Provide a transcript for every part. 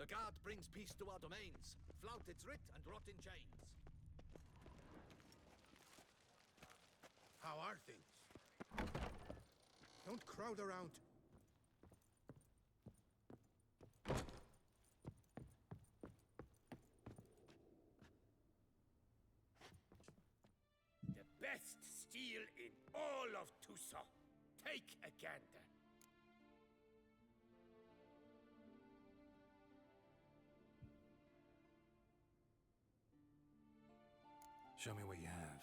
The guard brings peace to our domains. Flout its writ and rot in chains. How are things? Don't crowd around. The best steel in all of Tusa. Take a gander. Show me what you have.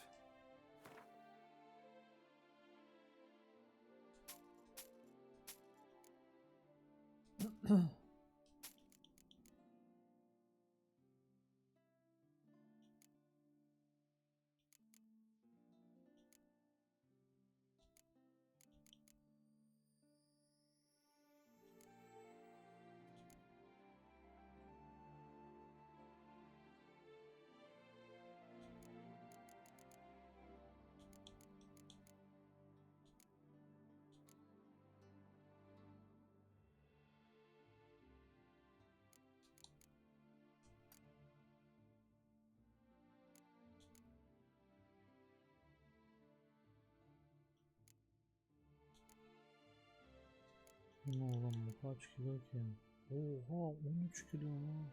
Oğlum bu kaç kilo ki? Oha 13 kilo mu?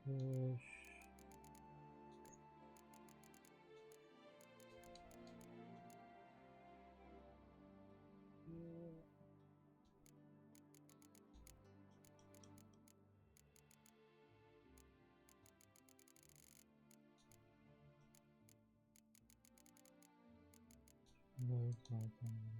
Hoş. Evet zaten.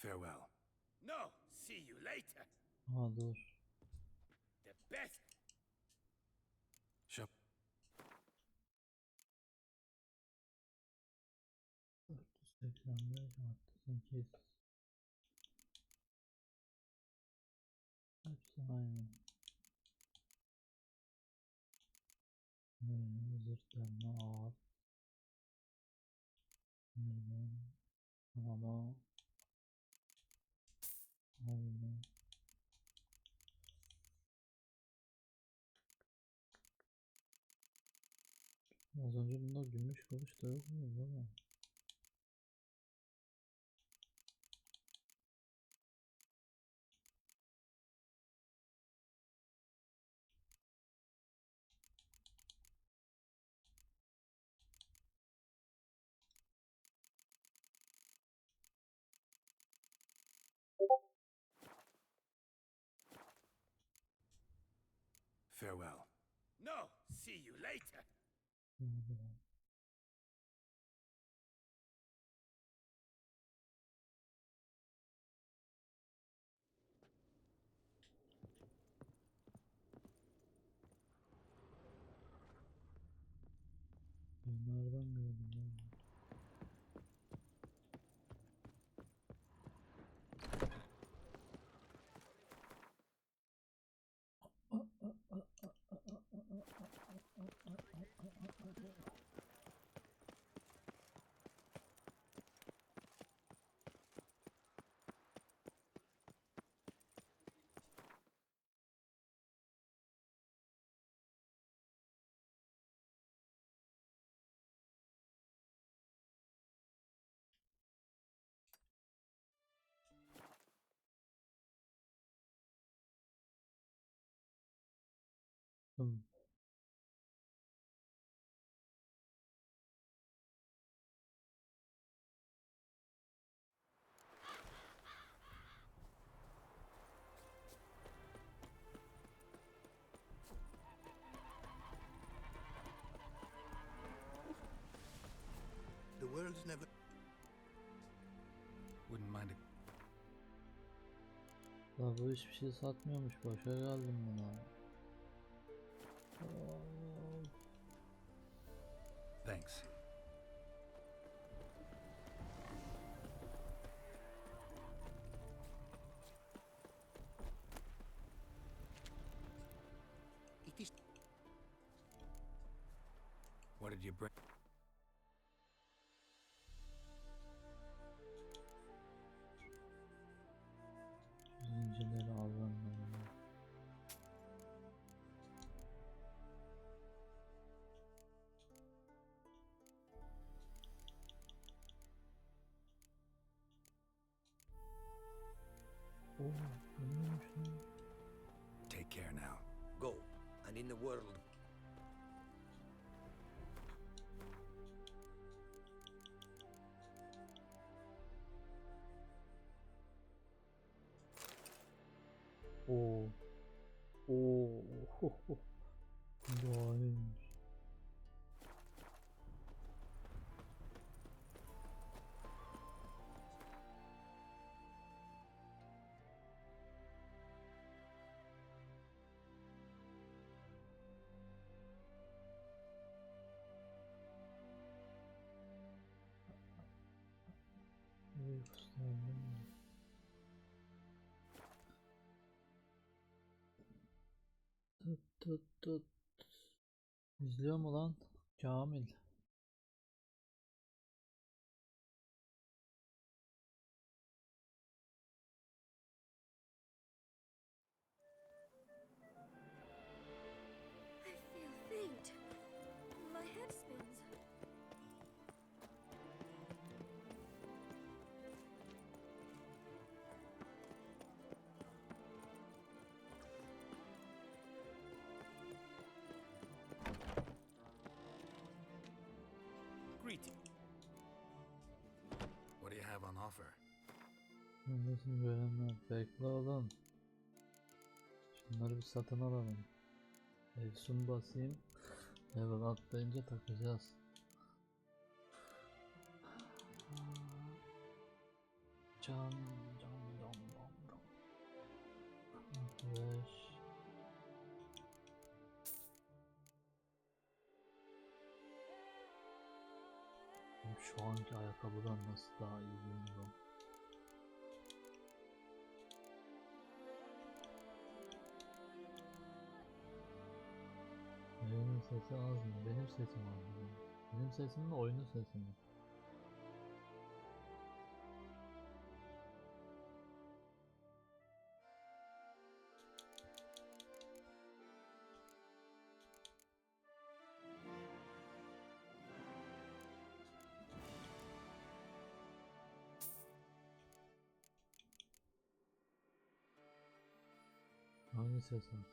Farewell. No, see you later. Ha dur. The best. Show. 485 artı 8. Kaç Aynen. Zırhlarını al. Nereden? Ama aynen. Az önce bunda gümüş kılıç da yok muydu ama? Farewell. No, see you later. Nereden gördüm ya? Hmm. The world's never... Wouldn't mind it. La bu hiçbir şey satmıyormuş. Boşa geldim buna. Thanks. It is... What did you bring? Zincirleri aldım ben. Oo, neymiş lan? Take care now. Go, and in the world, Oo. Oo. Daha neymiş? Uykusuzlandım. Tut tut tut. İzliyor mu lan? Kamil. I feel faint. My head spins. Greeting. What do you have on offer? Neredesin görenler? Bekle oğlum. Şunları bir satın alalım. Efsun basayım. Level atlayınca takacağız. Can can can can. 5. Şu anki ayakkabıdan nasıl daha iyi bilmiyorum. Oyunun sesi az mı? Benim sesim az mı? Benim sesim mi oyunun sesi mi? Hangi ses az?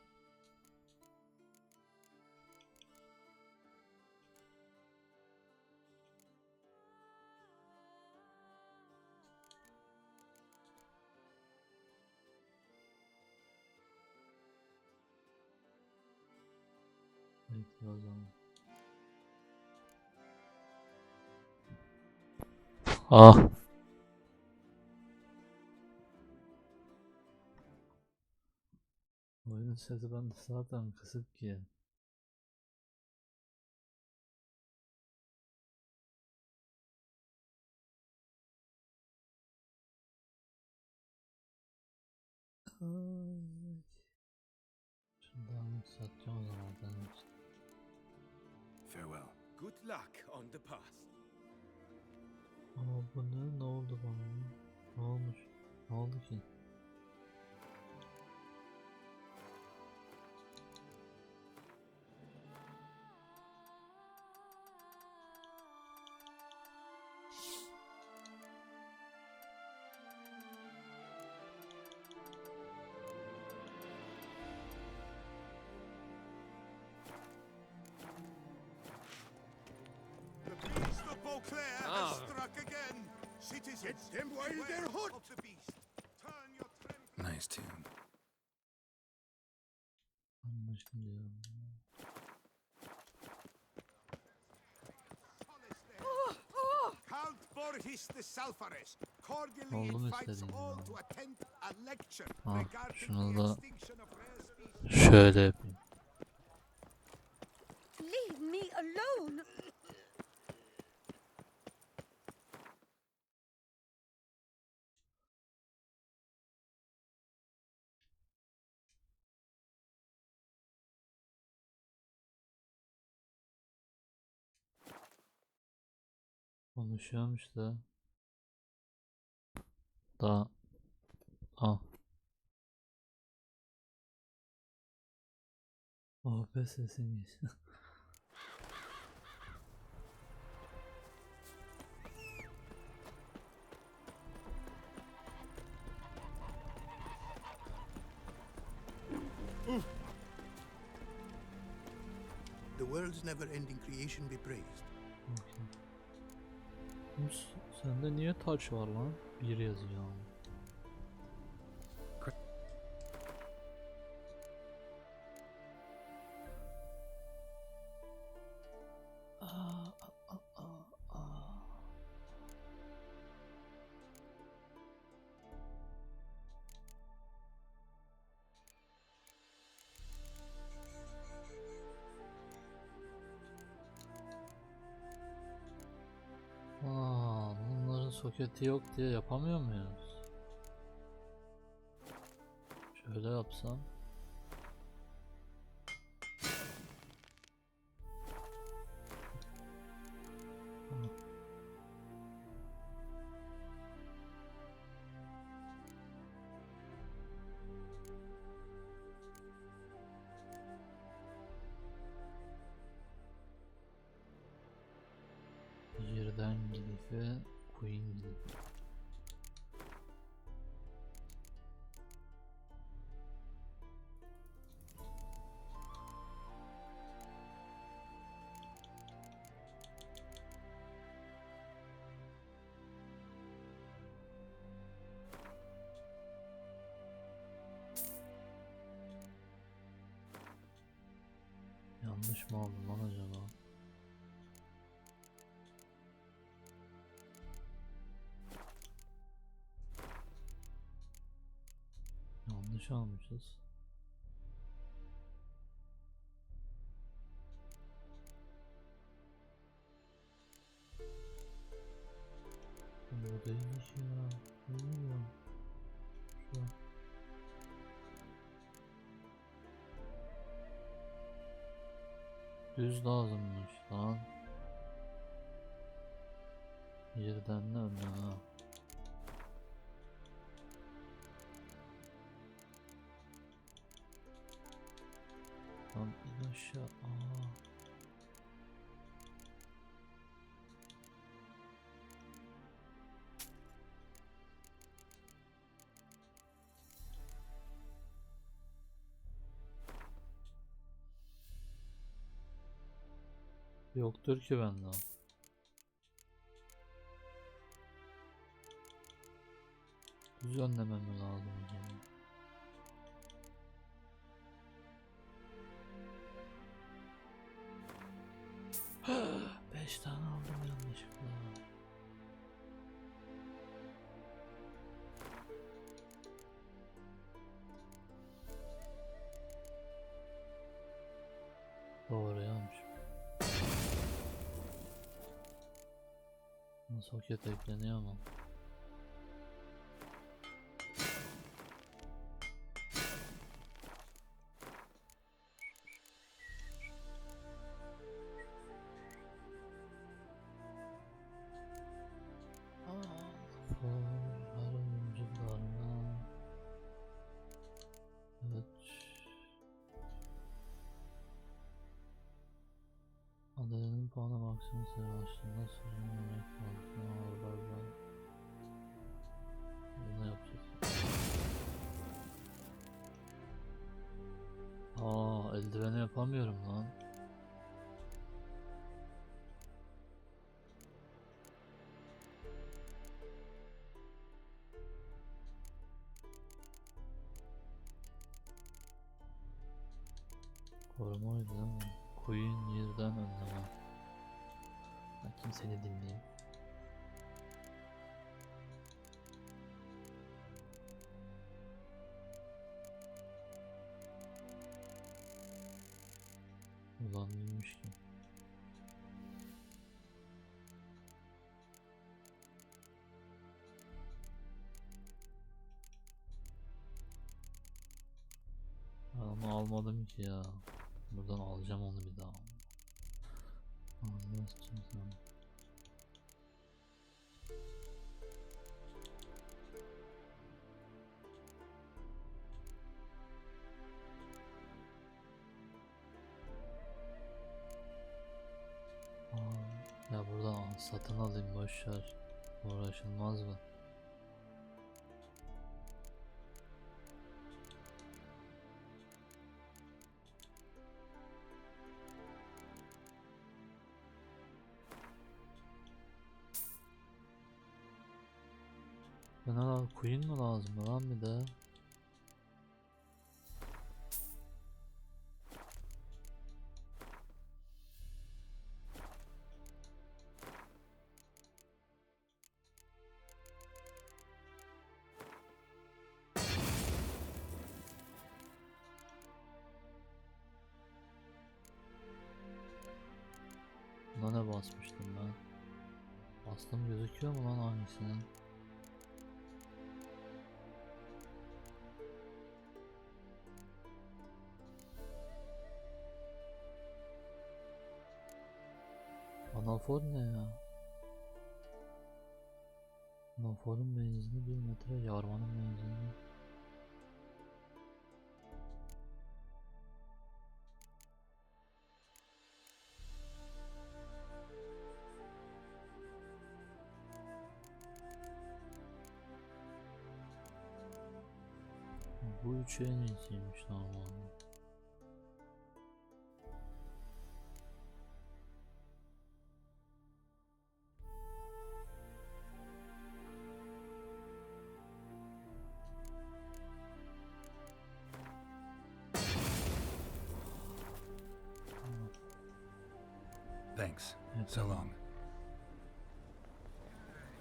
Peki o zaman. Ah. Oyunun sesi bende zaten kısık ki. Ay. Şundan yükselteceğim o zaman benim için. Farewell. Good luck on the path. Ama bu ne? Ne oldu bana? Ne olmuş? Ne oldu ki? The beast of Beauclair has struck again. Citizens, Get them while they're beware hot. of the beast. Turn your trembling Nice tune. Anlaşılıyor. Count Borhis the Sulphurous cordially Oğlum invites istediğim all ya. to attend a lecture Ah, regarding şunu the da extinction of rare species. şöyle yapayım. Leave me alone! Konuşuyormuş da. Da. Ah. Oh be sesin geç. The world's never-ending creation be praised. Okay. Sende niye taç var lan? Bir yazıyor ama. Bunların soketi yok diye yapamıyor muyuz? Şöyle yapsam. Yerden gelifi, Queen gelifi. Yanlış mı aldım lan acaba? Yanlış almışız. Bu değilmiş ya. Ne bileyim. Şu. düz lazımmış lan. Yerden ne önüne ha. Lan in aşağı. Aa. Yoktur ki bende. Düz önlemem lazım o zaman. Beş tane aldım yanlışlıkla. Doğru yanlış. Soket ekleniyor mu? Her oyuncularına evet. Adayının puanı maksimum savaşında sürünmemek lazım. Oralarla bunu yapacağız. Eldiveni yapamıyorum lan. Koruma oydu değil mi? Queen yerden önleme. Bakayım seni dinleyeyim. Ulan bilmiş ki. Ama almadım ki ya. Buradan alacağım onu bir daha. Nasıl çizsem? Ya buradan satın alayım, boşver. Uğraşılmaz mı? Bana Queen mi lazım lan bir de? Buna ne basmıştım ben? Bastım gözüküyor mu lan hangisinin? Anafor ne ya? Anaforun benzini 1 metre, yarmanın benzini. Bu üçü en iyisiymiş normalde. Thanks. Evet, So long.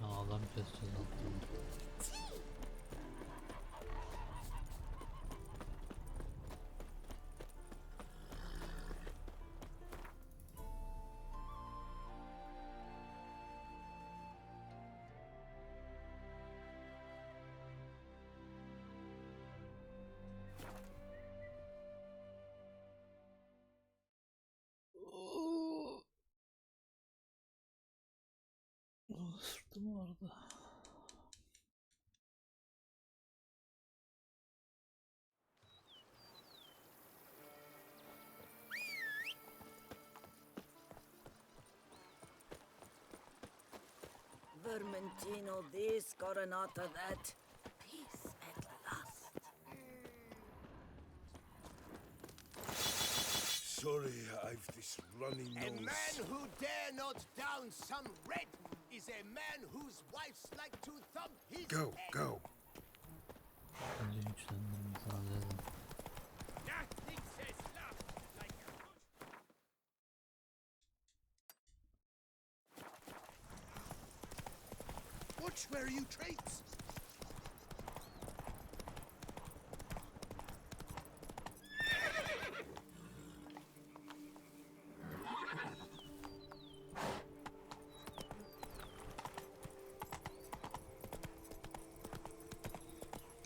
Adam keseceğiz alttan. Sırtım vardı. Vermentino this, Coronata that. Peace at last. Sorry, I've this running nose. A man who dare not down some red is a man whose wives like to thump his Go, head. go. Önce güçlendirme sağlayalım. Nothing says love like a good... Watch where you traits.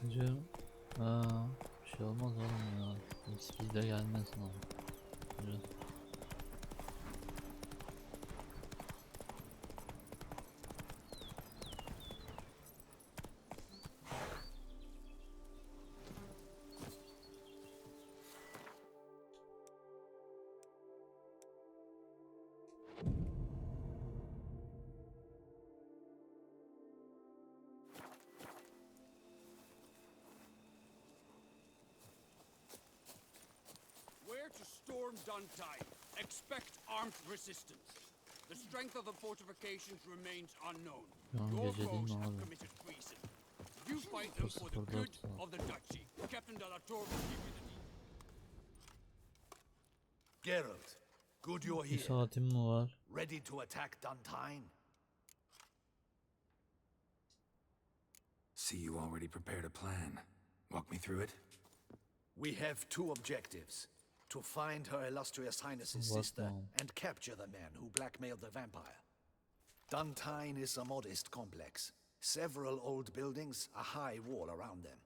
Önce bir şey olmaz oğlum ya. XP de gelmesin oğlum. Biraz. Where to storm Duntine? Expect armed resistance. The strength of the fortifications remains unknown. Şu an Your gece değil foes mi have abi? committed treason. You fight them for the 004 good saat. of the duchy. Captain de la Torre will give you the deed. Geralt, good you're Bir here. saatim mi var? Ready to attack Duntine? See, you already prepared a plan. Walk me through it. We have two objectives. To find Her Illustrious Highness's What sister now? and capture the man who blackmailed the vampire. Duntine is a modest complex. Several old buildings, a high wall around them.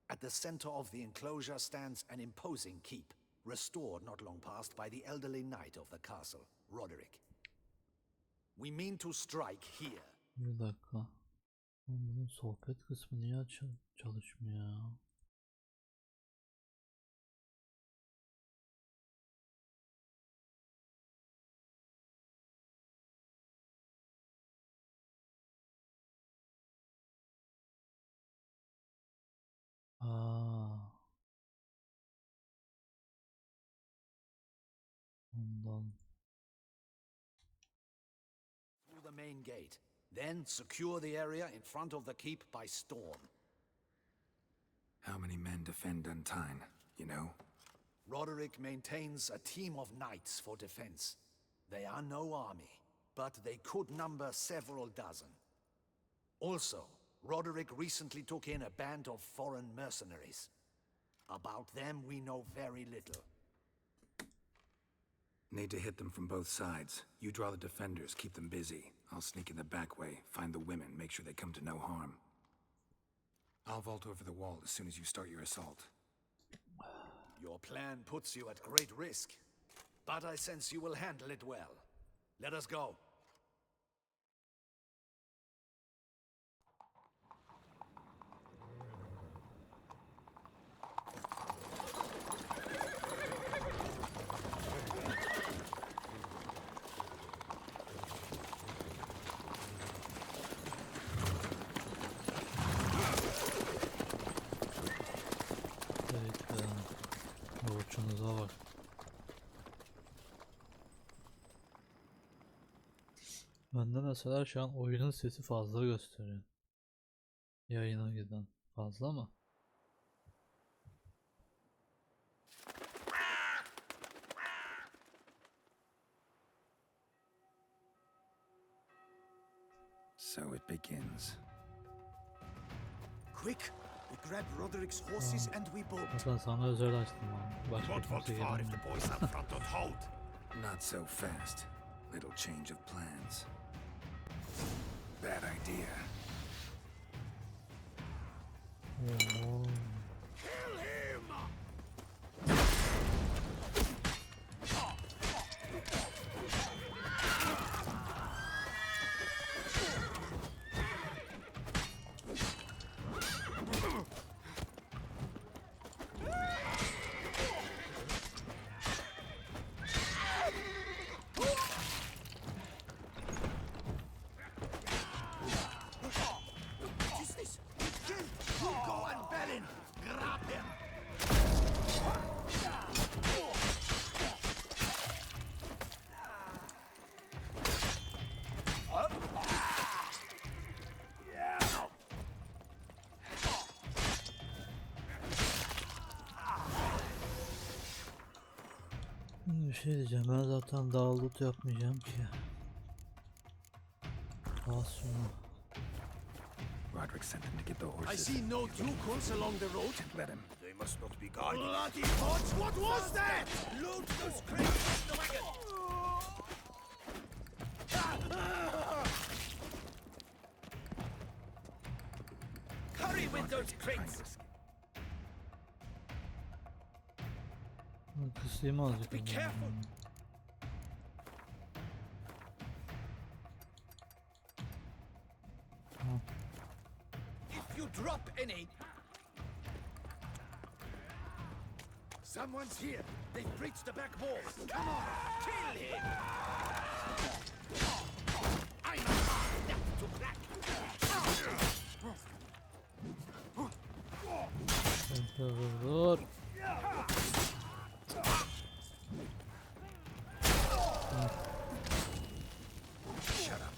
At the center of the enclosure stands an imposing keep, restored not long past by the elderly knight of the castle, Roderick. We mean to strike here. Bir dakika. Oğlum bunun sohbet kısmı niye çalışmıyor ya? Aa. Ondan. Through the main gate. Then secure the area in front of the keep by storm. How many men defend Duntine, you know? Roderick maintains a team of knights for defense. They are no army, but they could number several dozen. Also, Roderick recently took in a band of foreign mercenaries. About them we know very little. Need to hit them from both sides. You draw the defenders, keep them busy. I'll sneak in the back way, find the women, make sure they come to no harm. I'll vault over the wall as soon as you start your assault. Your plan puts you at great risk, but I sense you will handle it well. Let us go. Evet ya. Yoğurtçunuza bak. Bende mesela şu an oyunun sesi fazla gösteriyor. Yayına giden. Fazla mı? So it begins. Quick! We grab Roderick's horses and we bolt. Hasan sana özel açtım abi. Başka What kimse far if gelmiyor. the boys up front don't hold? Not so fast. Little change of plans. Bad idea. Oo. Kill him! Bir şey diyeceğim, ben zaten daha loot yapmayacağım ki. Al şunu. Roderick sent him to get the I horses. see no Drukuns along the road. Let him. They must not be guarded. Bloody pots! What was that? Loot those crates from the wagon! Hurry with those crates! Kısayım azıcık. Be o zaman. careful. If you drop any... Someone's here. They've breached the back walls. Come on, kill him! I'm a hard nut to crack. Dur. Shut up.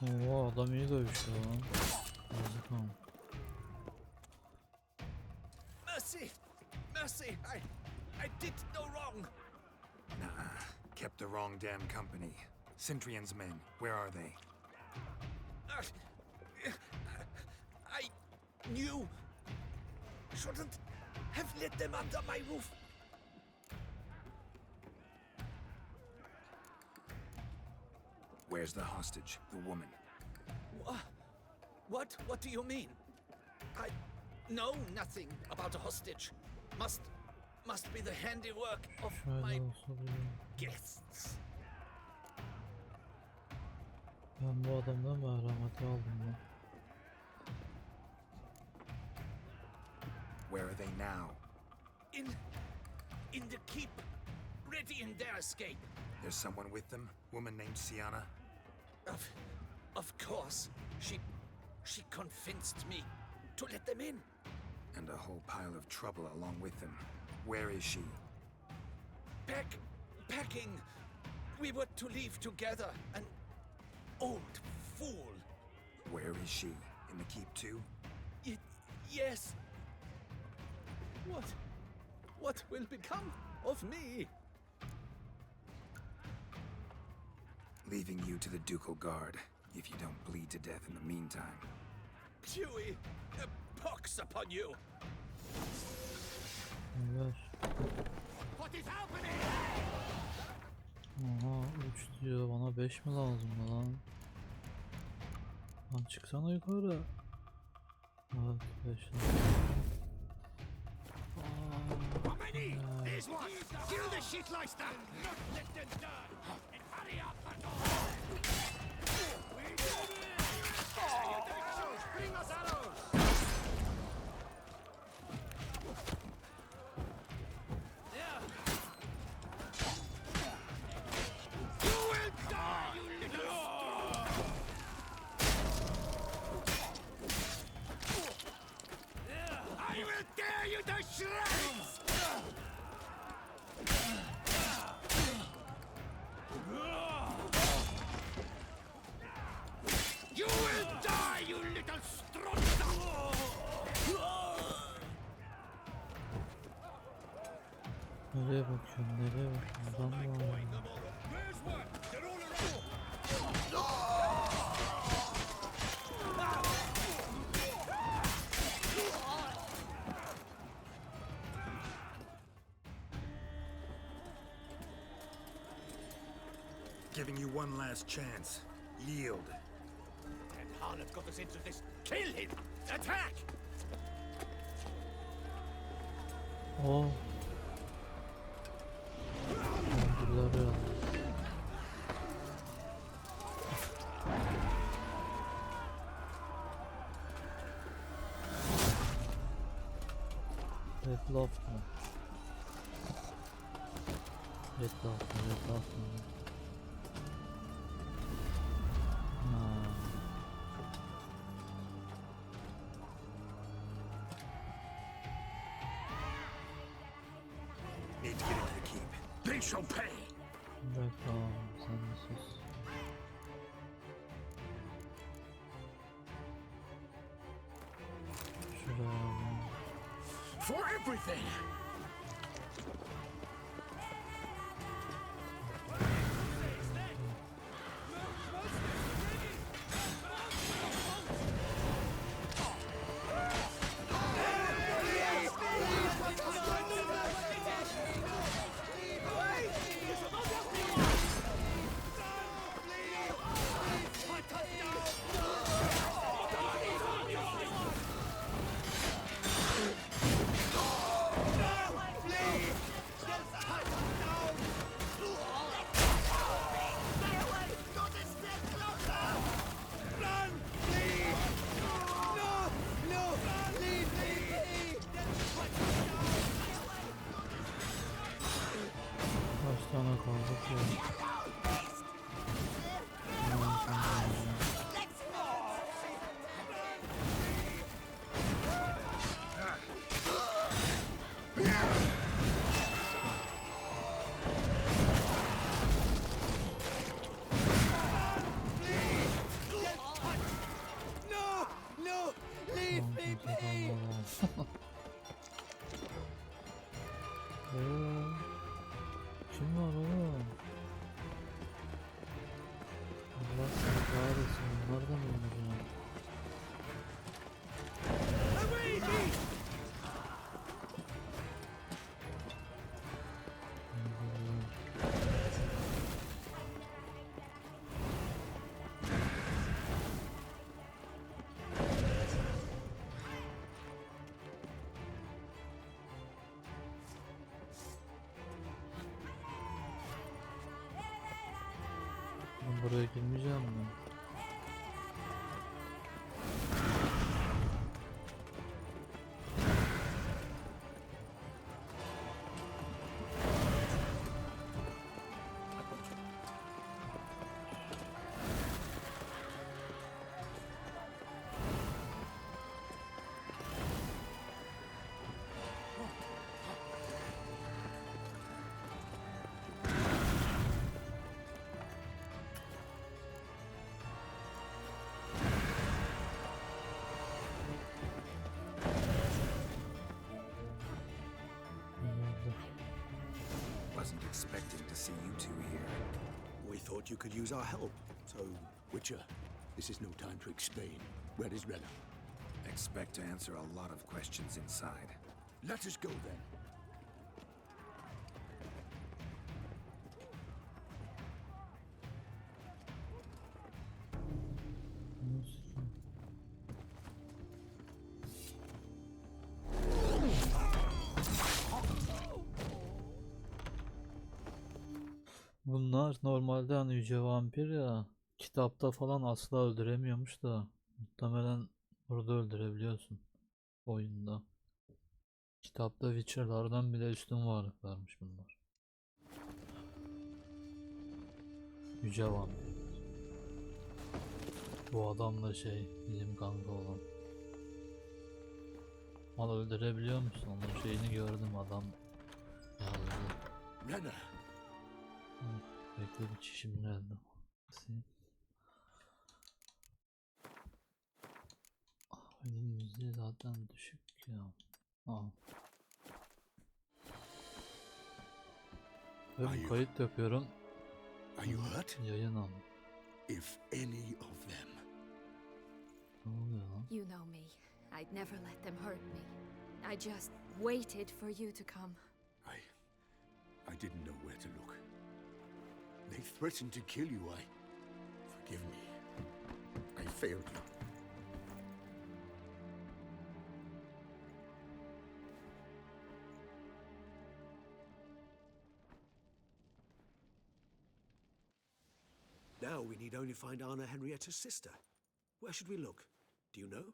Oo, adam iyi dövüştü lan. Yazık ama. Mercy! Mercy! I did no wrong! Nah, kept the wrong damn company. Centrion's men, where are they? I knew... Shouldn't have let them under my roof. Where's the hostage, the woman? What? What do you mean? I know nothing about a hostage. Must be the handiwork of Şöyle my olsa bile. guests. Ben bu adamdan merhameti aldım lan. Where are they now? In the keep, ready in their escape. There's someone with them? Woman named Sienna? Of course, she convinced me to let them in. And a whole pile of trouble along with them. Where is she? Packing. We were to leave together. An old fool. Where is she? In the keep too? Yes. What will become of me? Leaving you to the Ducal Guard, if you don't bleed to death in the meantime. Huey, a pox upon you. Ver. What is happening? Aha 3 diyor, bana 5 mi lazım lan? Lan çıksana yukarı. Evet 5 How many? Here's one. Kill the shitleister. Not let them die. And hurry up, We did it! Bring us arrows. You will die, you little I will tear you to shreds! You will die, you little strutzer! Nereye bakıyorsun? Nereye bakıyorsun? Adam var. Where's one? They're all around. Giving you one last chance. Yield. And Harlot got us into this. Kill him! Attack! Oh. Öldürdüler ya. Redloft mu? Redloft mu? Redloft mu? Ha. Need to get into the keep. They shall pay. Bakalım sen de sus. Şuraya. For everything. Kaç tane kaldı ki? Aman tanrım. Aman kimse kalmadı. Kim var oğlum? Allah seni kahretsin. Bunlardan mı öleceğim? Ben buraya girmeyeceğim mi? Wasn't expecting to see you two here. We thought you could use our help. So, Witcher, this is no time to explain. Where is Rena? Expect to answer a lot of questions inside. Let us go then. Bunlar normalde hani yüce vampir ya, kitapta falan asla öldüremiyormuş da muhtemelen burada öldürebiliyorsun oyunda. Kitapta Witcher'lardan bile üstün varlıklarmış bunlar. Yüce vampir. Bu adam da bizim kanka olan. Mal öldürebiliyor musun? Onun şeyini gördüm adam. Yazdı. Rena! Bekle bir çişim geldi. Benim müziği zaten düşük ya. Ben kayıt yapıyorum. Are you hurt? Yayın al. If any of them. Ne oluyor lan? You know me. I'd never let them hurt me. I just waited for you to come. I didn't know where to look. They threatened to kill you. Forgive me. I failed you. Now we need only find Anna Henrietta's sister. Where should we look? Do you know?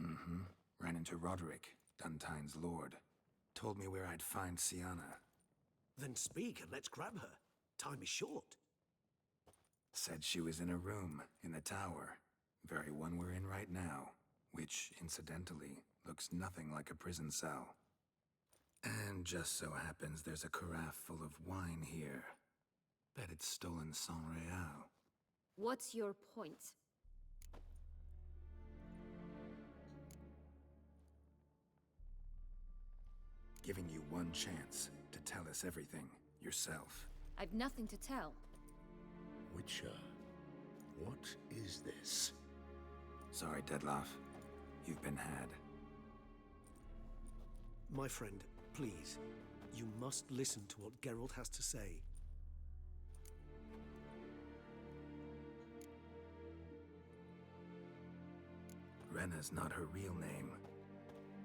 Mm-hmm. Ran into Roderick, Duntine's lord. Told me where I'd find Siana. Then speak and let's grab her. Time is short. Said she was in a room in the tower. Very one we're in right now. Which, incidentally, looks nothing like a prison cell. And just so happens there's a carafe full of wine here. Bet it's stolen San Real. What's your point? Giving you one chance to tell us everything yourself. I've nothing to tell. Witcher, what is this? Sorry, Dettlaff. You've been had. My friend, please, you must listen to what Geralt has to say. Rena's not her real name.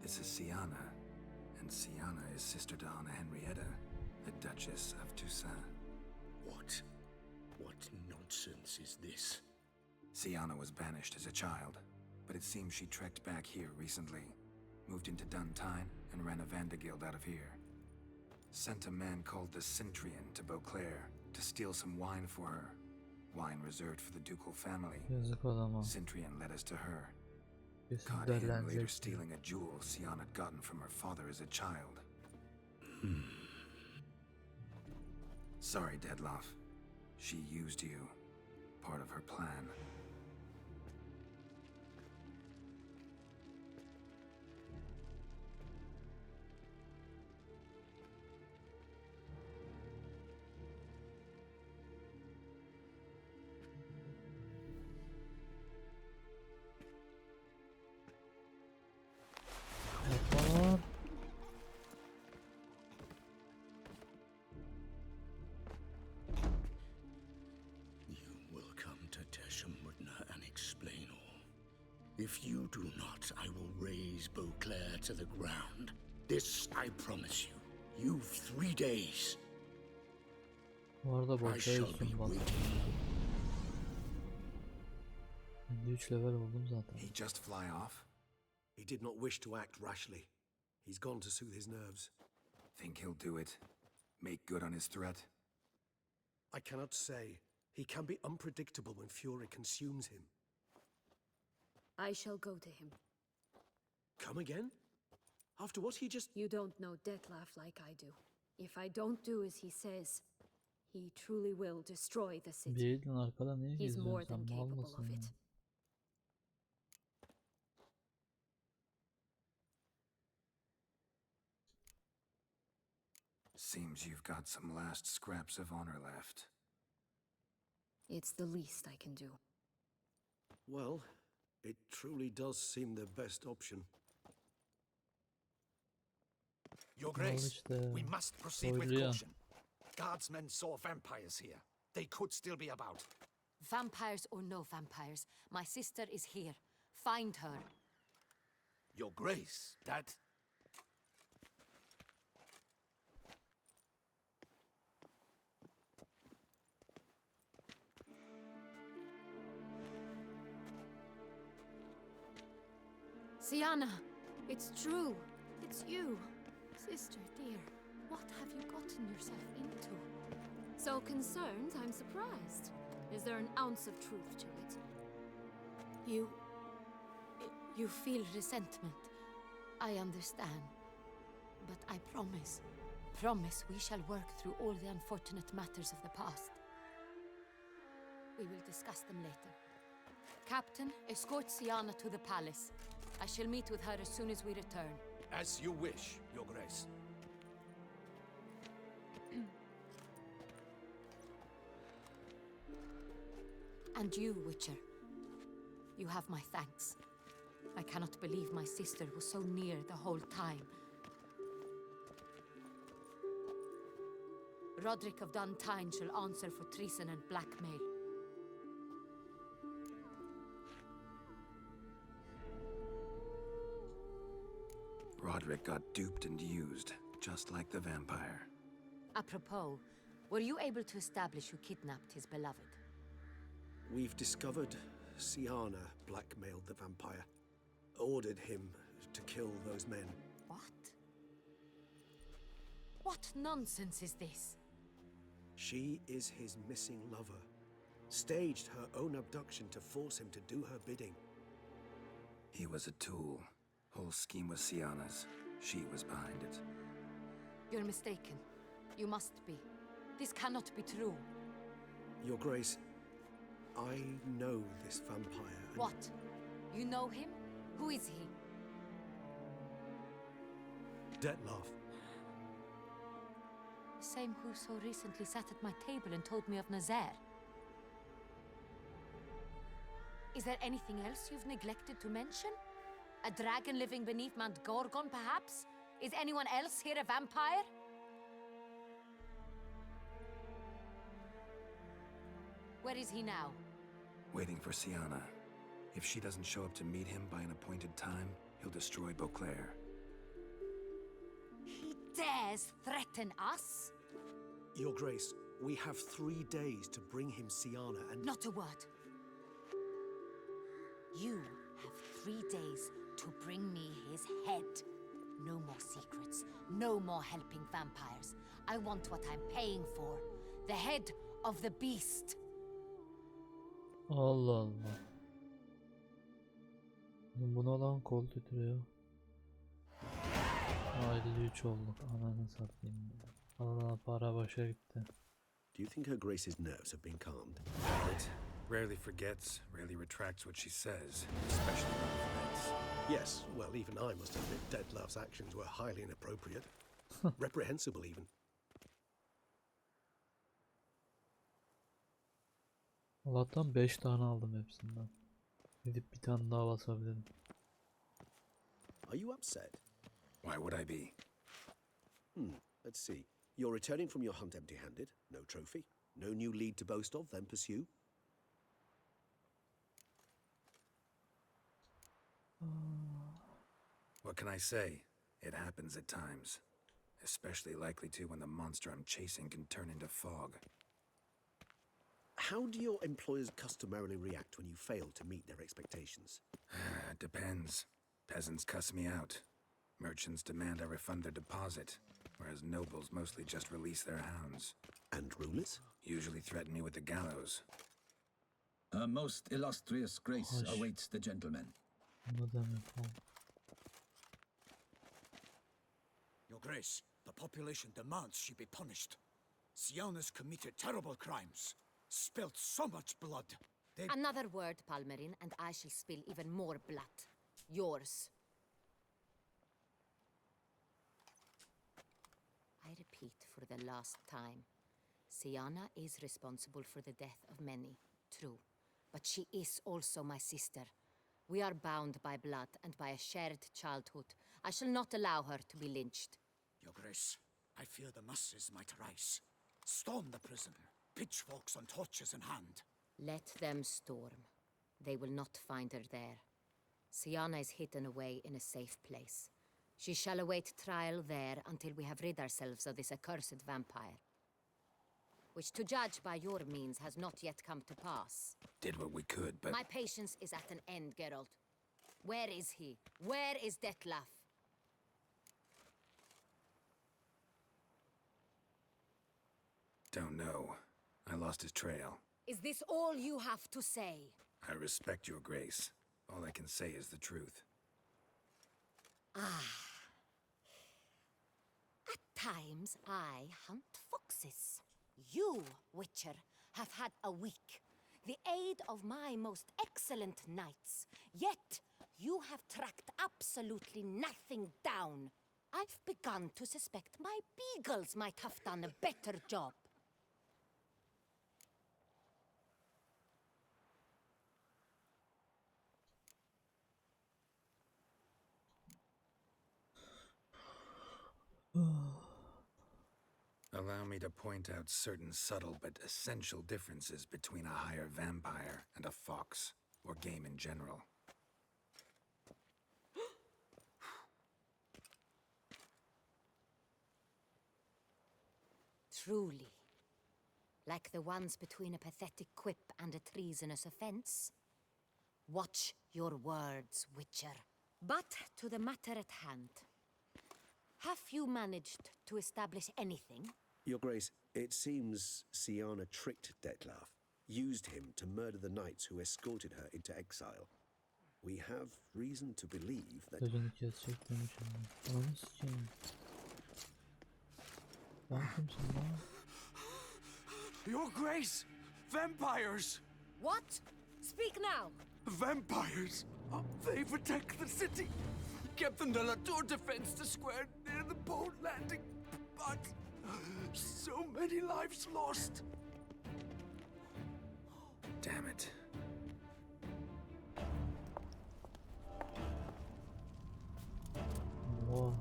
This is Siana, and Siana is sister to Anna Henrietta, the Duchess of Toussaint. What? What nonsense is this? Siana was banished as a child, but it seems she trekked back here recently. Moved into Duntine and ran a Vandergild out of here. Sent a man called the Cintrian to Beauclair to steal some wine for her. Wine reserved for the ducal family. Yazık adama. Cintrian led us to her. Kesin Caught him later derlenecek. stealing a jewel Siana had gotten from her father as a child. Sorry, Dettlaff. She used you. Part of her plan. Yapar. You will come to Teshumudna and explain all. If you do not, I will raze Beauclair to the ground. This I promise you. You've 3 days. Bu arada I boşa shall be üstüm bak. waiting. Ben de 3 level oldum zaten. He just fly off? He did not wish to act rashly. He's gone to soothe his nerves. Think he'll do it? Make good on his threat? I cannot say. He can be unpredictable when fury consumes him. I shall go to him. Come again? After what he just... You don't know Dettlaff like I do. If I don't do as he says, he truly will destroy the city. Bir elin arkada niye He's more geziyorsun than sen mal capable mısın of ya? it. Seems you've got some last scraps of honor left. It's the least I can do. Well, it truly does seem the best option. Your Al Grace, işte. we must proceed with Soyluyor. caution. Guardsmen saw vampires here. They could still be about. Vampires or no vampires, my sister is here. Find her. Your Grace, that... Siana, it's true. It's you. Sister, dear, what have you gotten yourself into? So concerned, I'm surprised. Is there an ounce of truth to it? You feel resentment. I understand. But I promise we shall work through all the unfortunate matters of the past. We will discuss them later. Captain, escort Siana to the palace. I shall meet with her as soon as we return. As you wish, Your Grace. And you, Witcher. You have my thanks. I cannot believe my sister was so near the whole time. Roderick of Duntine shall answer for treason and blackmail. Roderick got duped and used, just like the vampire. Apropos, were you able to establish who kidnapped his beloved? We've discovered Siana blackmailed the vampire. Ordered him to kill those men. What? What nonsense is this? She is his missing lover. Staged her own abduction to force him to do her bidding. He was a tool. Whole scheme was Sienna's. She was behind it. You're mistaken. You must be. This cannot be true. Your Grace, I know this vampire. and- What? You know him? Who is he? Dettlaff. The same who so recently sat at my table and told me of Nazaire. Is there anything else you've neglected to mention? A dragon living beneath Mount Gorgon, perhaps? Is anyone else here a vampire? Where is he now? Waiting for Sienna. If she doesn't show up to meet him by an appointed time, he'll destroy Beauclair. He dares threaten us? Your Grace, we have 3 days to bring him Sienna and... Not a word. You have 3 days to bring me his head. No more secrets. No more helping vampires. I want what I'm paying for. The head of the beast. Allah Allah. Buna lan kol titriyor. 53 olduk. Ananı satayım. Allah para başa gitti. Do you think Her Grace's nerves have been calmed? It rarely forgets, rarely retracts what she says, especially when it offends. Yes, well, even I must admit Dettlaff's actions were highly inappropriate. Reprehensible, even. Allah'tan 5 tane aldım hepsinden. Gidip bir tane daha basabilirim. Are you upset? Why would I be? Let's see. You're returning from your hunt empty-handed. No trophy. No new lead to boast of, then pursue. What can I say? It happens at times. Especially likely to when the monster I'm chasing can turn into fog. How do your employers customarily react when you fail to meet their expectations? Depends. Peasants cuss me out. Merchants demand I refund their deposit, whereas nobles mostly just release their hounds. And rulers? Usually threaten me with the gallows. Her most illustrious grace Hoş. awaits the gentleman. Ne demek o? Your Grace, the population demands she be punished. Sienna's committed terrible crimes. Spilt so much blood. Another word, Palmerin, and I shall spill even more blood. Yours. I repeat for the last time. Sienna is responsible for the death of many, true. But she is also my sister. We are bound by blood and by a shared childhood. I shall not allow her to be lynched. Your Grace, I fear the masses might rise. Storm the prison, pitchforks and torches in hand. Let them storm. They will not find her there. Sienna is hidden away in a safe place. She shall await trial there until we have rid ourselves of this accursed vampire. Which, to judge by your means, has not yet come to pass. Did what we could, but... My patience is at an end, Geralt. Where is he? Where is Dettlaff? Don't know. I lost his trail. Is this all you have to say? I respect your grace. All I can say is the truth. At times, I hunt foxes. You, Witcher, have had a week. The aid of my most excellent knights. Yet, you have tracked absolutely nothing down. I've begun to suspect my beagles might have done a better job. Allow me to point out certain subtle but essential differences between a higher vampire and a fox, or game in general. Truly. Like the ones between a pathetic quip and a treasonous offense? Watch your words, Witcher. But to the matter at hand. Have you managed to establish anything? Your Grace, it seems Siana tricked Dettlaff, used him to murder the knights who escorted her into exile. We have reason to believe that... Sözünü kesecek demişim. Ananı sikeyim. Sen kimsin lan? Your Grace! Vampires! What? Speak now! Vampires! They protect the city! Captain de la Tour defends the square near the boat landing, but so many lives lost. Damn it. Oha.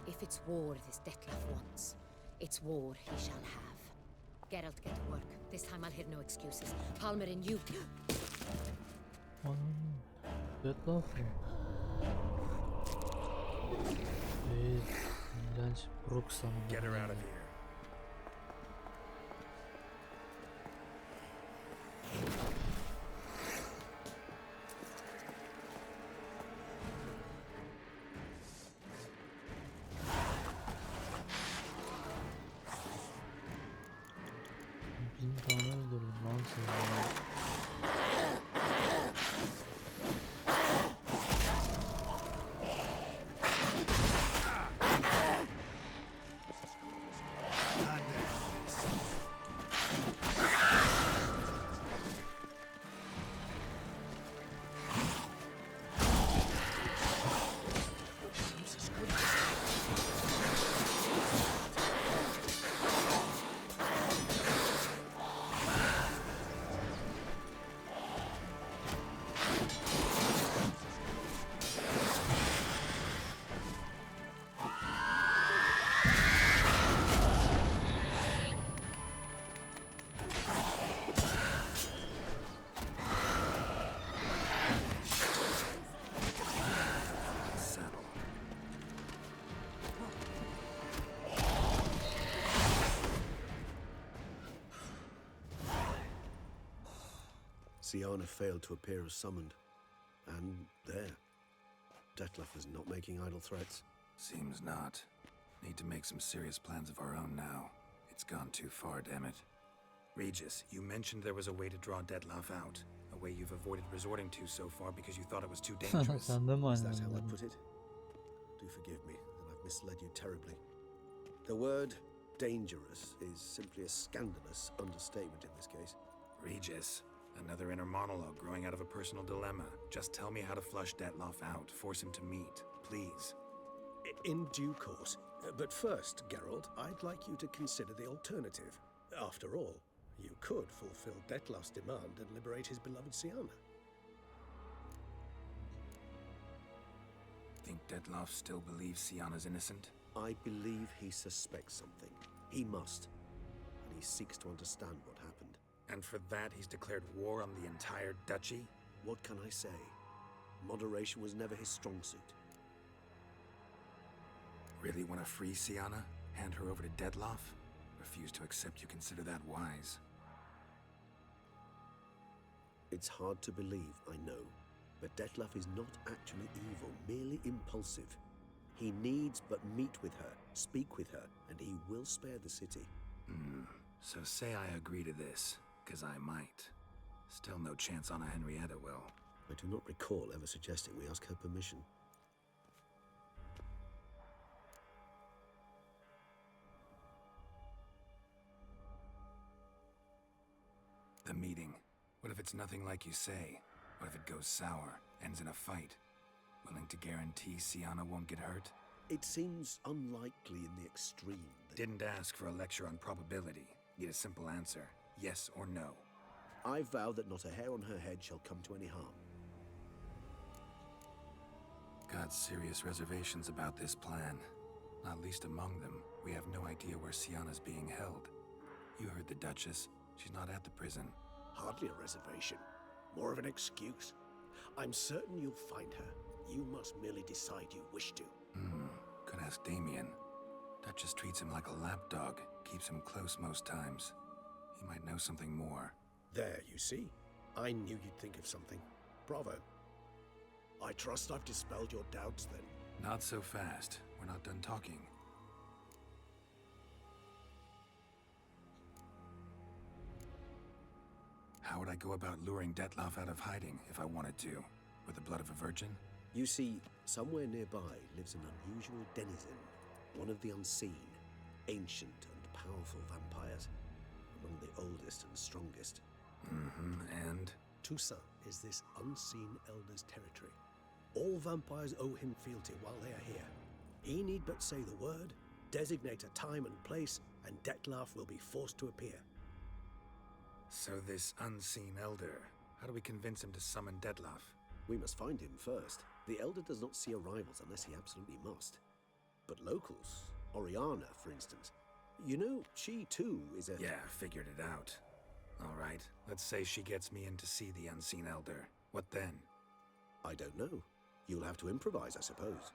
If it's war this Dettlaff wants, it's war he shall have. Geralt, get to work. This time I'll hear no excuses. Palmer and you... Anam. Dettlaff mı? Değil. İğrenç Brook sanırım. Get her out of here. Bin tane öldürdüm lan seni. Siana failed to appear as summoned. And there. Dettlaff is not making idle threats. Seems not. Need to make some serious plans of our own now. It's gone too far, damn it. Regis, you mentioned there was a way to draw Dettlaff out. A way you've avoided resorting to so far because you thought it was too dangerous. Sen de mi Is aynı that how I anladın? put it? Do forgive me that I've misled you terribly. The word dangerous is simply a scandalous understatement in this case. Regis, another inner monologue growing out of a personal dilemma. Just tell me how to flush Dettlaff out. Force him to meet, please. In due course. But first, Geralt, I'd like you to consider the alternative. After all, you could fulfill Dettlaff's demand and liberate his beloved Siana. Think Dettlaff still believes Siana's innocent? I believe he suspects something. He must. And he seeks to understand what happened. And for that, he's declared war on the entire duchy? What can I say? Moderation was never his strong suit. Really want to free Siana? Hand her over to Dettlaff? Refuse to accept you consider that wise. It's hard to believe, I know. But Dettlaff is not actually evil, merely impulsive. He needs but meet with her, speak with her, and he will spare the city. So say I agree to this, 'cause I might. Still no chance Anna Henrietta will. I do not recall ever suggesting we ask her permission. The meeting. What if it's nothing like you say? What if it goes sour, ends in a fight? Willing to guarantee Siana won't get hurt? It seems unlikely in the extreme. Didn't ask for a lecture on probability. Need a simple answer. Yes or no. I vow that not a hair on her head shall come to any harm. Got serious reservations about this plan. Not least among them, we have no idea where Siana's being held. You heard the Duchess. She's not at the prison. Hardly a reservation. More of an excuse. I'm certain you'll find her. You must merely decide you wish to. Could ask Damien. Duchess treats him like a lapdog, keeps him close most times. He might know something more. There, you see? I knew you'd think of something. Bravo. I trust I've dispelled your doubts then. Not so fast. We're not done talking. How would I go about luring Detloff out of hiding if I wanted to? With the blood of a virgin? You see, somewhere nearby lives an unusual denizen, one of the unseen, ancient and powerful vampires, among the oldest and strongest. And? Toussaint is this unseen elder's territory. All vampires owe him fealty while they are here. He need but say the word, designate a time and place, and Detloff will be forced to appear. So this unseen elder, how do we convince him to summon Detloff? We must find him first. The elder does not see arrivals unless he absolutely must. But locals, Oriana, for instance, you know, she too is a... Yeah, figured it out. All right, let's say she gets me in to see the unseen elder. What then? I don't know. You'll have to improvise, I suppose.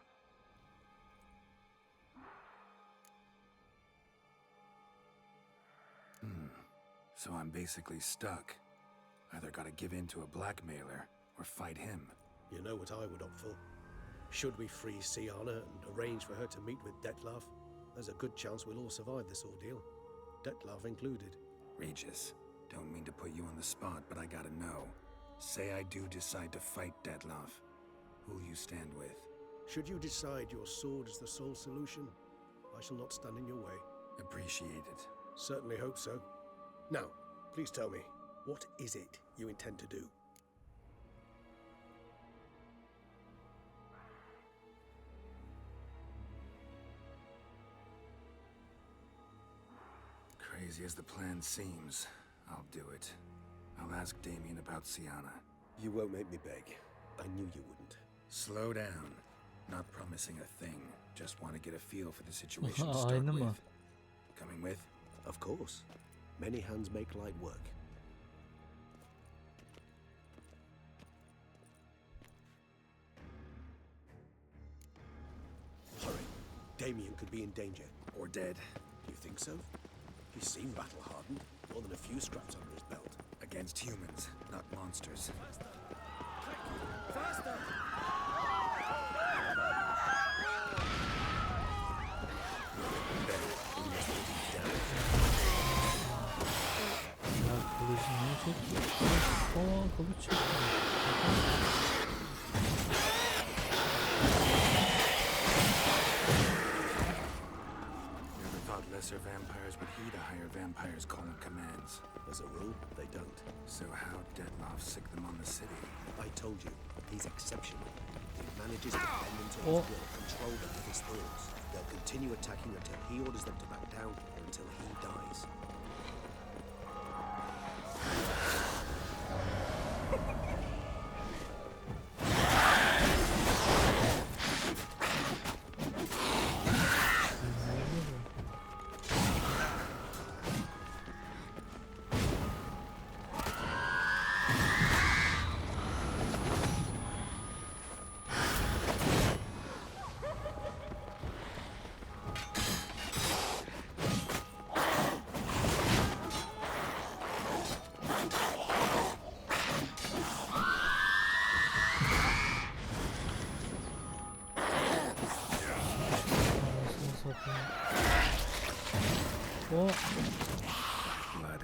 So I'm basically stuck. Either gotta give in to a blackmailer, or fight him. You know what I would opt for. Should we free Siana and arrange for her to meet with Detloff, there's a good chance we'll all survive this ordeal. Detloff included. Regis, don't mean to put you on the spot, but I gotta know. Say I do decide to fight Detloff. Who'll you stand with? Should you decide your sword is the sole solution, I shall not stand in your way. Appreciate it. Certainly hope so. Now, please tell me, what is it you intend to do? Crazy as the plan seems, I'll do it. I'll ask Damien about Siana. You won't make me beg. I knew you wouldn't. Slow down. Not promising a thing. Just want to get a feel for the situation to Aha, start aynı with. mı? Coming with? Of course. Many hands make light work. Hurry. Damien could be in danger. Or dead. You think so? He seemed battle-hardened. More than a few scraps under his belt. Against humans, not monsters. Faster! Ya kılıcı niye çekti? Kılıç çekti. Never thought lesser vampires would heed a higher vampire's calling commands. As a rule, they don't. So how'd Detloff sick them on the city? I told you, he's exceptional. He manages to bend them to his will, control them with his thoughts. They'll continue attacking until he orders them to back down, or until he dies. O Blood.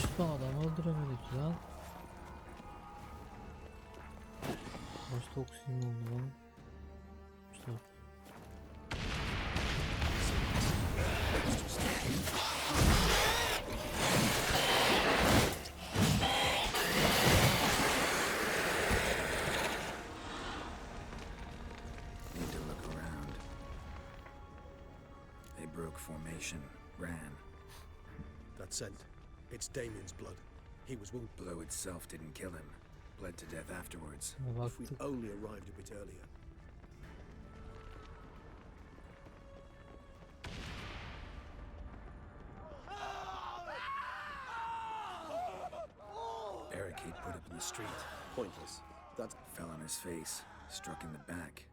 çıkan adamı öldüremedik lan. Kaç toksin oldu lan? İşte. Need to look around. formation. Ran. That scent. It's Damien's blood. He was wounded. Blow itself didn't kill him. Bled to death afterwards. If Baktık. we'd only arrived a bit earlier. Barricade put up in the street. Pointless. That Fell on his face. Struck in the back.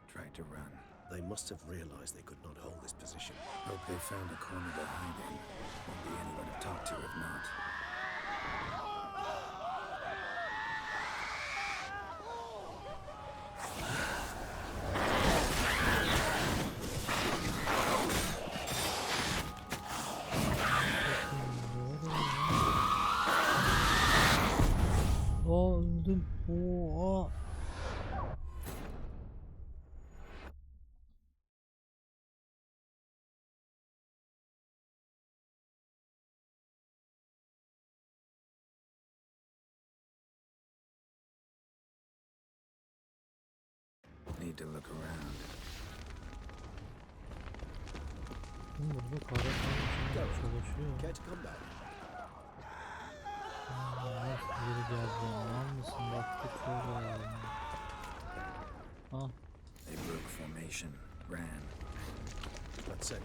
Tried to run. they must have realized they could not hold this position. Hope they found a corner to hide in. Won't be anyone to talk to if not. Aa öldüm. Oha. Need to look around. Burada kahraman çalışıyor. Care to come back? Geri geleceğim. Var mısın? Baktık şöyle. Ah. They broke formation. Ran. That scent.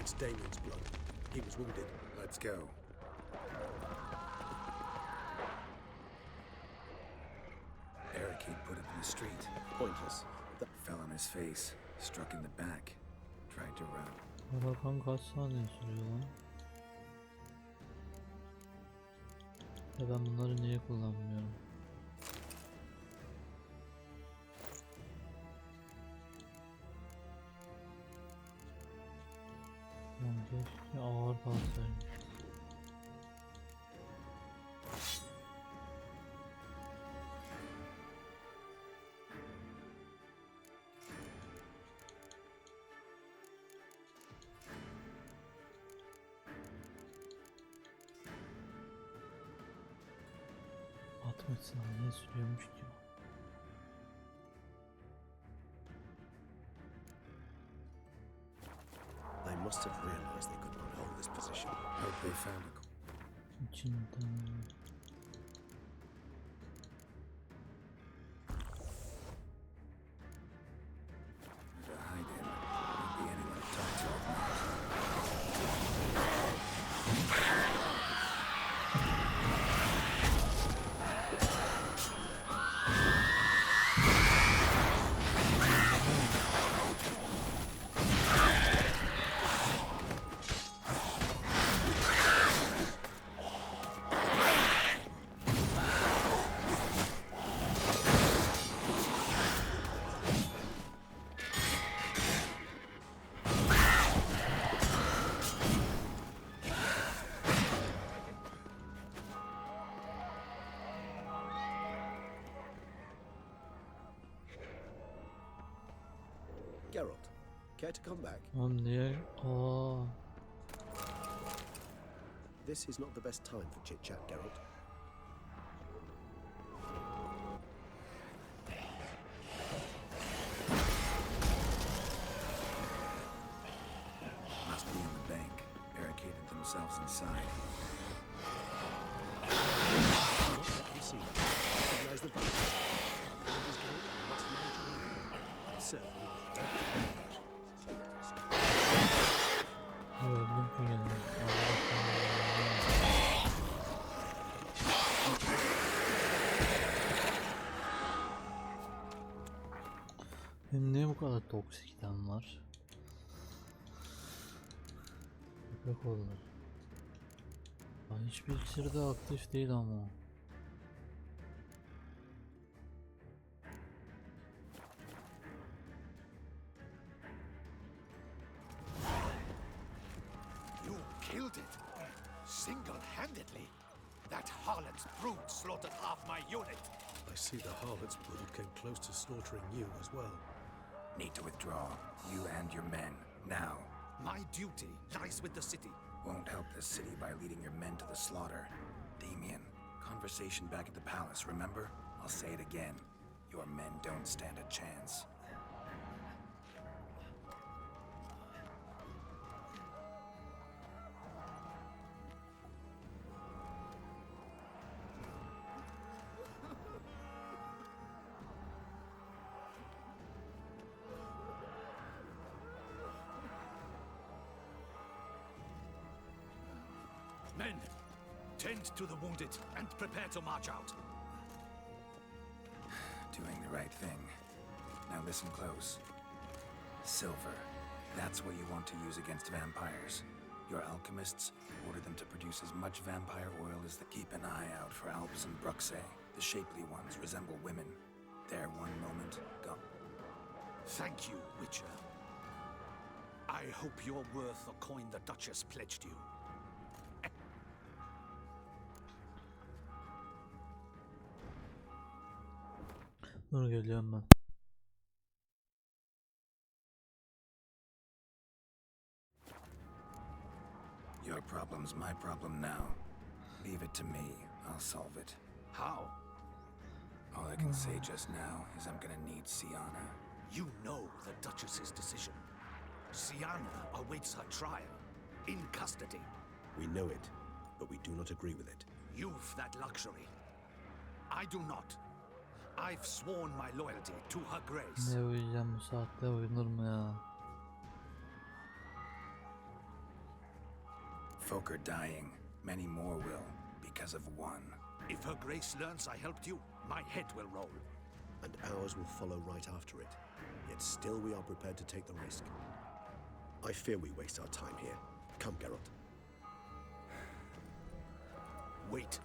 It's Damien's blood. He was wounded. Let's go. Barricade put up in the street. Pointless. That Fell on his face. Struck in the back. Tried to run. Bakalım kaç saniye sürüyor lan? Ya ben bunları niye kullanmıyorum? Lan keşke ağır kalsaydım. Saniye sürüyormuş ki. they must have realized they could not hold this position. Hope they found a İçinden. to hide in. Won't be anyone to talk to if not. Geralt, care to come back? Lan niye? Aa. This is not the best time for chit-chat, Geralt. Must be in the bank. Barricaded themselves inside. Let me see. Recognize the bank. Must manage. Certainly. Öldüm ki geldim. Benim niye bu kadar toksik item var? Köpek oldu. Hiçbir iksiri de aktif değil ama. You killed it. Single-handedly. That harlot's brood slaughtered half my unit. I see the harlot's brood came close to slaughtering you as well. Need to withdraw. You and your men. Now. My duty lies with the city. Won't help the city by leading your men to the slaughter. Damien, conversation back at the palace, remember? I'll say it again. Your men don't stand a chance. Men, tend to the wounded and prepare to march out. Doing the right thing. Now listen close. Silver. That's what you want to use against vampires. Your alchemists, order them to produce as much vampire oil as they keep an eye out for Alps and Bruxae. The shapely ones resemble women. There one moment, gone. Thank you, Witcher. I hope you're worth the coin the Duchess pledged you. Dur geliyorum ben. Your problem's my problem now. Leave it to me. I'll solve it. How? All I can say just now is I'm gonna need Siana. You know the Duchess's decision. Siana awaits her trial. In custody. We know it, but we do not agree with it. You've that luxury. I do not. I've sworn my loyalty to her grace. Ne uyuyacağım bu saatte, uyunur mu ya? Folk are dying. Many more will, because of one. If her grace learns I helped you, my head will roll. And ours will follow right after it. Yet still we are prepared to take the risk. I fear we waste our time here. Come, Geralt. Wait.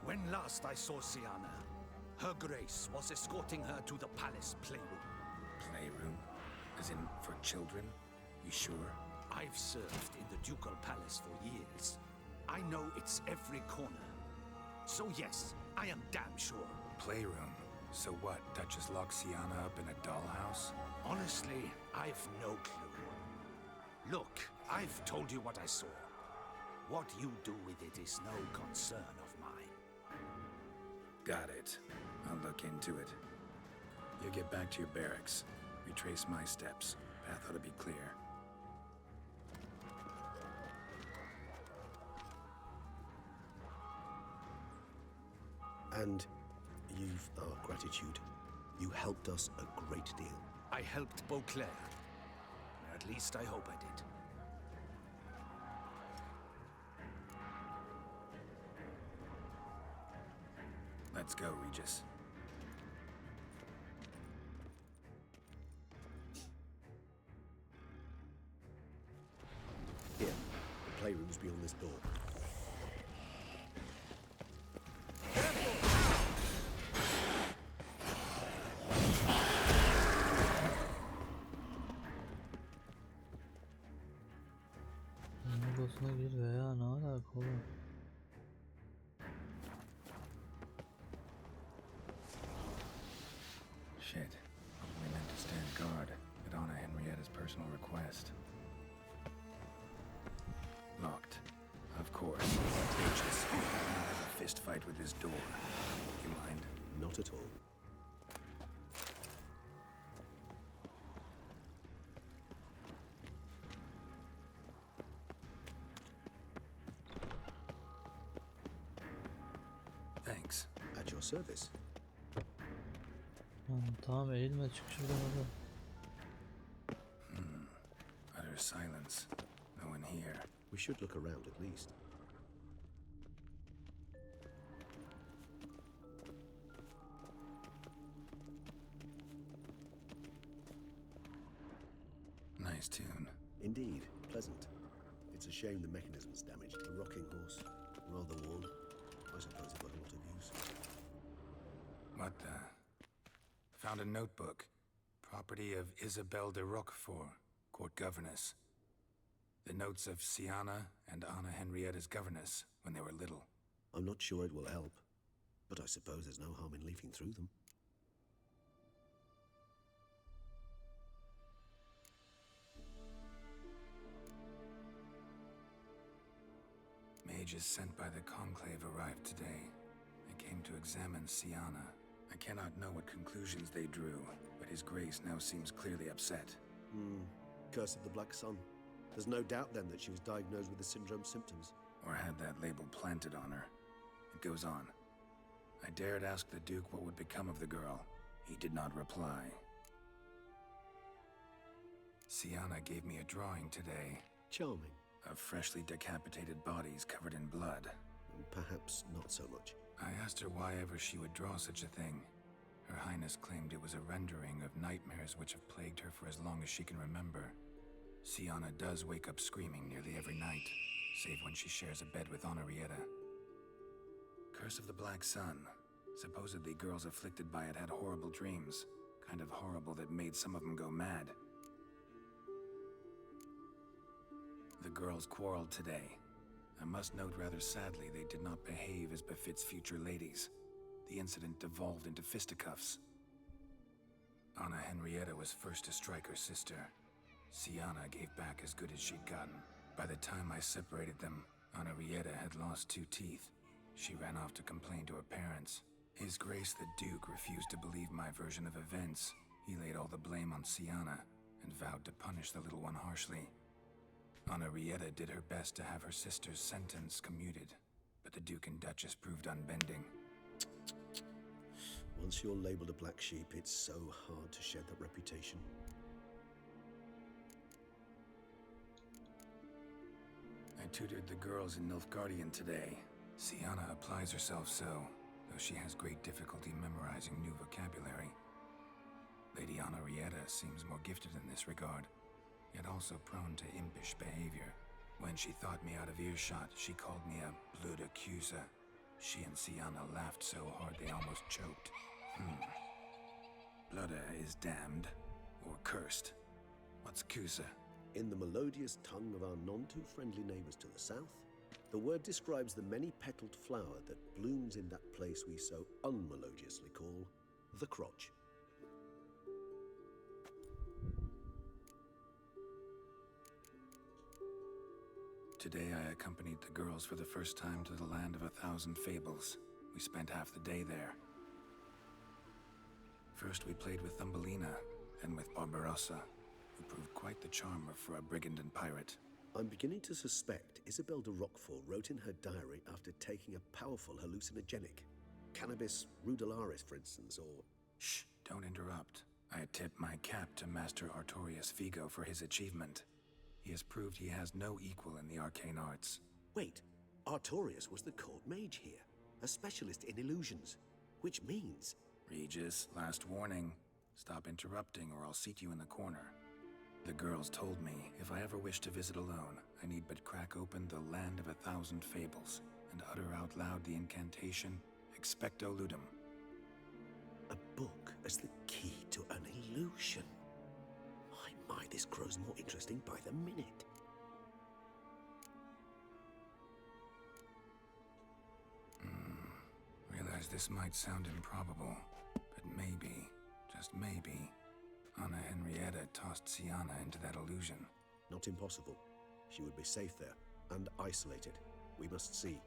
When last I saw Siana, her grace was escorting her to the palace playroom. Playroom? As in, for children? You sure? I've served in the ducal palace for years. I know its every corner. So yes, I am damn sure. Playroom? So what, Duchess locks Siana up in a dollhouse? Honestly, I've no clue. Look, I've told you what I saw. What you do with it is no concern of mine. Got it. I'll look into it. You get back to your barracks. Retrace my steps. Path ought to be clear. And you've our gratitude. You helped us a great deal. I helped Beauclair. At least I hope I did. Let's go, Regis. Here, the playroom's beyond this door. Odasına gir veya ne alaka oğlum? Shit. We meant to stand guard at Anna Henrietta's personal request. Locked. Of course. Regis. I have a fist fight with this door. You mind? Not at all. Thanks. At your service. Tamam, eğilme, çık şuradan hadi. Utter silence. No one here. We should look around at least. Nice tune. Indeed, pleasant. It's a shame the mechanism's damaged. A rocking horse, rather worn. I suppose it got a lot of use. What the? Found a notebook. Property of Isabelle de Roquefort, court governess. The notes of Siana and Anna Henrietta's governess when they were little. I'm not sure it will help, but I suppose there's no harm in leafing through them. Mages sent by the Conclave arrived today. They came to examine Siana. I cannot know what conclusions they drew, but His Grace now seems clearly upset. Curse of the Black Sun. There's no doubt then that she was diagnosed with the syndrome symptoms. Or had that label planted on her. It goes on. I dared ask the Duke what would become of the girl. He did not reply. Siana gave me a drawing today Charming. of freshly decapitated bodies covered in blood. Perhaps not so much. I asked her why ever she would draw such a thing. Her Highness claimed it was a rendering of nightmares which have plagued her for as long as she can remember. Siana does wake up screaming nearly every night, save when she shares a bed with Honorietta. Curse of the Black Sun. Supposedly girls afflicted by it had horrible dreams. Kind of horrible that made some of them go mad. The girls quarreled today. I must note rather sadly they did not behave as befits future ladies. The incident devolved into fisticuffs. Anna Henrietta was first to strike her sister. Siana gave back as good as she'd gotten. By the time I separated them, Henrietta had lost 2 teeth. She ran off to complain to her parents. His Grace the Duke refused to believe my version of events. He laid all the blame on Siana and vowed to punish the little one harshly. Henrietta did her best to have her sister's sentence commuted, but the Duke and Duchess proved unbending. Once you're labeled a black sheep, it's so hard to shed that reputation. I tutored the girls in Nilfgaardian today. Siana applies herself so, though she has great difficulty memorizing new vocabulary. Lady Henrietta seems more gifted in this regard, yet also prone to impish behavior. When she thought me out of earshot, she called me a blood accuser. She and Siana laughed so hard they almost choked. Blooda is damned, or cursed. What's Cusa? In the melodious tongue of our none-too-friendly neighbors to the south, the word describes the many-petaled flower that blooms in that place we so unmelodiously call the crotch. Today I accompanied the girls for the first time to the land of 1,000 fables. We spent half the day there. First we played with Thumbelina, then with Barbarossa, who proved quite the charmer for a brigand and pirate. I'm beginning to suspect Isabel de Roquefort wrote in her diary after taking a powerful hallucinogenic. Cannabis rudularis, for instance, or... Shh, don't interrupt. I tip my cap to Master Artorius Vigo for his achievement. He has proved he has no equal in the arcane arts. Wait, Artorius was the court mage here, a specialist in illusions, which means... Regis, last warning. Stop interrupting or I'll seat you in the corner. The girls told me if I ever wish to visit alone, I need but crack open the land of 1,000 fables and utter out loud the incantation, Expecto Ludum. A book as the key to an illusion. My, this grows more interesting by the minute. Realize this might sound improbable, but maybe, just maybe, Anna Henrietta tossed Siana into that illusion. Not impossible. She would be safe there, and isolated. We must see.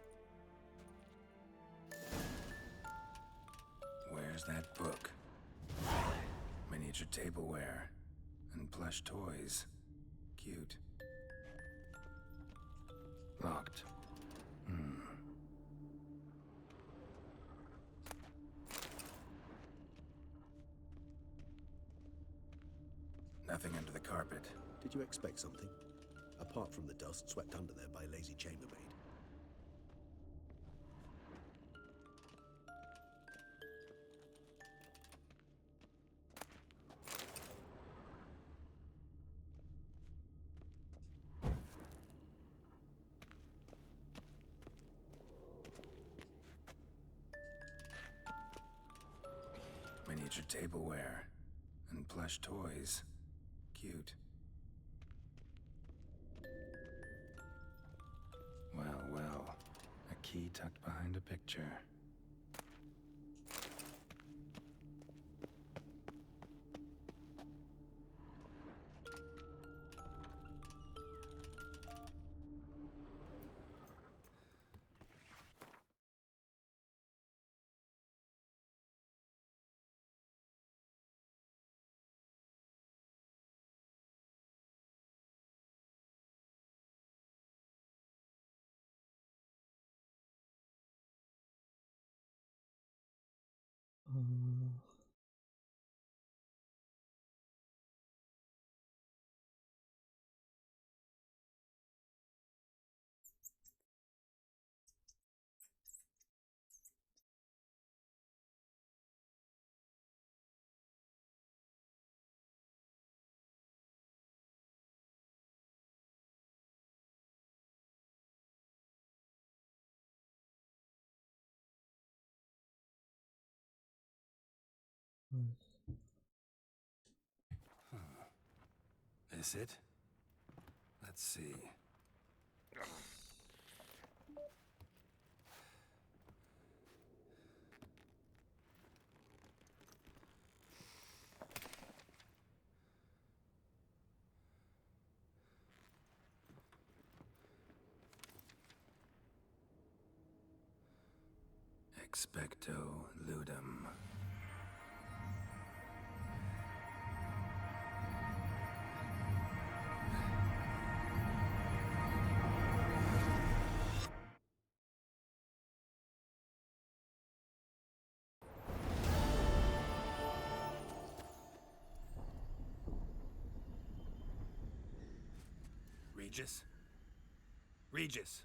Where's that book? Miniature tableware. And plush toys. Cute. Locked. Nothing under the carpet. Did you expect something? Apart from the dust swept under there by a lazy chambermaid. Miniature tableware. And plush toys. Cute. Well, well. A key tucked behind a picture. This it? Let's see. Expecto ludum. Regis? Regis!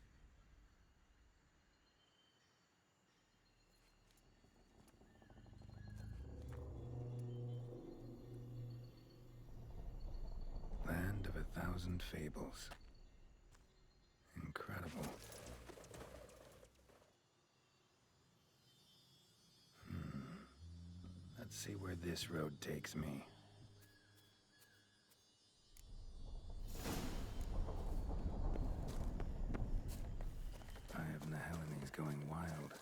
Land of 1,000 fables. Incredible. Let's see where this road takes me. Eye of Nehelene is going wild.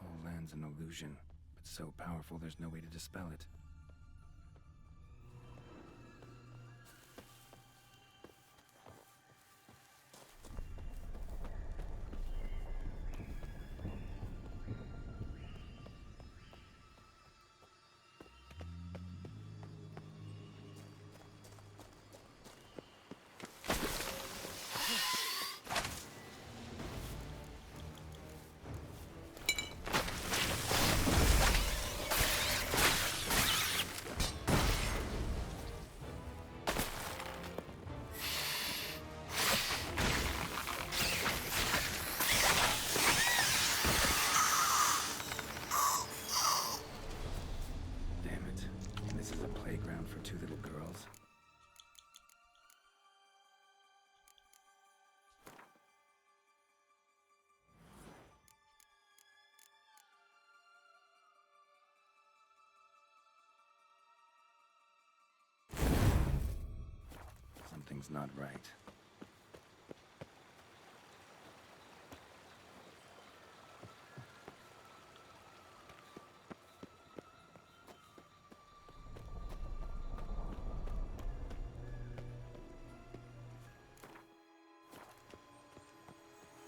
All land's an illusion, but so powerful there's no way to dispel it. Something's not right.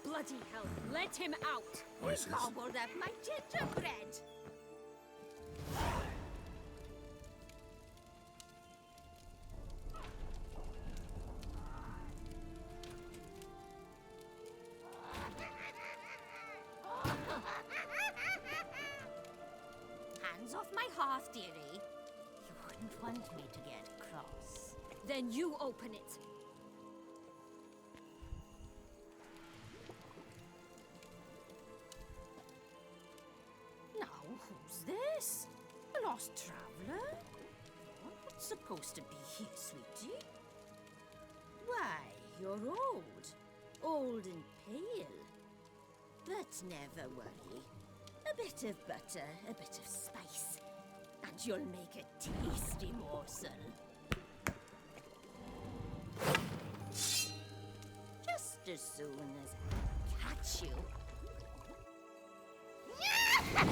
Bloody hell, let him out! Voices. He gobbled up my gingerbread! Hands off my hearth, dearie. You wouldn't want me to get cross. Then you open it. Who's this? A lost traveler? You're not supposed to be here, sweetie. Why, you're old. Old and pale. But never worry. A bit of butter, a bit of spice, and you'll make a tasty morsel. Just as soon as I catch you. Come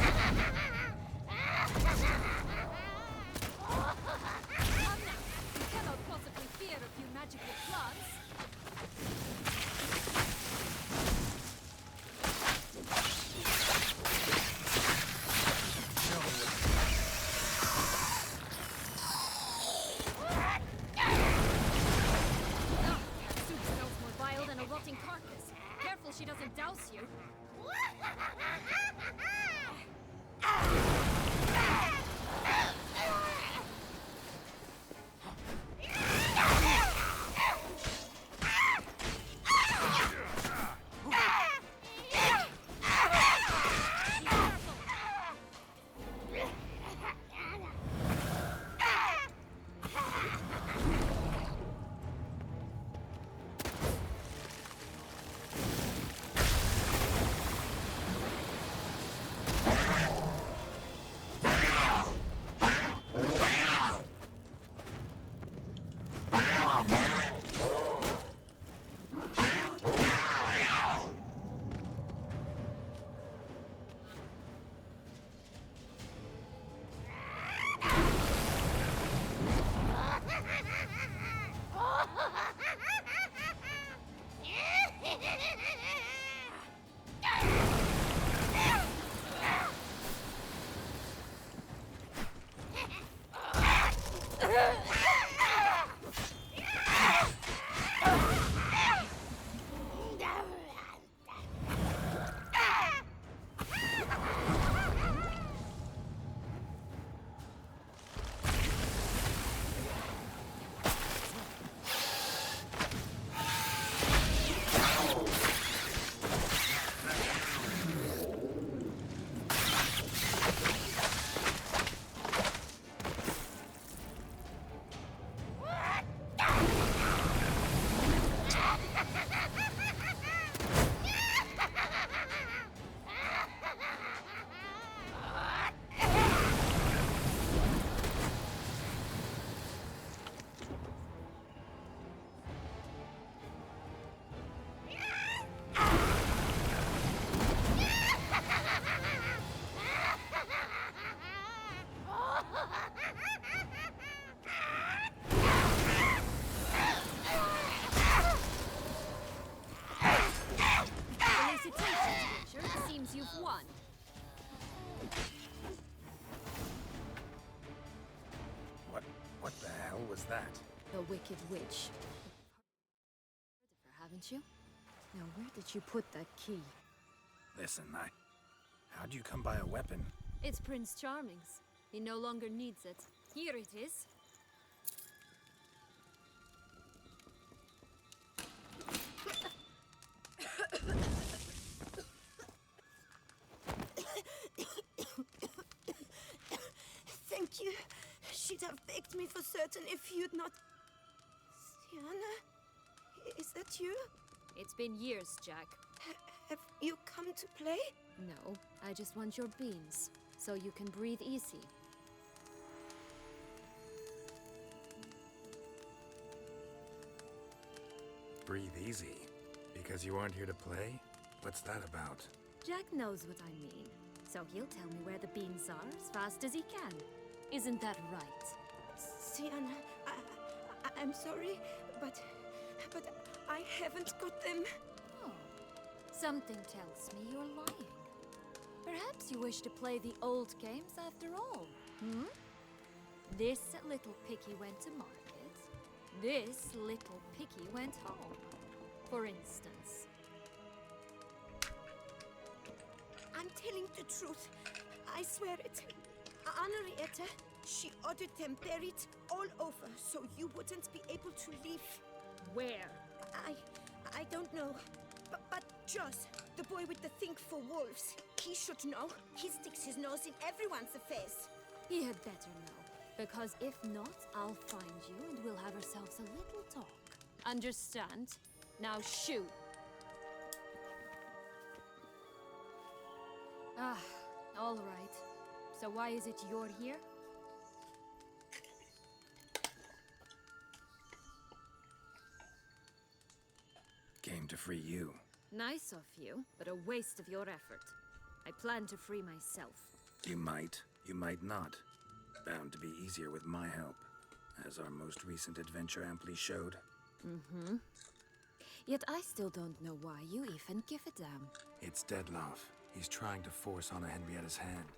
now, you cannot possibly fear a few magical plants. That soup smells more vile than a rotting carcass. Careful she doesn't douse you. guess you've won. What the hell was that? The Wicked Witch. Heard of her, haven't you? Now, where did you put that key? Listen, how'd you come by a weapon? It's Prince Charming's. He no longer needs it. Here it is. Thank you. She'd have begged me for certain if you'd not... Sienna? Is that you? It's been years, Jack. Have you come to play? No, I just want your beans, so you can breathe easy. Breathe easy? Because you aren't here to play? What's that about? Jack knows what I mean, so he'll tell me where the beans are as fast as he can. Isn't that right? Sienna, I'm sorry, but I haven't got them. Oh, something tells me you're lying. Perhaps you wish to play the old games after all, hmm? This little picky went to market. This little picky went home, for instance. I'm telling the truth. I swear it. Henrietta, she ordered them buried all over, so you wouldn't be able to leave. Where? I don't know. But Joss, the boy with the thing for wolves, he should know. He sticks his nose in everyone's affairs. He had better know, because if not, I'll find you and we'll have ourselves a little talk. Understand? Now shoo! Ah, all right. So why is it you're here? Came to free you. Nice of you, but a waste of your effort. I plan to free myself. You might not. Bound to be easier with my help, as our most recent adventure amply showed. Mm-hmm. Yet I still don't know why you even give a damn. It's Dettlaff. He's trying to force Anna Henrietta's hand.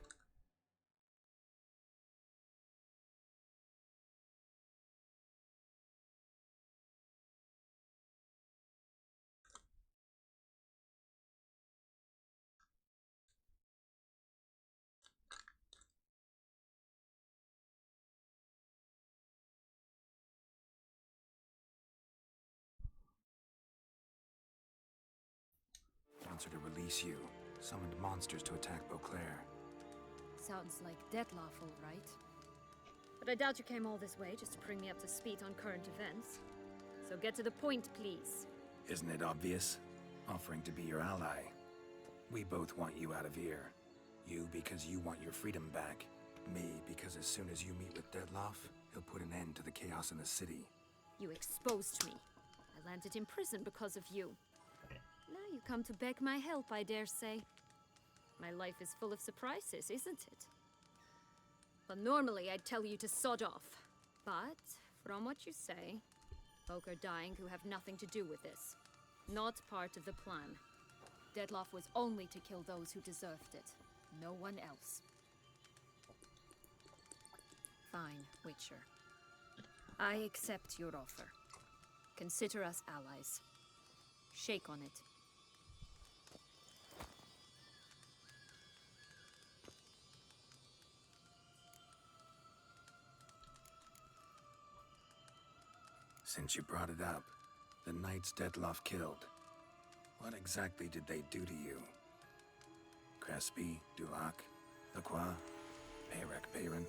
Wants her to release you. Summoned monsters to attack Beauclair. Sounds like Dettlaff, all right. But I doubt you came all this way just to bring me up to speed on current events. So get to the point, please. Isn't it obvious? Offering to be your ally. We both want you out of here. You because you want your freedom back. Me because as soon as you meet with Dettlaff, he'll put an end to the chaos in the city. You exposed me. I landed in prison because of you. Now you come to beg my help, I dare say. My life is full of surprises, isn't it? Well, normally I'd tell you to sod off. But, from what you say, folk are dying who have nothing to do with this. Not part of the plan. Dettlaff was only to kill those who deserved it. No one else. Fine, Witcher. I accept your offer. Consider us allies. Shake on it. Since you brought it up, the knights Dettlaff killed. What exactly did they do to you? Crespi, Dulac, Lacroix, Peyrac Peyran?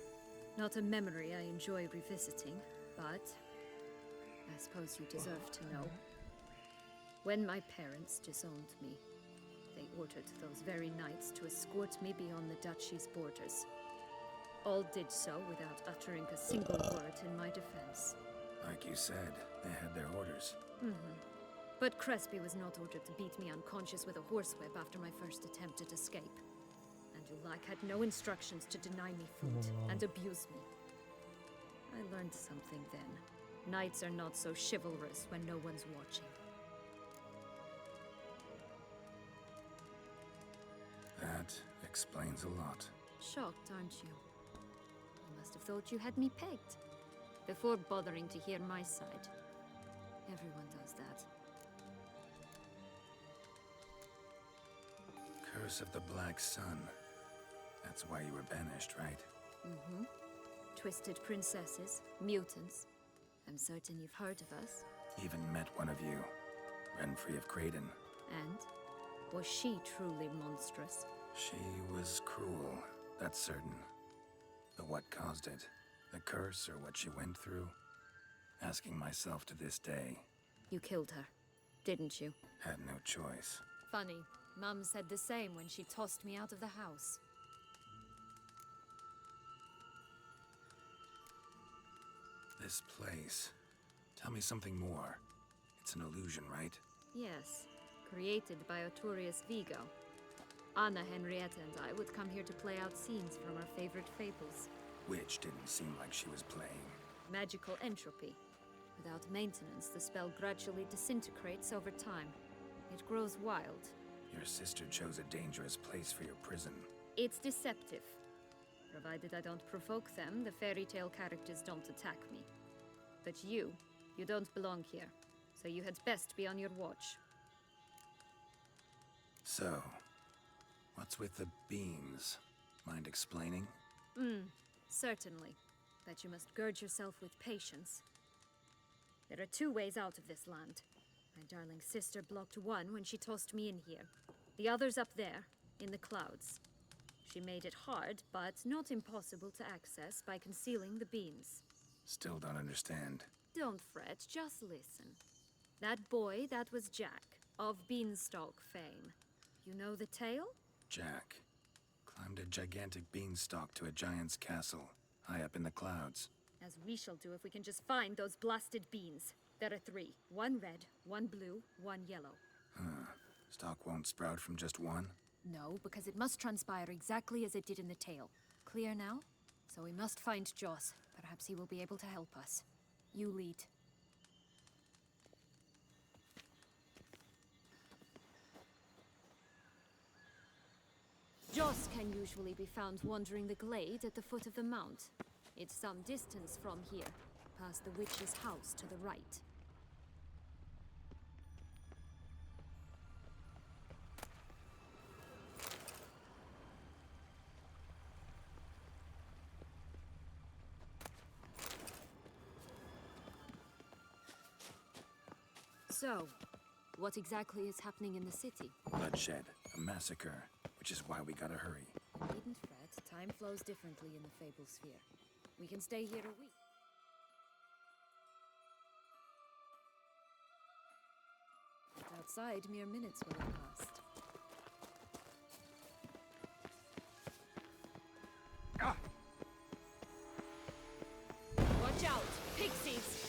Not a memory I enjoy revisiting, but I suppose you deserve to know. When my parents disowned me, they ordered those very knights to escort me beyond the duchy's borders. All did so without uttering a single word in my defense. Like you said, they had their orders. Mm-hmm. But Crespi was not ordered to beat me unconscious with a horsewhip after my first attempted escape. And Dulac had no instructions to deny me food and abuse me. I learned something then. Knights are not so chivalrous when no one's watching. That explains a lot. Shocked, aren't you? You must have thought you had me pegged. Before bothering to hear my side. Everyone does that. Curse of the Black Sun. That's why you were banished, right? Mm-hmm. Twisted princesses, mutants. I'm certain you've heard of us. Even met one of you. Renfri of Kraden. And? Was she truly monstrous? She was cruel, that's certain. But what caused it? The curse or what she went through? Asking myself to this day. You killed her, didn't you? Had no choice. Funny. Mum said the same when she tossed me out of the house. This place. Tell me something more. It's an illusion, right? Yes. Created by Arturius Vigo. Anna, Henrietta, and I would come here to play out scenes from our favorite fables. Which didn't seem like she was playing. Magical entropy. Without maintenance, the spell gradually disintegrates over time. It grows wild. Your sister chose a dangerous place for your prison. It's deceptive. Provided I don't provoke them, the fairy tale characters don't attack me. But you don't belong here. So you had best be on your watch. So, what's with the beans? Mind explaining? Certainly. But you must gird yourself with patience. There are two ways out of this land. My darling sister blocked one when she tossed me in here. The other's up there, in the clouds. She made it hard, but not impossible to access by concealing the beans. Still don't understand. Don't fret, just listen. That boy, that was Jack, of Beanstalk fame. You know the tale? Jack climbed a gigantic beanstalk to a giant's castle, high up in the clouds. As we shall do if we can just find those blasted beans. There are 3. 1 red, 1 blue, 1 yellow. Stalk won't sprout from just one? No, because it must transpire exactly as it did in the tale. Clear now? So we must find Joss. Perhaps he will be able to help us. You lead. Joss can usually be found wandering the glade at the foot of the mount. It's some distance from here, past the witch's house to the right. So, what exactly is happening in the city? Bloodshed, a massacre, which is why we gotta hurry. Needn't fret, time flows differently in the Fable Sphere. We can stay here a week. Outside, mere minutes will have passed. Watch out! Pixies!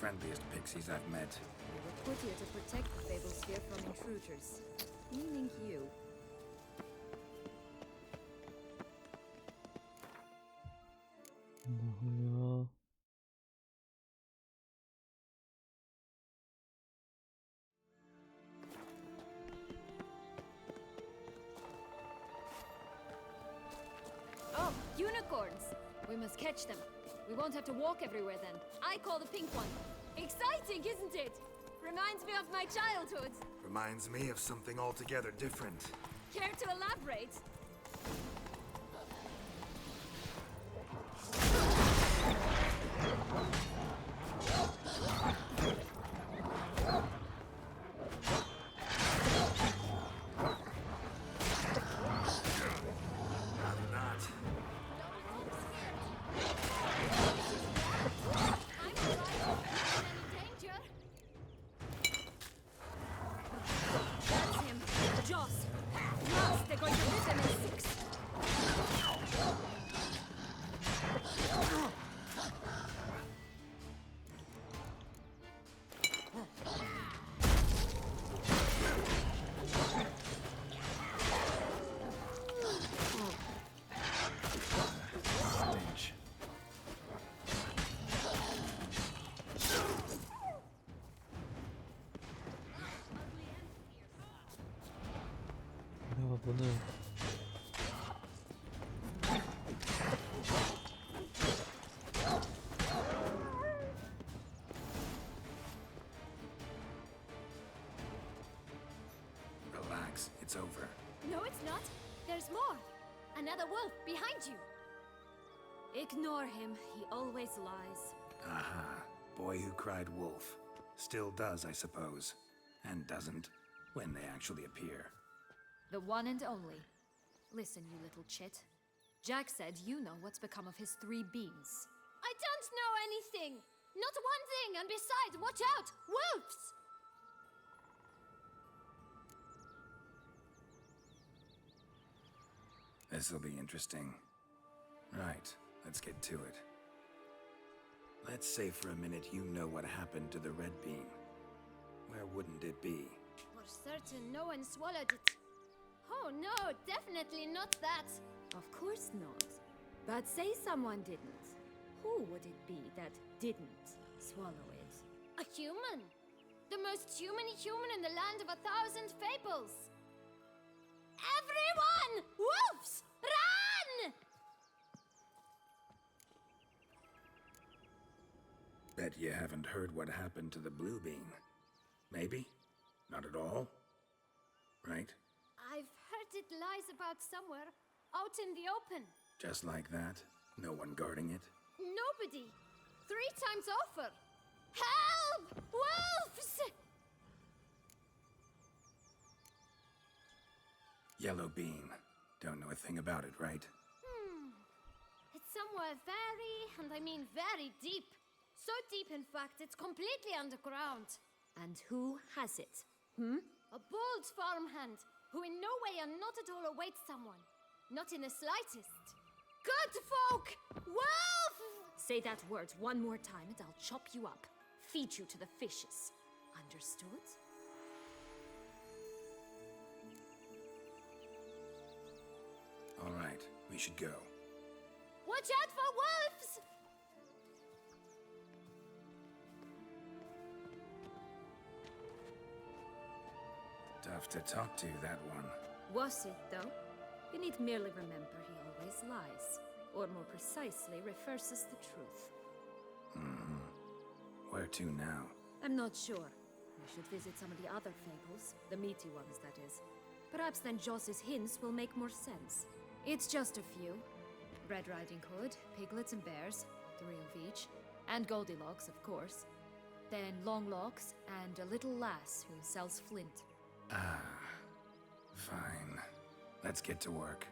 Friendliest pixies I've met. We were put here to protect the Fable Sphere from intruders. Meaning you. Ya. Oh, unicorns! We must catch them. We won't have to walk everywhere then. I call the pink one. Exciting, isn't it? Reminds me of my childhood. Reminds me of something altogether different. Care to elaborate? Rather not. That's him. Joss. Yes, they're going to rip him in 6. Stench. Ya bunu Relax, it's over. No, it's not. There's more. Another wolf behind you. Ignore him. He always lies. Aha. Boy who cried wolf. Still does, I suppose. And doesn't, when they actually appear. The one and only. Listen, you little chit. Jack said you know what's become of his 3 beans. I don't know anything! Not one thing, and besides, watch out! Wolves! This'll be interesting. Right, let's get to it. Let's say for a minute you know what happened to the red bean. Where wouldn't it be? For certain, no one swallowed it. Oh no, definitely not that. Of course not. But say someone didn't. Who would it be that didn't swallow it? A human! The most humany human in the land of 1,000 fables! Everyone! Wolves! Run! Bet you haven't heard what happened to the blue bean. Maybe? Not at all? Right? I've heard it lies about somewhere, out in the open. Just like that? No one guarding it? Nobody! 3 times over! Help! Wolves! Yellow bean. Don't know a thing about it, right? It's somewhere very, and I mean very deep. So deep, in fact, it's completely underground. And who has it? A bold farmhand, who in no way and not at all awaits someone. Not in the slightest. Good folk! Wolf! Say that word one more time and I'll chop you up. Feed you to the fishes. Understood? All right, we should go. Watch out for wolves! Tough to talk to, that one. Was it, though? You need merely remember he always lies. Or more precisely, reverses the truth. Where to now? I'm not sure. We should visit some of the other fables. The meaty ones, that is. Perhaps then Joss's hints will make more sense. It's just a few. Red Riding Hood, piglets and bears, 3 of each. And Goldilocks, of course. Then Longlocks, and a little lass who sells flint. Fine. Let's get to work.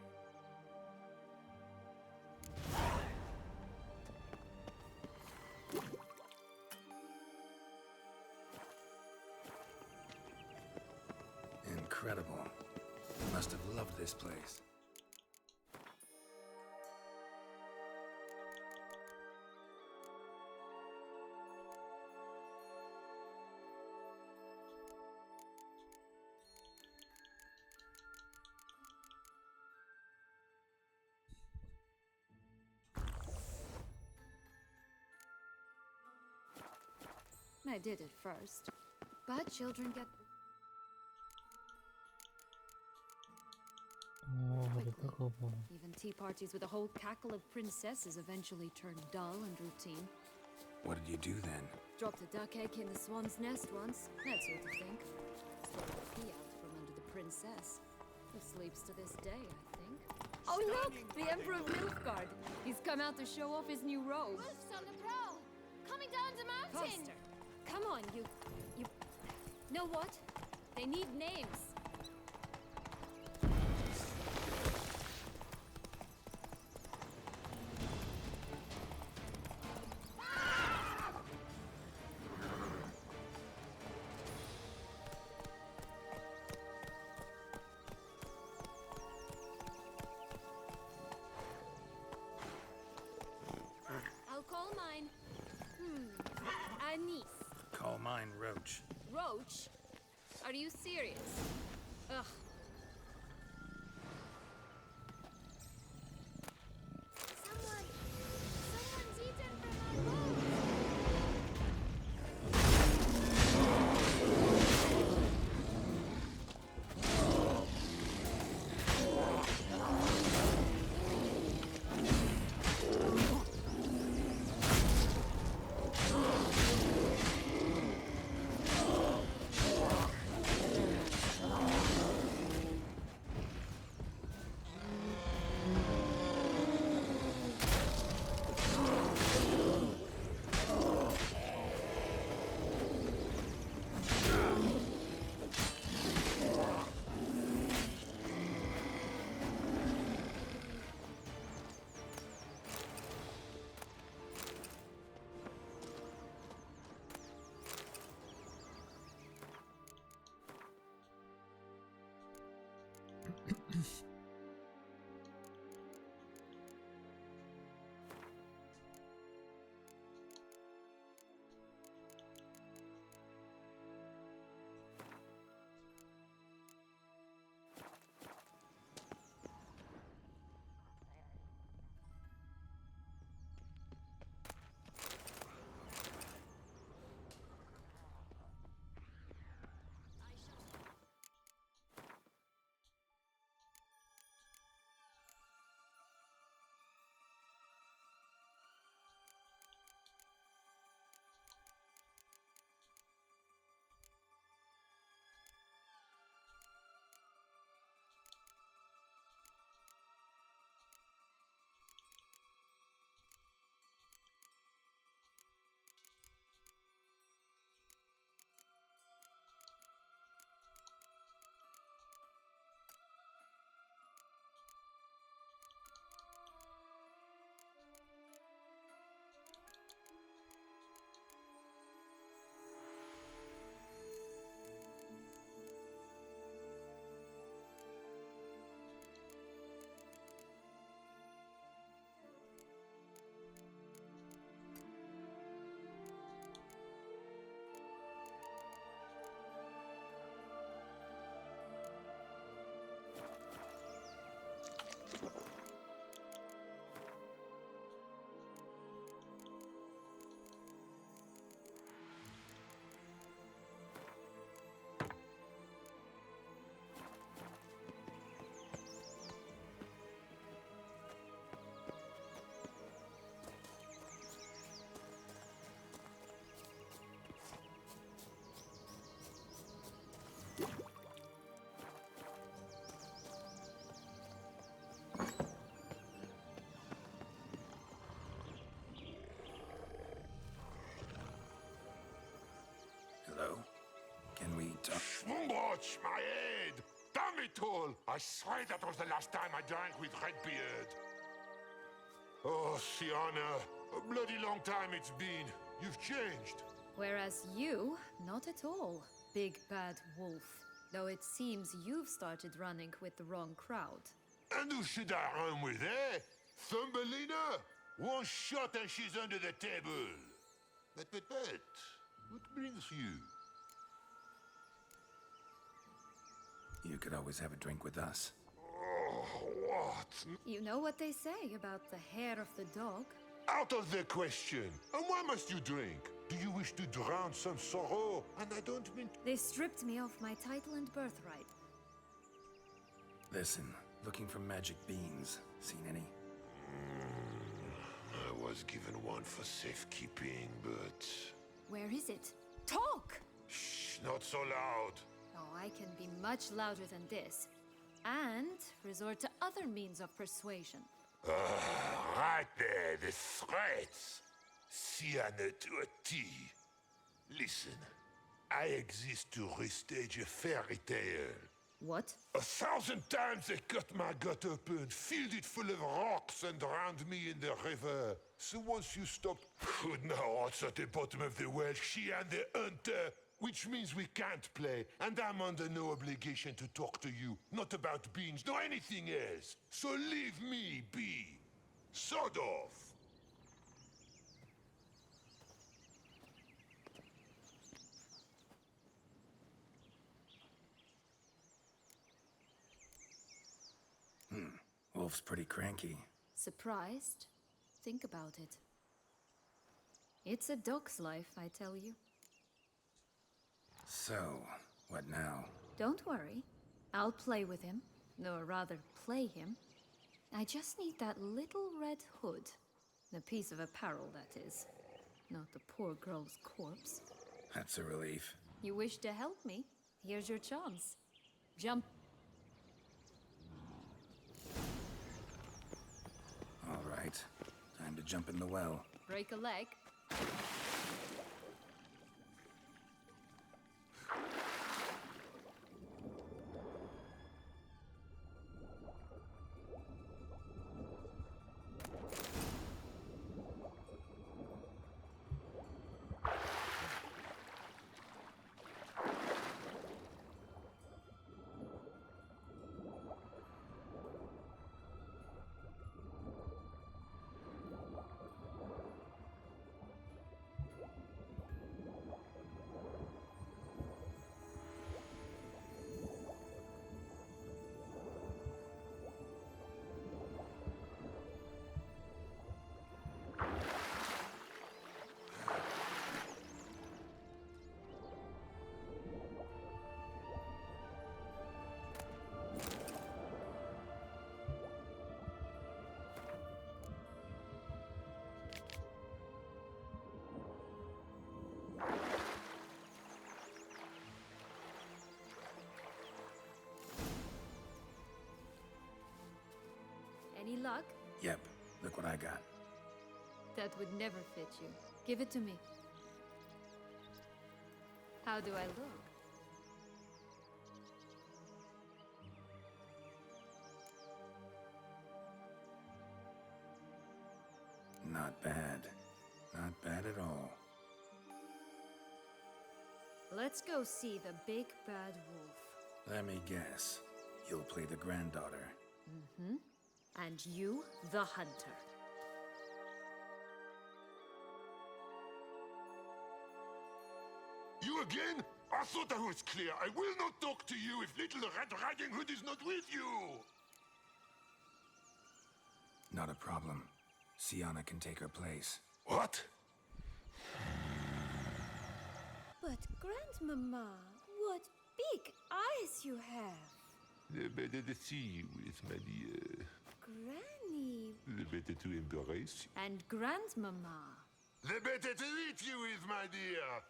Incredible. You must have loved this place. I did it first. But children get harika kafa. even tea parties with a whole cackle of princesses eventually turn dull and routine. What did you do then? Dropped a duck egg in the swan's nest once, that sort of thing. Stole a pea out from under the princess. Who sleeps to this day, I think. Oh look! The Emperor of Nilfgaard! He's come out to show off his new robe. Wolves on the prowl! Coming down the mountain! Foster, come on, you... Know what? They need names. I'll call mine... Anise. Call mine Roach. Roach? Are you serious? Ugh. Someone's eaten from our boat! Hello? Can we talk? Schmumbroch, my head! Damn it all! I swear that was the last time I drank with Redbeard. Oh, Sienna, a bloody long time it's been. You've changed. Whereas you, not at all, big bad wolf. Though it seems you've started running with the wrong crowd. And who should I run with, eh? Thumbelina? One shot and she's under the table. But, what brings you? You could always have a drink with us. Oh, what? You know what they say about the hair of the dog? Out of the question. And why must you drink? Do you wish to drown some sorrow? And I don't mean... They stripped me of my title and birthright. Listen, looking for magic beans. Seen any? I was given one for safekeeping, but Where is it? Talk! Shh, not so loud. Oh, I can be much louder than this. And resort to other means of persuasion. Right there, the threats. Sienna to a T. Listen, I exist to restage a fairy tale. What? 1,000 times they cut my gut open, filled it full of rocks, and drowned me in the river. So once you stopped, now what's at the bottom of the well? She and the hunter, which means we can't play, and I'm under no obligation to talk to you. Not about beans, nor anything else. So leave me be. Sod off. Wolf's pretty cranky. Surprised? Think about it. It's a dog's life, I tell you. So, what now? Don't worry. I'll play with him. Or rather, play him. I just need that little red hood. The piece of apparel, that is. Not the poor girl's corpse. That's a relief. You wish to help me? Here's your chance. Jump. All right. Time to jump in the well. Break a leg. Any luck? Yep, look what I got. That would never fit you. Give it to me. How do I look? Not bad. Not bad at all. Let's go see the big bad wolf. Let me guess. You'll play the granddaughter. Mm-hmm. And you, the hunter. You again? I thought I was clear. I will not talk to you if Little Red Riding Hood is not with you! Not a problem. Sienna can take her place. What? But, Grandmama, what big eyes you have. The better to see you with, my dear. Granny. The better to embrace you. And Grandmama. The better to eat you with, my dear.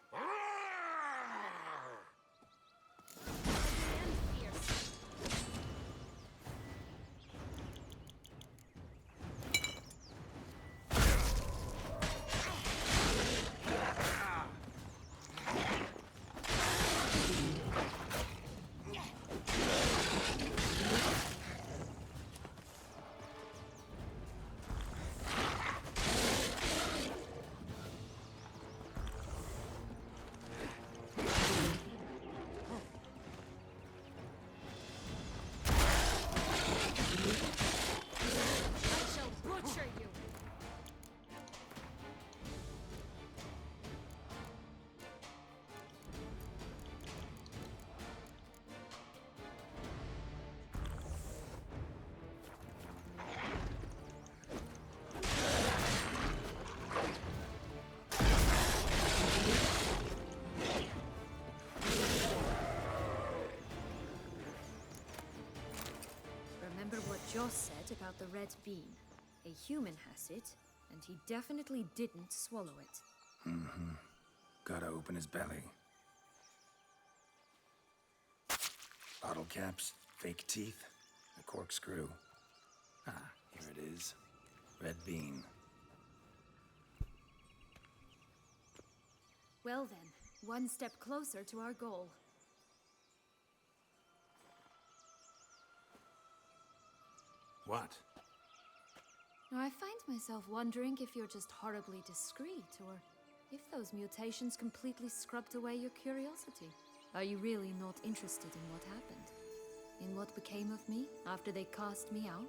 Joss said about the red bean. A human has it, and he definitely didn't swallow it. Mm-hmm. gotta open his belly. Bottle caps, fake teeth, a corkscrew. Ah, here it is. Red bean. Well then, one step closer to our goal. What? I find myself wondering if you're just horribly discreet, or if those mutations completely scrubbed away your curiosity. Are you really not interested in what happened? In what became of me after they cast me out?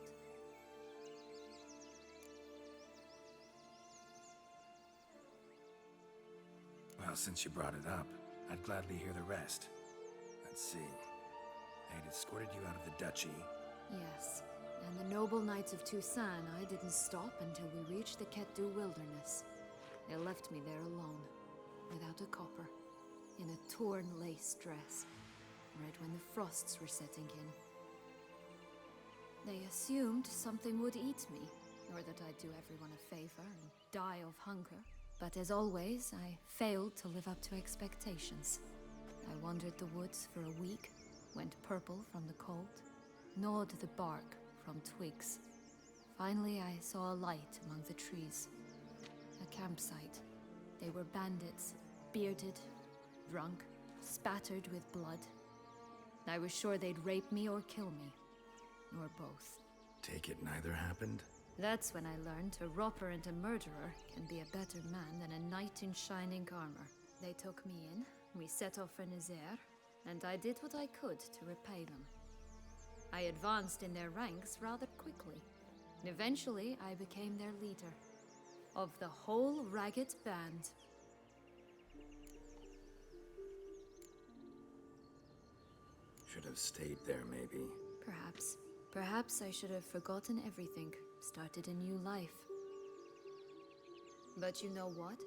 Well, since you brought it up, I'd gladly hear the rest. Let's see. They'd escorted you out of the duchy. Yes, and the noble knights of Toussaint, I didn't stop until we reached the Ketdu wilderness. They left me there alone, without a copper, in a torn lace dress, right when the frosts were setting in. They assumed something would eat me, or that I'd do everyone a favor and die of hunger. But as always, I failed to live up to expectations. I wandered the woods for a week, went purple from the cold, gnawed the bark from twigs. Finally, I saw a light among the trees. A campsite. They were bandits, bearded, drunk, spattered with blood. I was sure they'd rape me or kill me, or both. Take it neither happened? That's when I learned a robber and a murderer can be a better man than a knight in shining armor. They took me in, we set off for Nazaire, and I did what I could to repay them. I advanced in their ranks rather quickly. Eventually, I became their leader. Of the whole ragged band. Should have stayed there, maybe. Perhaps. Perhaps I should have forgotten everything, started a new life. But you know what?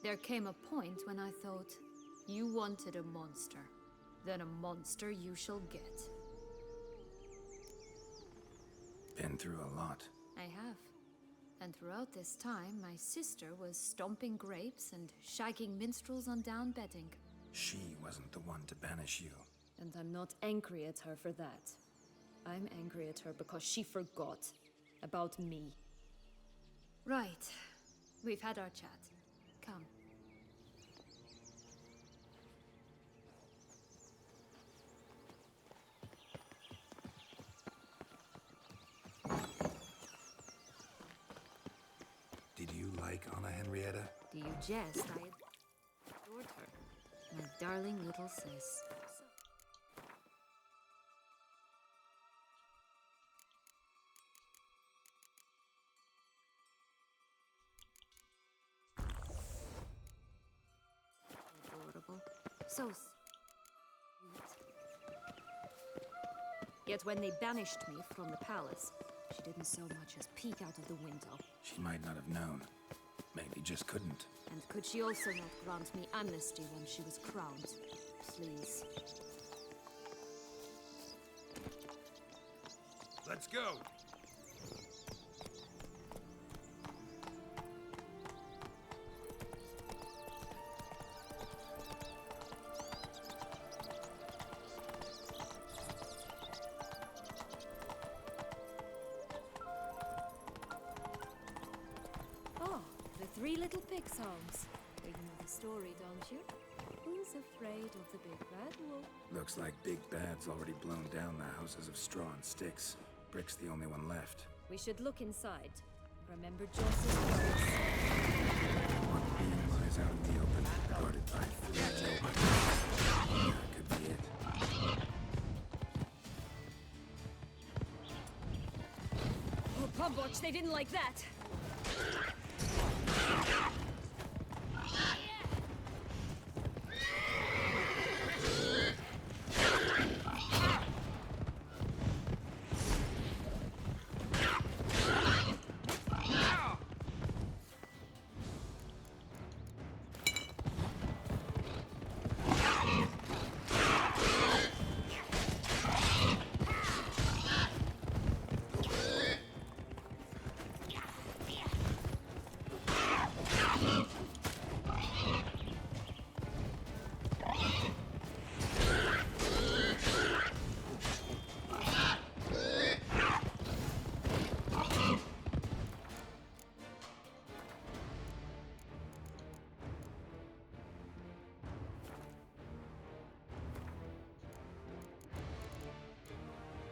There came a point when I thought, you wanted a monster. Then a monster you shall get. Been through a lot. I have. And throughout this time, my sister was stomping grapes and shagging minstrels on down bedding. She wasn't the one to banish you. And I'm not angry at her for that. I'm angry at her because she forgot about me. Right. We've had our chat. Come. Did you like Anna Henrietta? Do you jest? I adored her. My darling little sis. Adorable. So sweet. Yet when they banished me from the palace, she didn't so much as peek out of the window. She might not have known. Maybe just couldn't. And could she also not grant me amnesty when she was crowned? Please. Let's go! Three little pig songs. You know the story, don't you? Who's afraid of the big bad wolf? Looks like Big Bad's already blown down the houses of straw and sticks. Brick's the only one left. We should look inside. Remember Joss's words. One beam lies out in the open, guarded by three. That could be it. Oh, Pumwatch, they didn't like that.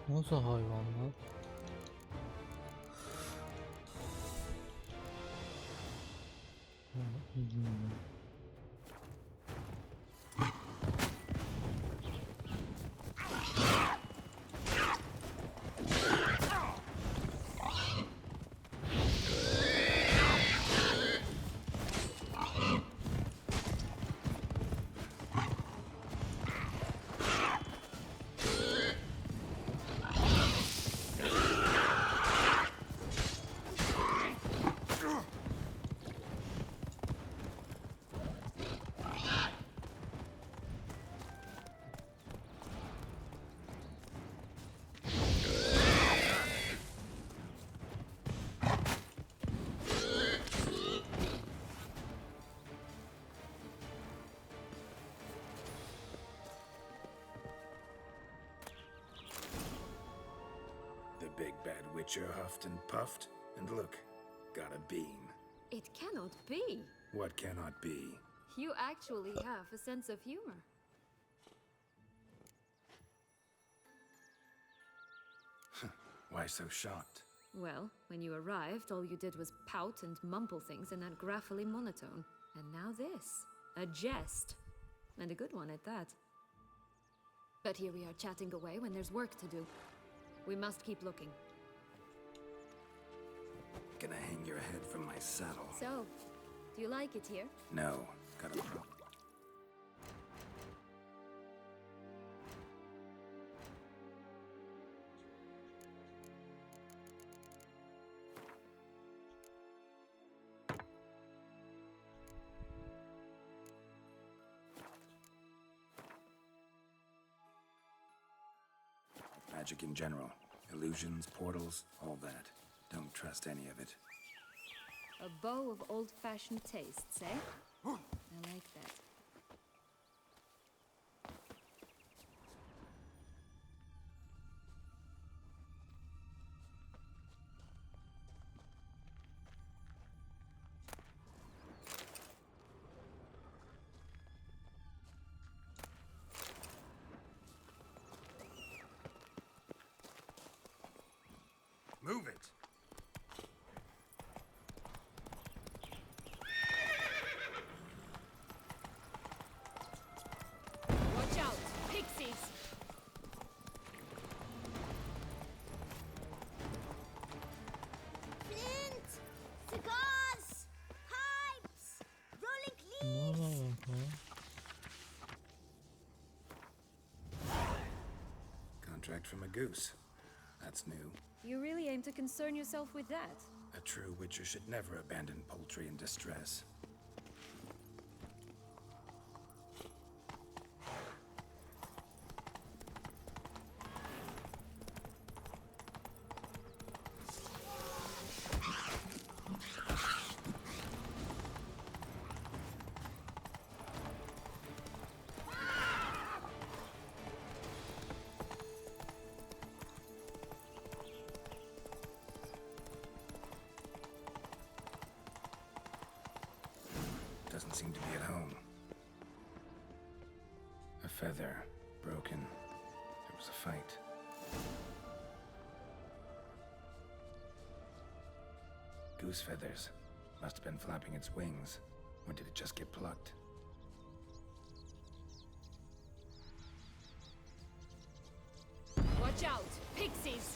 Nasıl hayvan lan? The big bad witcher huffed and puffed, and look, got a beam. It cannot be. What cannot be? You actually have a sense of humor. Why so shocked? Well, when you arrived, all you did was pout and mumble things in that graphily monotone. And now this. A jest. And a good one at that. But here we are chatting away when there's work to do. We must keep looking. Gonna hang your head from my saddle. So, do you like it here? No, got a problem. Magic in general. Illusions, portals, all that. Don't trust any of it. A bow of old-fashioned tastes, eh? I like that. Move it! Watch out! Pixies! Flint! Cigars! Pipes! Rolling Ne leaves! alaka? Contract from a goose. That's new. You really aim to concern yourself with that? A true witcher should never abandon poultry in distress. Doesn't seem to be at home. A feather, broken. There was a fight. Goose feathers. Must have been flapping its wings. Or did it just get plucked? Watch out! Pixies!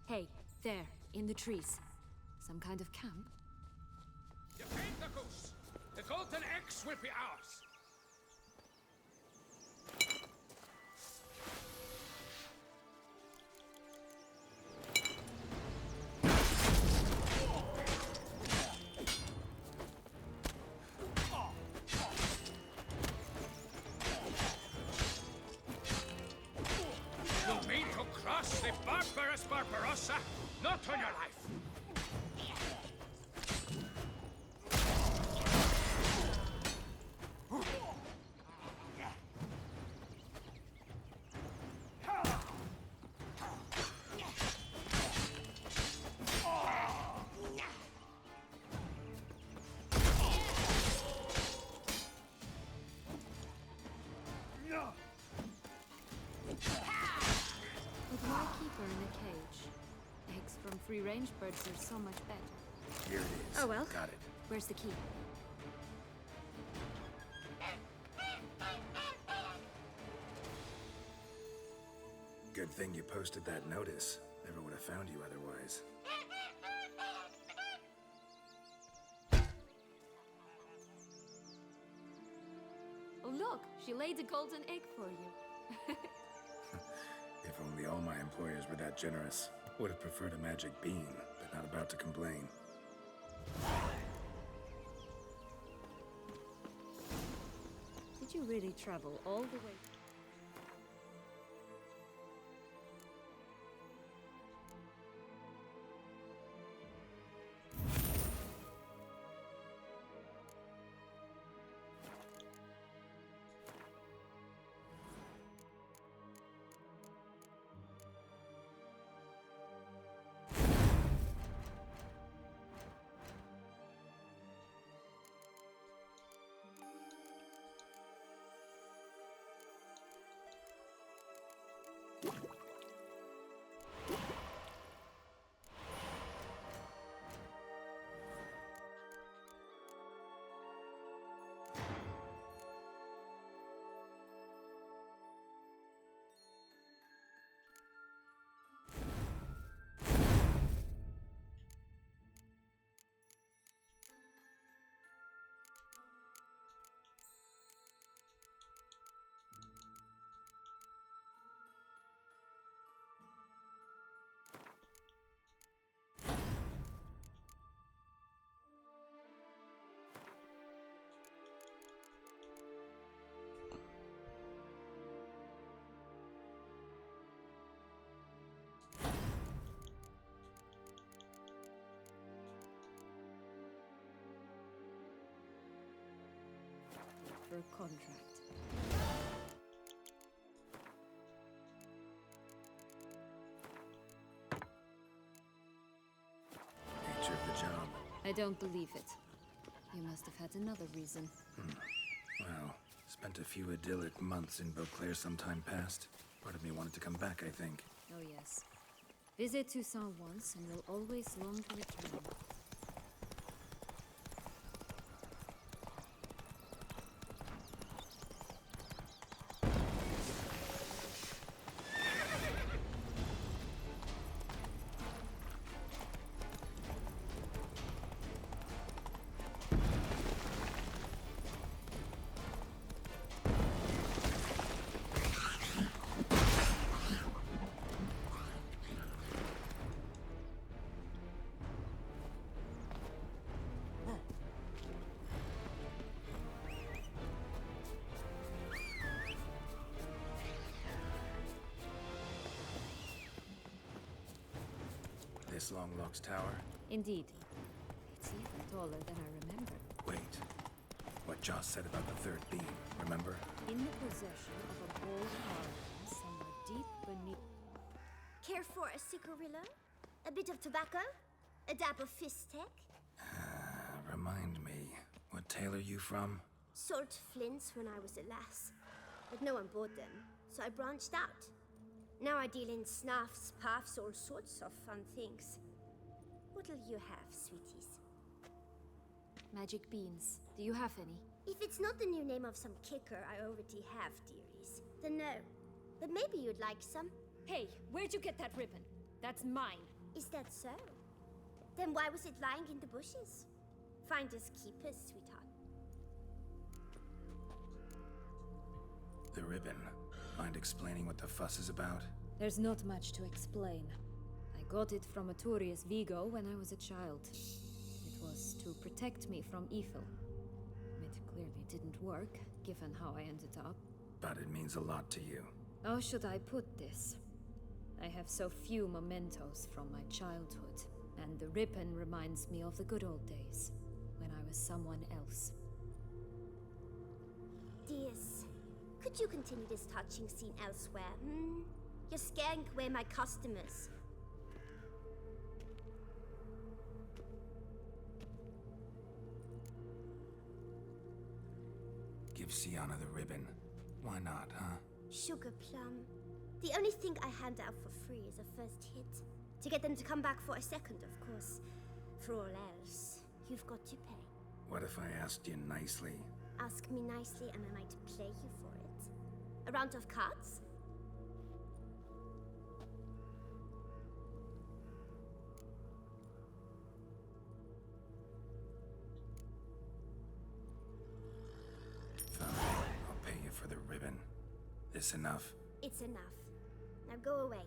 Hey, there, in the trees. Some kind of camp? Defend the goose! The golden eggs will be ours! You mean to cross the barbarous Barbarossa? Not on your life! But why keep her in a cage? Eggs from free-range birds are so much better. Here it is. Oh well. Got it. Where's the key? Good thing you posted that notice. Never would have found you otherwise. Oh look, she laid a golden egg for you. If only all my employers were that generous. Would have preferred a magic bean, but not about to complain. Did you really travel all the way? For a contract. Nature of the job. I don't believe it. You must have had another reason. Well, spent a few idyllic months in Beauclair some time past. Part of me wanted to come back, I think. Oh yes. Visit Toussaint once and you'll always long to return. This Longlock's tower? Indeed. It's even taller than I remember. Wait. What Joss said about the third beam, remember? In the possession of a bold harlequin somewhere deep beneath... Care for a cigarillo? A bit of tobacco? A dab of fistek? Remind me, what tale are you from? Sold flints when I was a lass. But no one bought them, so I branched out. Now I deal in snuffs, puffs, all sorts of fun things. What'll you have, sweeties? Magic beans. Do you have any? If it's not the new name of some kicker I already have, dearies, then no. But maybe you'd like some. Hey, where'd you get that ribbon? That's mine. Is that so? Then why was it lying in the bushes? Finders keepers, sweetheart. The ribbon. Mind explaining what the fuss is about? There's not much to explain. I got it from Arturius Vigo when I was a child. It was to protect me from evil. It clearly didn't work, given how I ended up. But it means a lot to you. How should I put this? I have so few mementos from my childhood, and the ribbon reminds me of the good old days, when I was someone else. Dears, could you continue this touching scene elsewhere, hmm? You're scaring away my customers. Give Sienna the ribbon. Why not, huh? Sugar plum. The only thing I hand out for free is a first hit. To get them to come back for a second, of course. For all else, you've got to pay. What if I asked you nicely? Ask me nicely and I might play you for it. A round of cards? Fine. I'll pay you for the ribbon. This enough? It's enough. Now go away.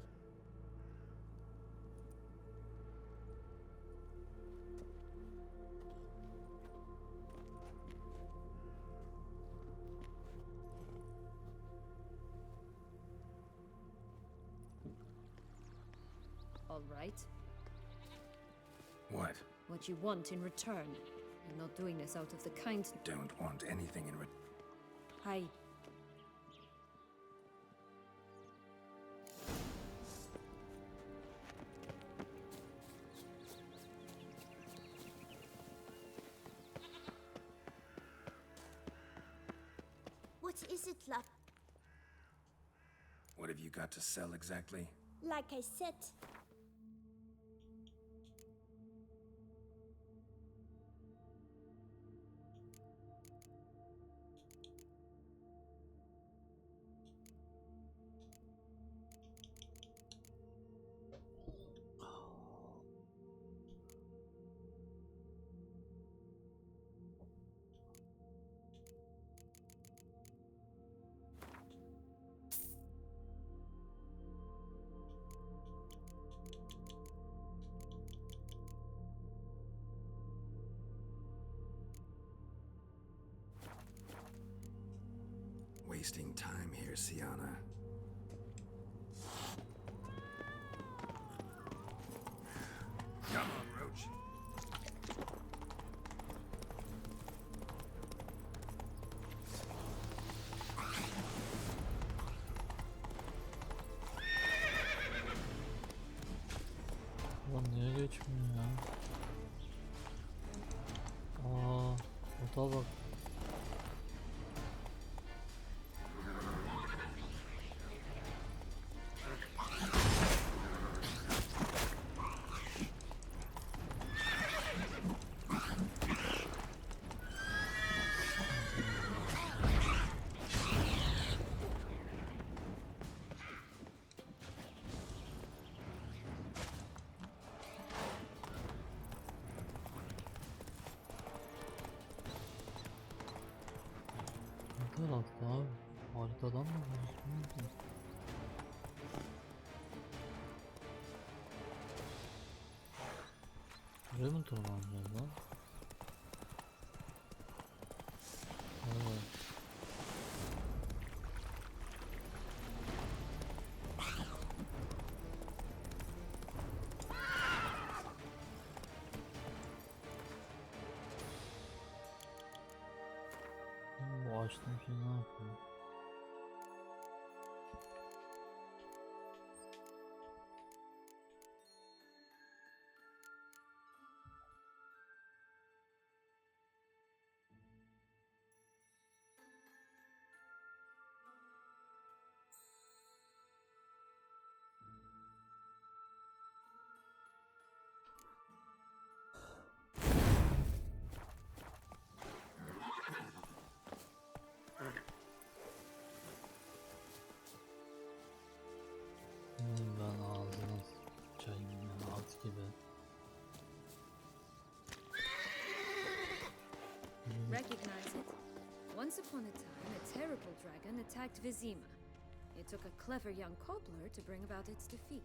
All right. What? What you want in return. You're not doing this out of the kind... Don't want anything in return. Hi. What is it, love? What have you got to sell exactly? Like I said, Wasting time here, Sienna. Come on, Roach. Ulan niye geçmiyor ya? Aa, ota bak. Ne tarafta abi? Haritadan mı gözükmüyor? Buraya mı tırmanacağız lan? Evet. Bu açtığım şey ne yapıyor? upon a time, a terrible dragon attacked Vizima. It took a clever young cobbler to bring about its defeat.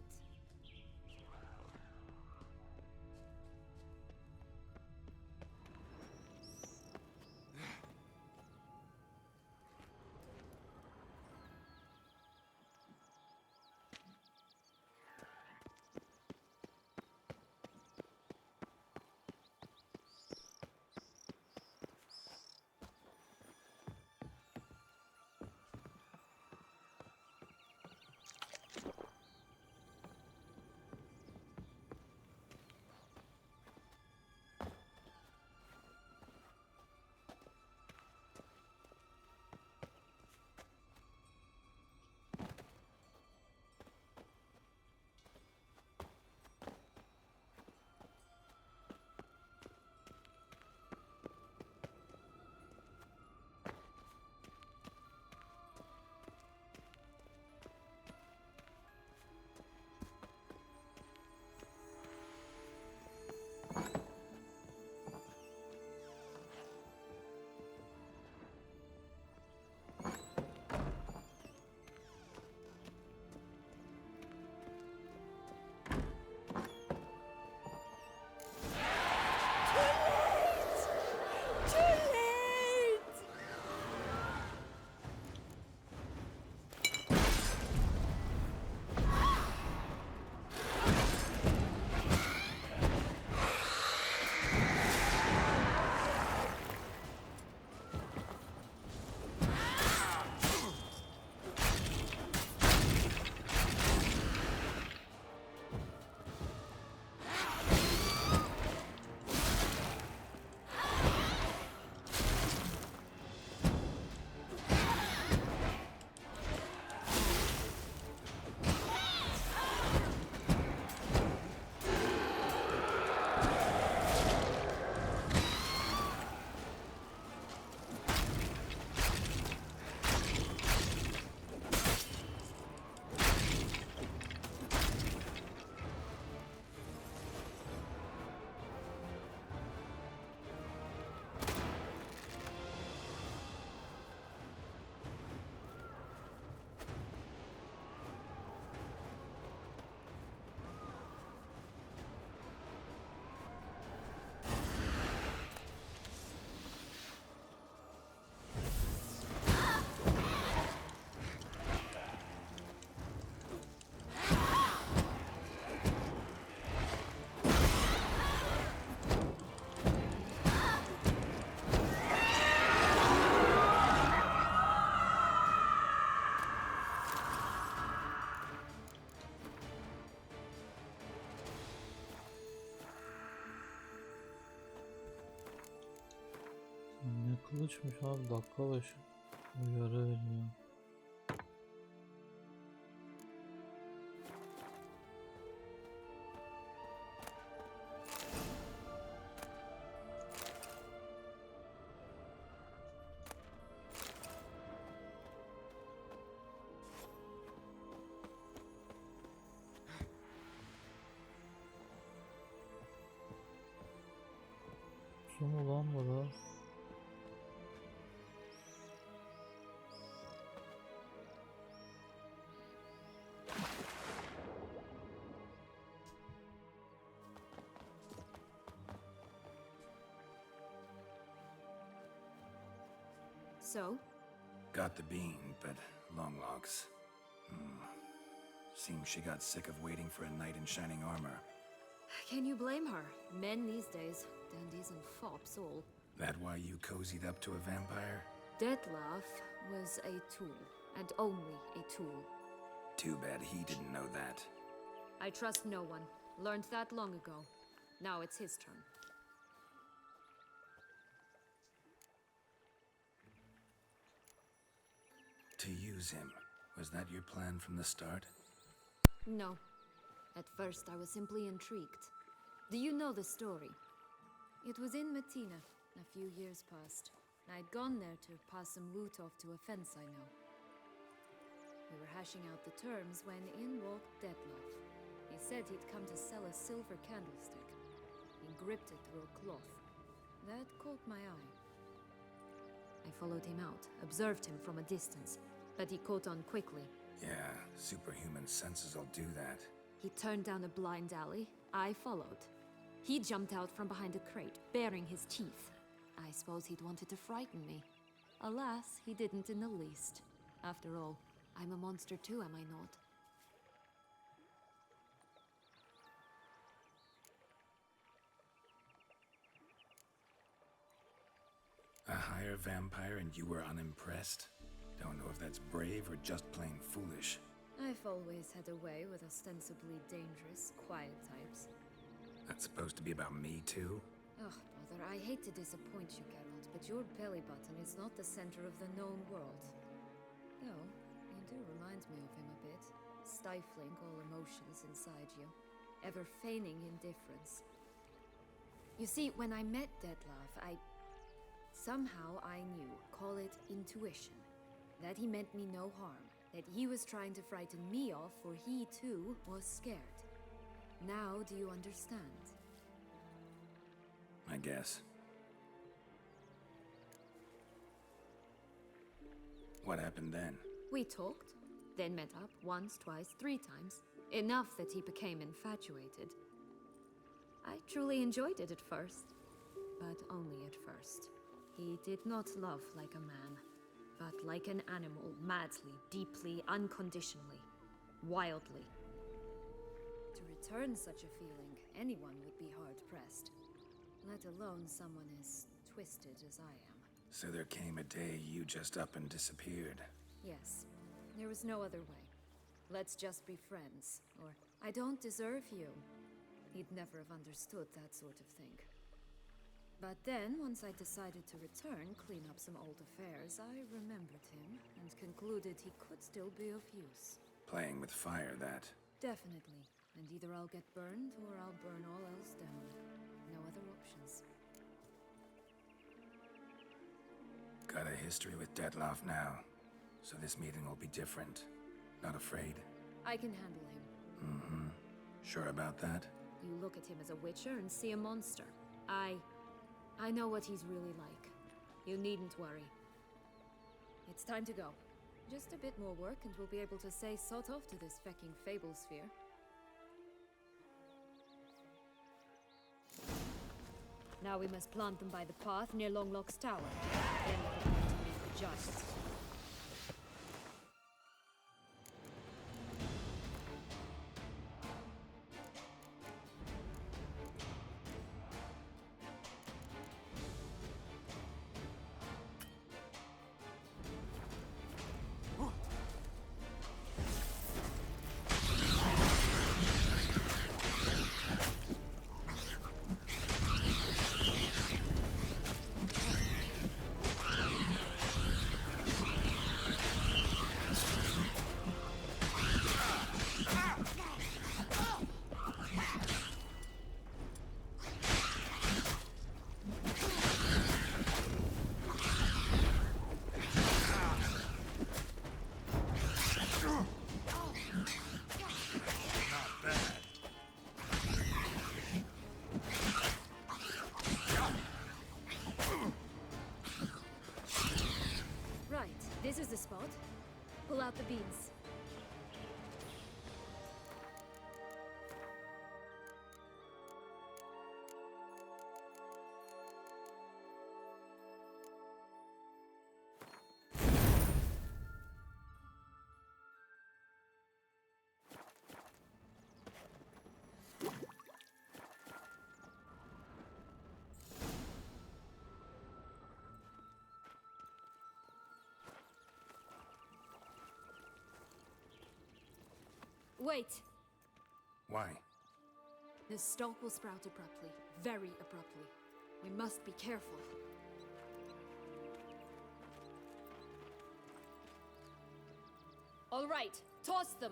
Ne kılıçmış abi, dakika başı uyarı veriyor. Su mu lan bu da? So? Got the bean, but long logs. Seems she got sick of waiting for a knight in shining armor. Can you blame her? Men these days, dandies and fops all. That why you cozied up to a vampire? Dettlaff was a tool, and only a tool. Too bad he didn't know that. I trust no one. Learned that long ago. Now it's his turn. To use him. Was that your plan from the start? No. At first, I was simply intrigued. Do you know the story? It was in Metina, a few years past. I'd gone there to pass some loot off to a fence I know. We were hashing out the terms when in walked Dettlaff. He said he'd come to sell a silver candlestick. He gripped it through a cloth. That caught my eye. I followed him out, observed him from a distance, but he caught on quickly. Yeah, superhuman senses will do that. He turned down a blind alley. I followed. He jumped out from behind a crate, baring his teeth. I suppose he'd wanted to frighten me. Alas, he didn't in the least. After all, I'm a monster too, am I not? A higher vampire and you were unimpressed? Don't know if that's brave or just plain foolish. I've always had a way with ostensibly dangerous, quiet types. That's supposed to be about me too? Ugh, brother, I hate to disappoint you, Geralt, but your belly button is not the center of the known world. Though, you do remind me of him a bit, stifling all emotions inside you, ever feigning indifference. You see, when I met Dettlaff, somehow I knew, call it intuition, that he meant me no harm, that he was trying to frighten me off, for he too was scared. Now do you understand? I guess. What happened then? We talked, then met up once, twice, 3 times. Enough that he became infatuated. I truly enjoyed it at first, but only at first. He did not love like a man, but like an animal, madly, deeply, unconditionally, wildly. To return such a feeling, anyone would be hard-pressed, let alone someone as twisted as I am. So there came a day you just up and disappeared. Yes, there was no other way. Let's just be friends, or I don't deserve you. He'd never have understood that sort of thing. But then, once I decided to return, clean up some old affairs, I remembered him and concluded he could still be of use. Playing with fire, that. Definitely. And either I'll get burned, or I'll burn all else down. No other options. Got a history with Dettlaff now, so this meeting will be different. Not afraid? I can handle him. Mm-hmm. Sure about that? You look at him as a witcher and see a monster. I know what he's really like. You needn't worry. It's time to go. Just a bit more work and we'll be able to say sod off to this fecking fable sphere. Now we must plant them by the path near Longlock's tower. Then we'll prepare to meet the giants. This is the spot. Pull out the beans. Wait! Why? The stalk will sprout abruptly. Very abruptly. We must be careful. All right, toss them!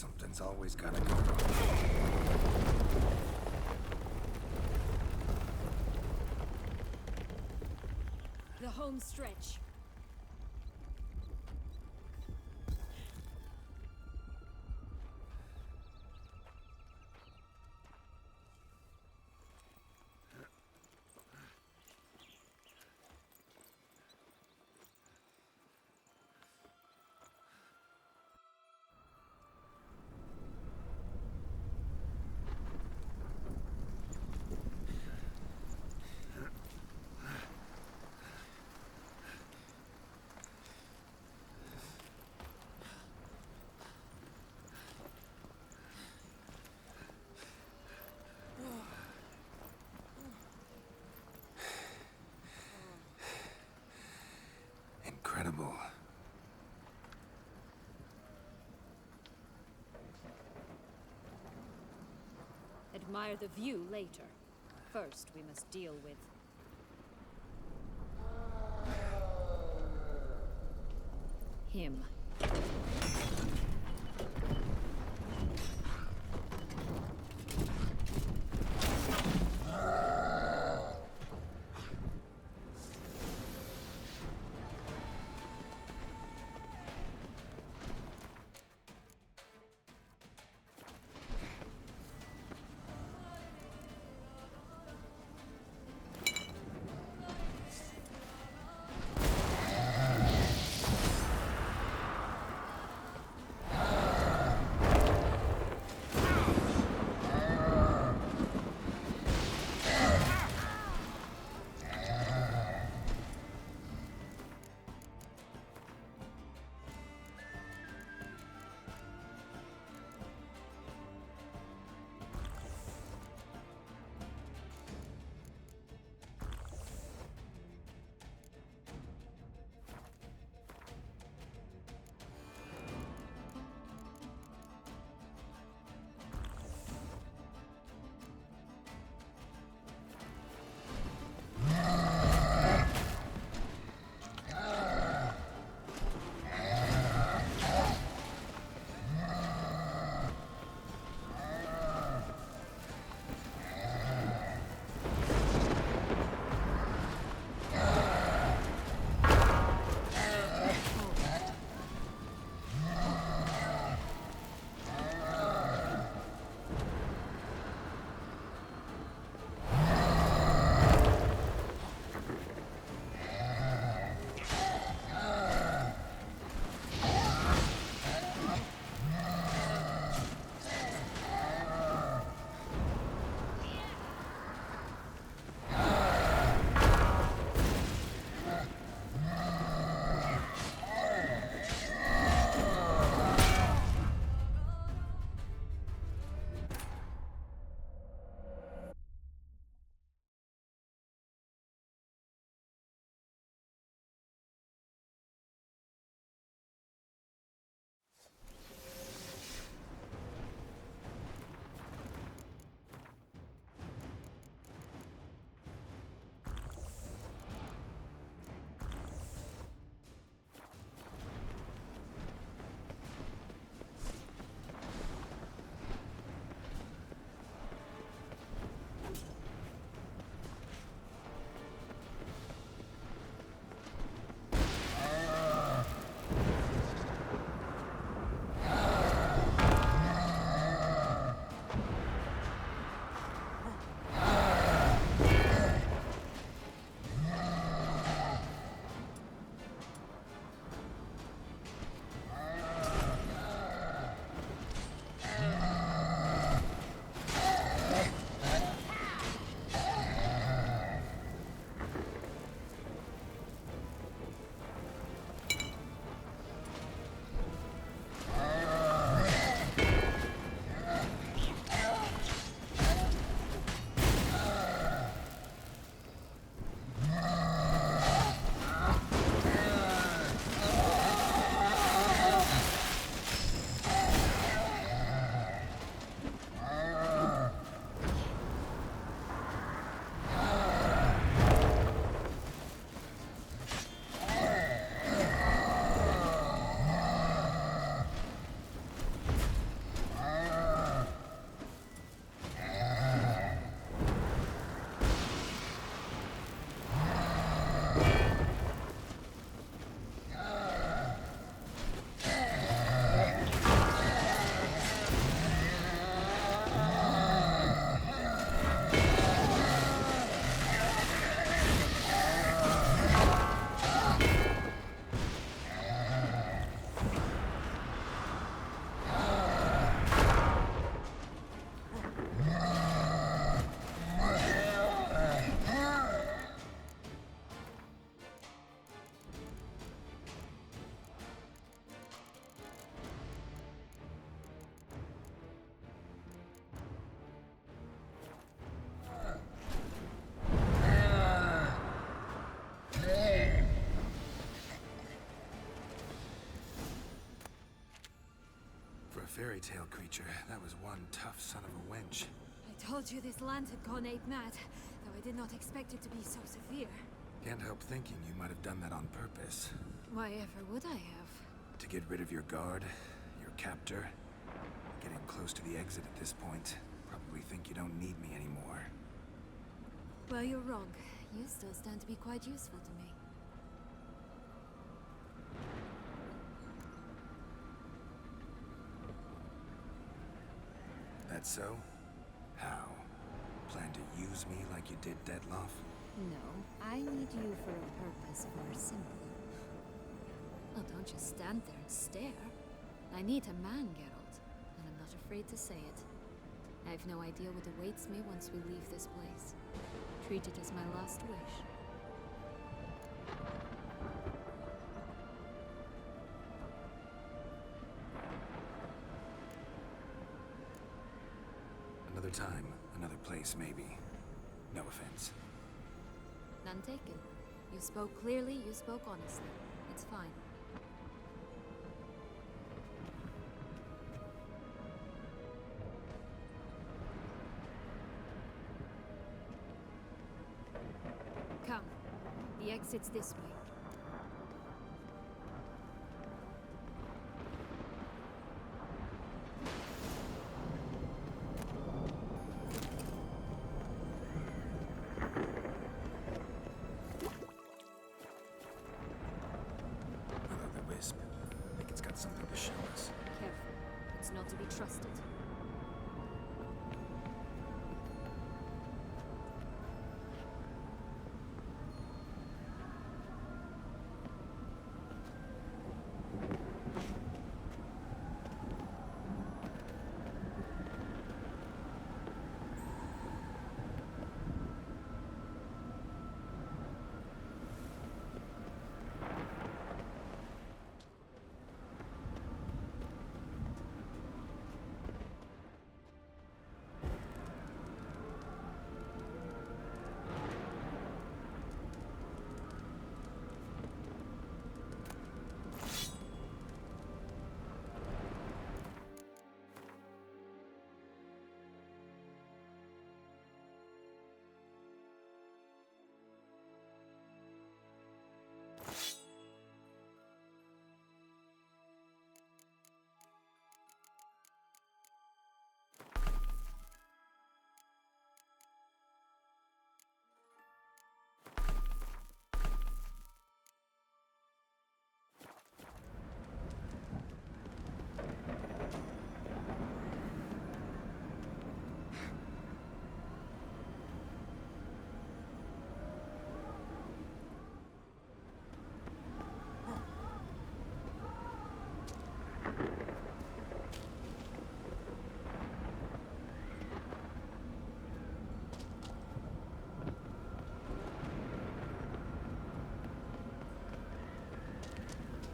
Something's always gotta go wrong. The home stretch. Incredible. Admire the view later. First, we must deal with him. fairy tale creature, that was one tough son of a wench. I told you this land had gone ape mad, though I did not expect it to be so severe. Can't help thinking you might have done that on purpose. Why ever would I have? To get rid of your guard, your captor. Getting close to the exit at this point. Probably think you don't need me anymore. Well, you're wrong. You still stand to be quite useful to me. That so? How? Plan to use me like you did Detloff? No, I need you for a purpose far simpler. Well, don't just stand there and stare. I need a man, Geralt, and I'm not afraid to say it. I have no idea what awaits me once we leave this place. Treat it as my last wish. Another time, another place, maybe. No offense. None taken. You spoke clearly, you spoke honestly. It's fine. Come. The exit's this way. Wisp. I think it's got something to show us. Careful. It's not to be trusted.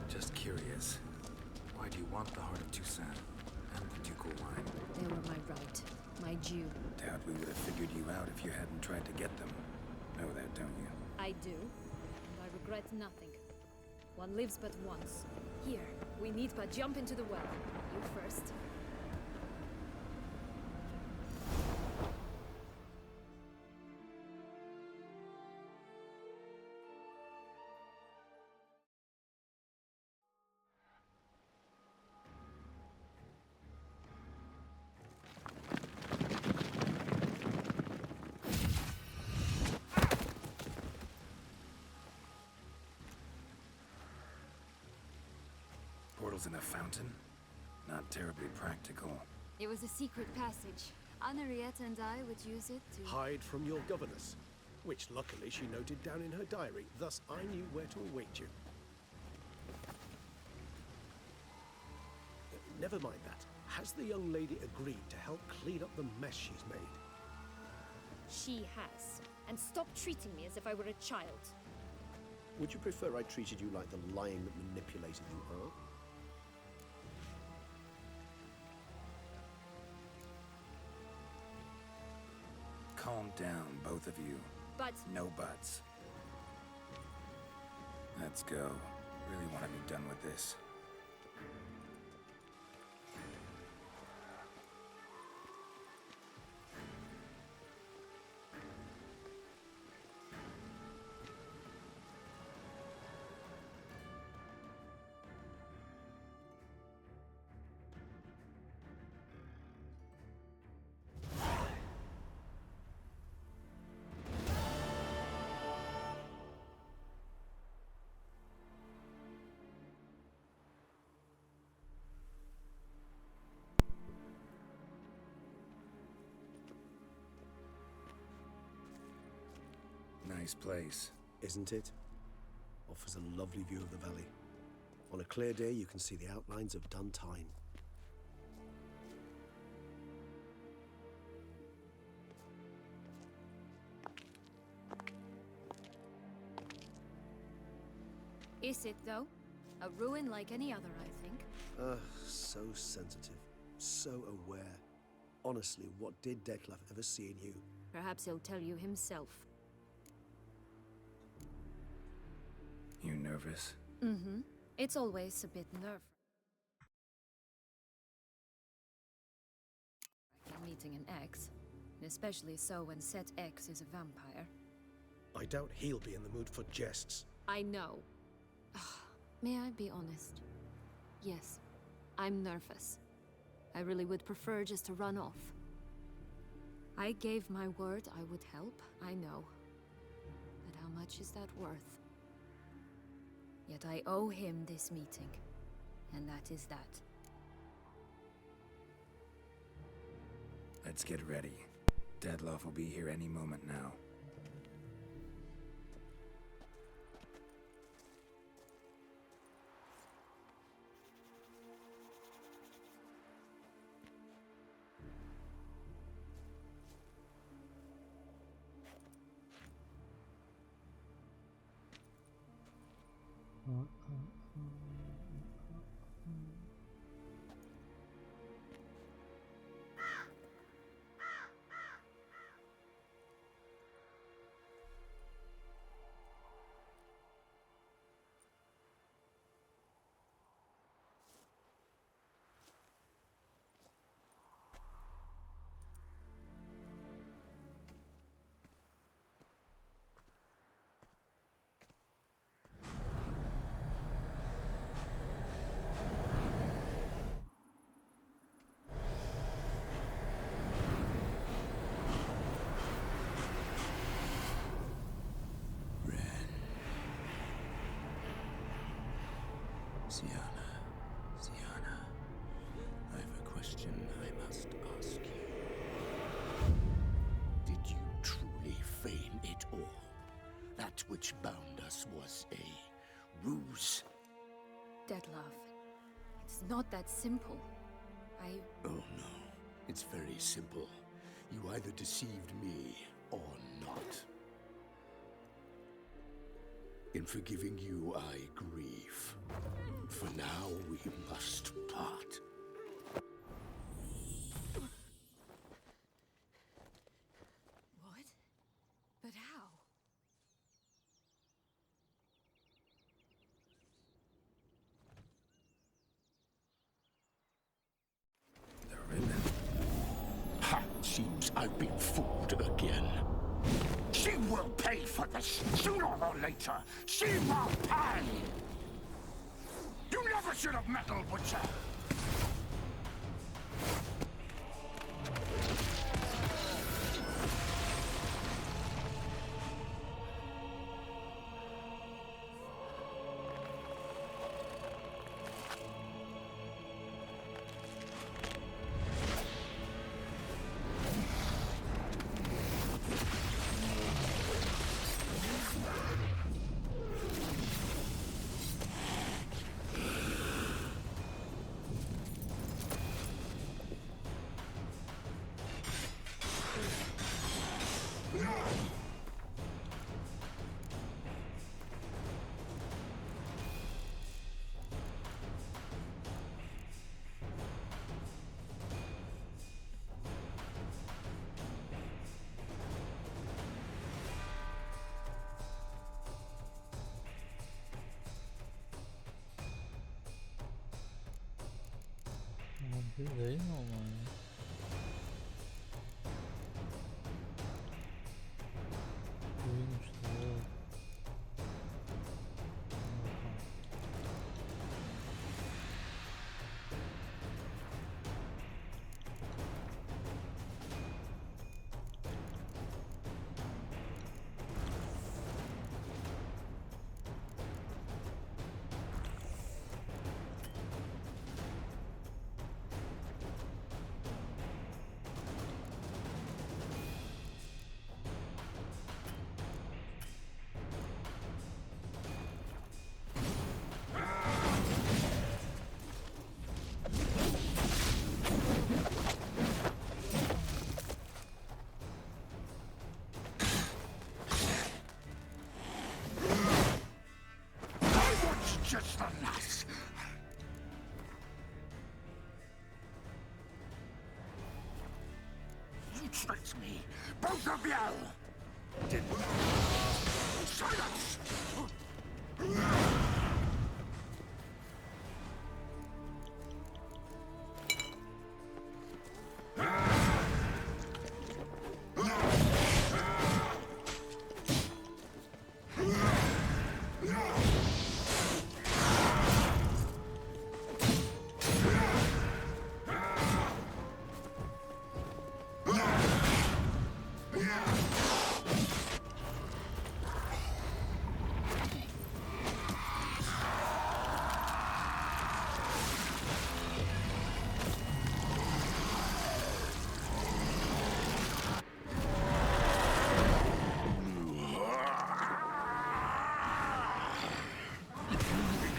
Just curious. Why do you want the Heart of Toussaint and the ducal wine? They were my right. My due. Doubt we would have figured you out if you hadn't tried to get them. Know that, don't you? I do. And I regret nothing. One lives but once. Here, we need but jump into the well. You first. Portals in a fountain? Not terribly practical. It was a secret passage. Henriette and I would use it to... Hide from your governess, which luckily she noted down in her diary, thus I knew where to await you. Never mind that. Has the young lady agreed to help clean up the mess she's made? She has. And stop treating me as if I were a child. Would you prefer I treated you like the lying, manipulated you are? Calm down, both of you. But... No buts. Let's go. Really want to be done with this. nice place. Isn't it? Offers a lovely view of the valley. On a clear day, you can see the outlines of Duntine. Is it, though? A ruin like any other, I think. So sensitive. So aware. Honestly, what did Dettlaff ever see in you? Perhaps he'll tell you himself. You nervous? Mm-hmm. It's always a bit nerve-wracking meeting an ex. Especially so when said ex is a vampire. I doubt he'll be in the mood for jests. I know. May I be honest? Yes, I'm nervous. I really would prefer just to run off. I gave my word I would help, I know. But how much is that worth? Yet I owe him this meeting. And that is that. Let's get ready. Dettlaff will be here any moment now. Syanna, I have a question I must ask you. Did you truly feign it all? That which bound us was a ruse? Dettlaff, it's not that simple. Oh no, it's very simple. You either deceived me or not. In forgiving you, I grieve. For now, we must part. What? But how? The ribbon. Ha! Seems I've been fooled again. She will pay for this, sooner or later. She will pay! You never should have meddled with her! Abi değil mi ama ya? Buymuş da evet. me! Both of you! Silence!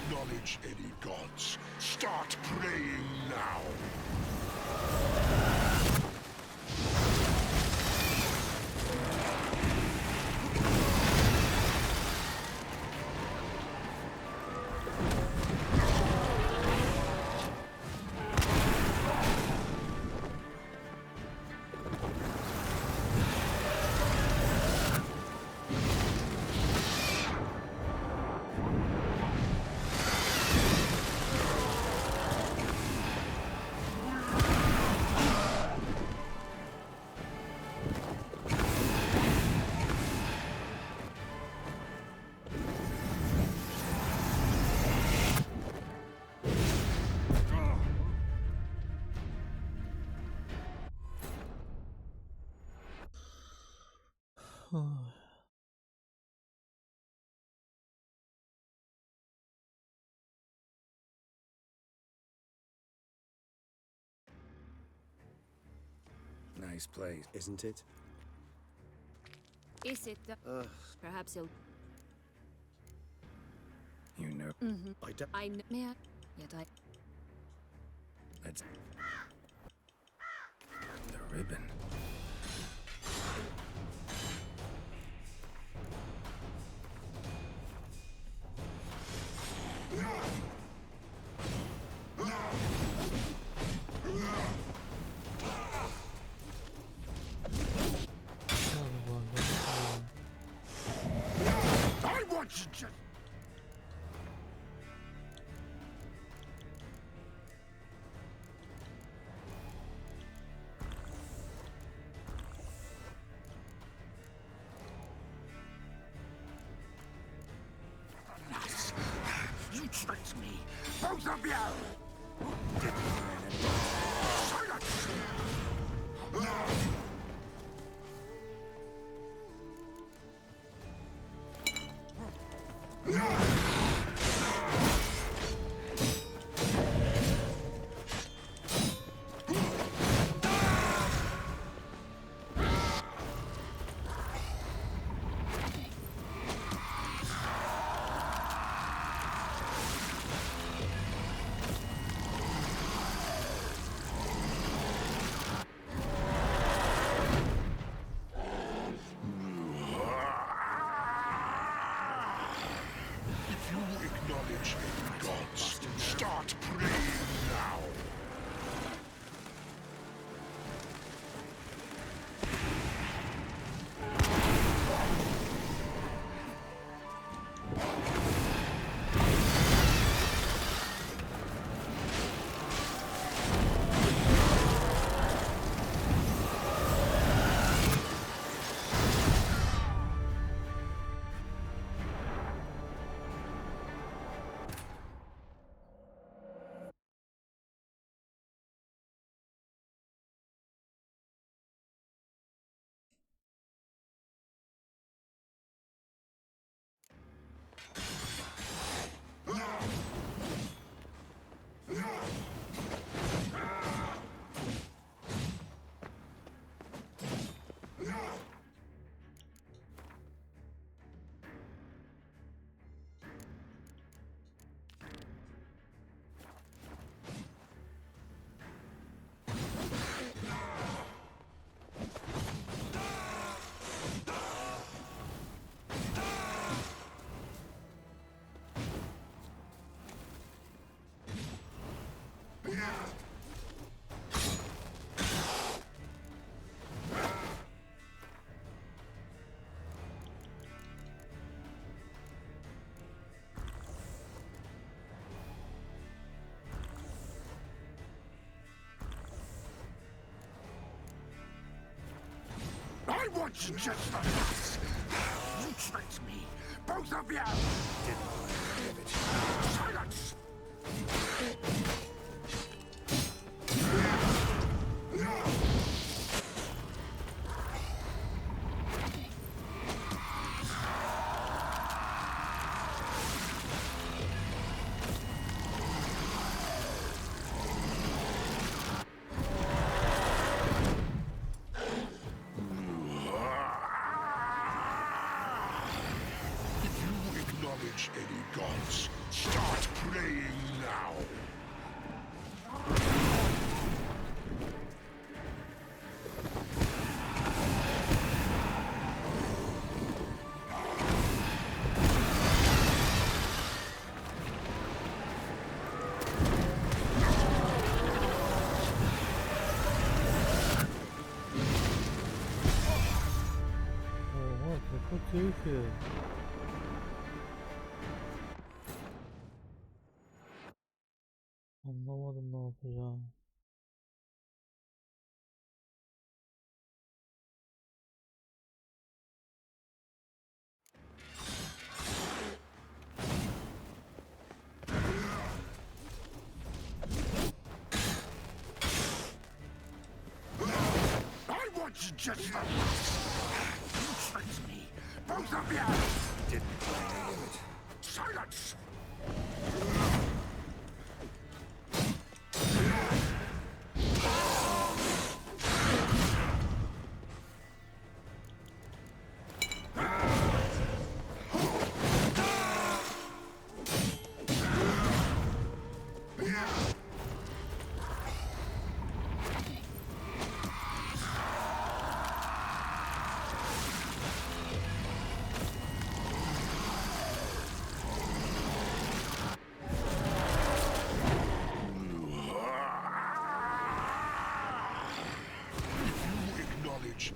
Acknowledge any gods. Start praying now. Nice place, isn't it? Is it? Perhaps he'll. You know. I know. Yet I. That's the ribbon. I want you to... You tricked me! Both of you! Silence! I want you just the last. You tricked me, both of you. Silence. Any gods, start praying now. Oha çok kötü ki. Anlamadım ne yapacağım. I want you just the last. You tricked me, both of you. Didn't believe it. Silence.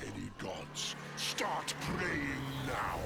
Any gods, start praying now.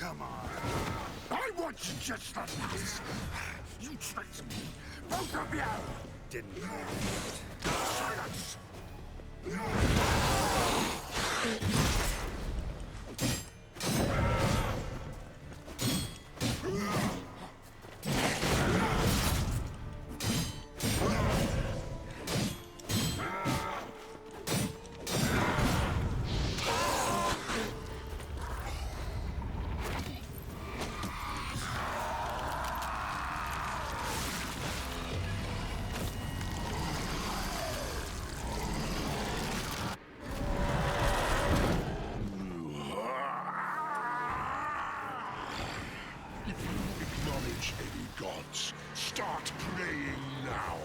Come on. I want you just like this. You tricked me. Both of you. Didn't. Silence. Acknowledge any gods. Start praying now.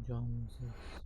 Cansız.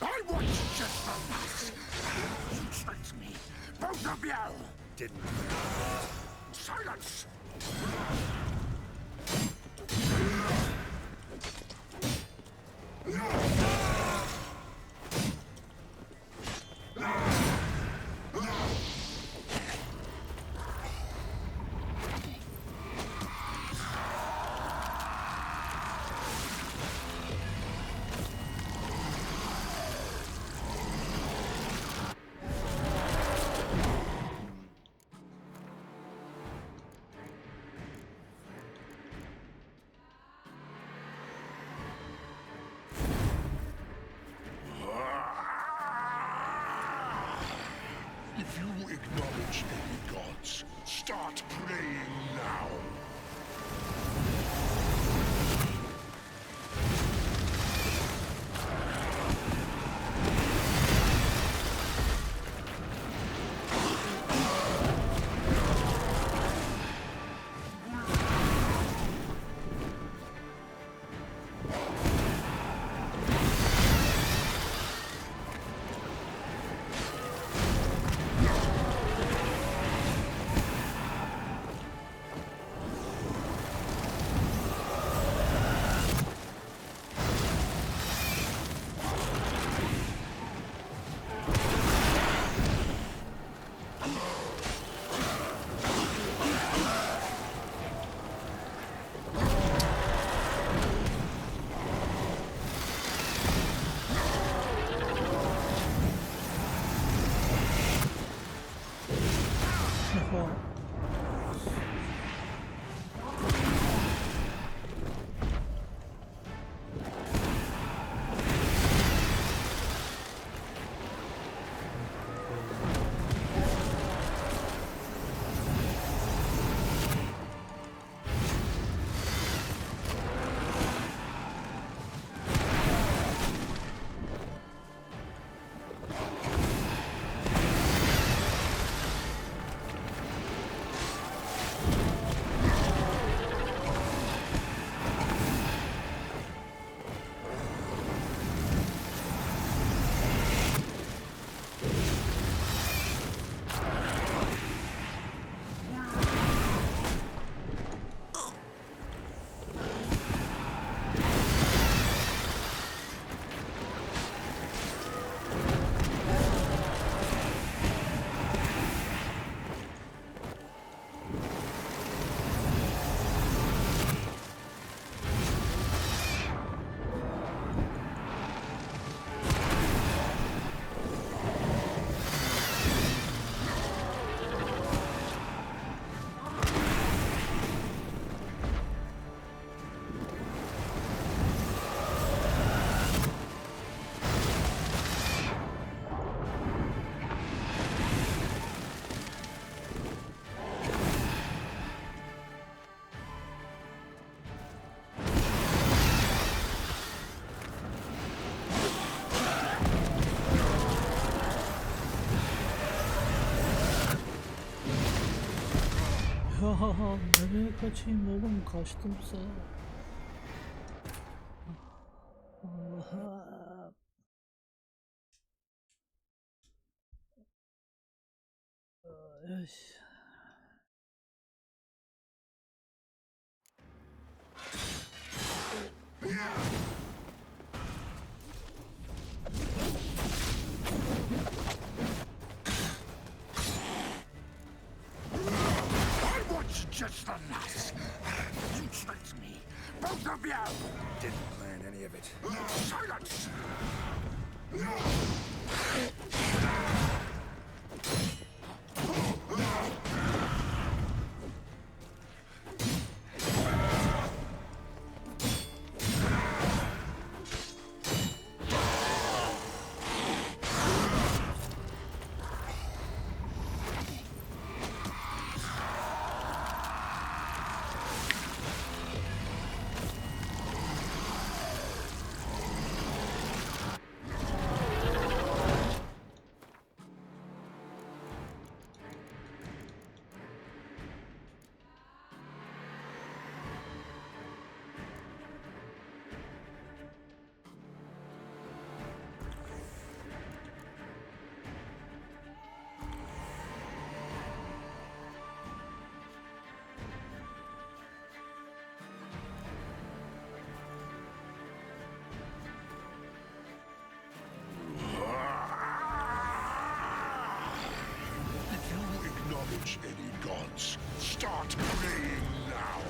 I want you just like this. You tricked me. Both of you. Didn't. Silence. If you acknowledge any gods, start praying now. Ya nereye kaçayım oğlum? Kaçtım sana. Allah'ım. Ay. Just the last. You tricked me. Both of you! Didn't plan any of it. Silence! Any gods, start praying now.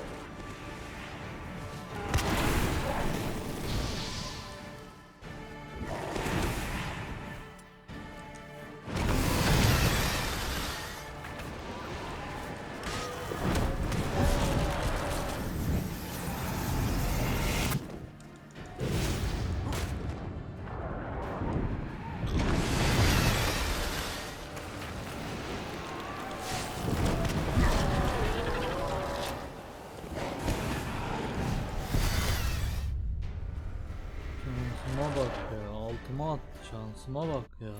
Şansıma bak ya. Altıma attı. Şansıma bak ya.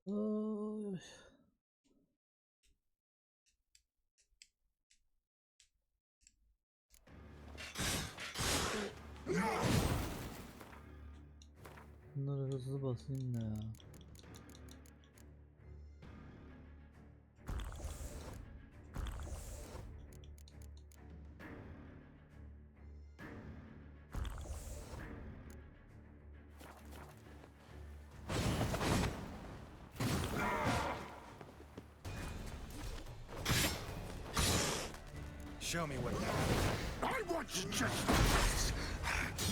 Ay. Bunları hızlı basayım da ya. Show me what. I want you just like this.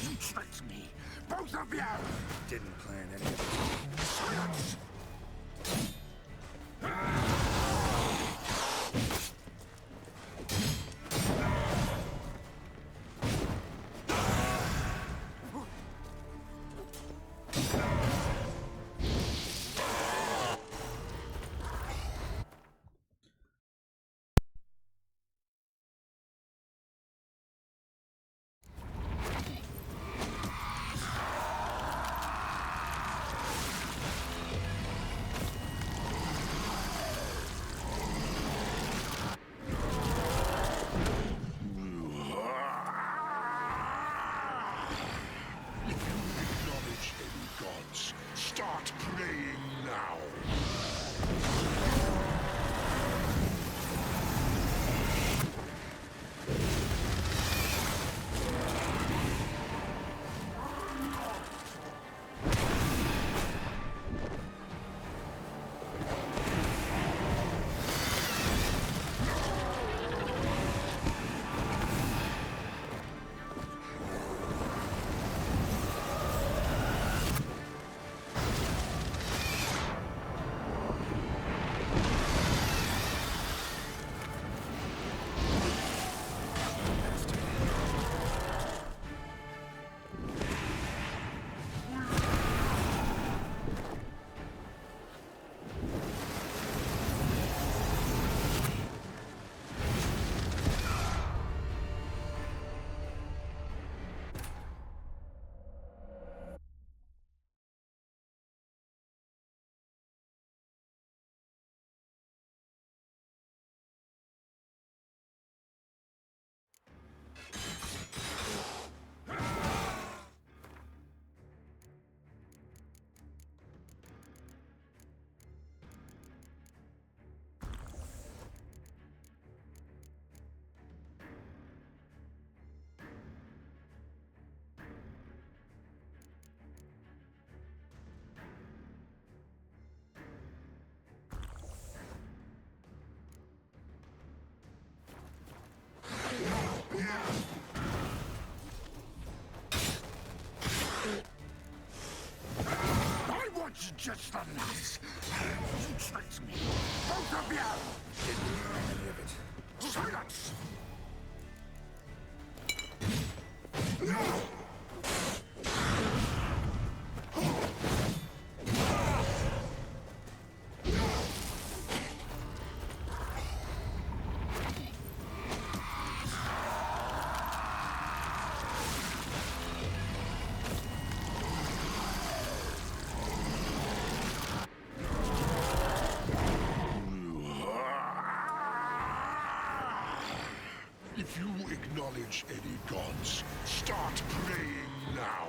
You tricked me. Both of you! Didn't plan any of it. Silence! Start praying now! I want you just the nuts! You tricked me! Both of you! Didn't plan any of it. Silence! If you acknowledge any gods, start praying now.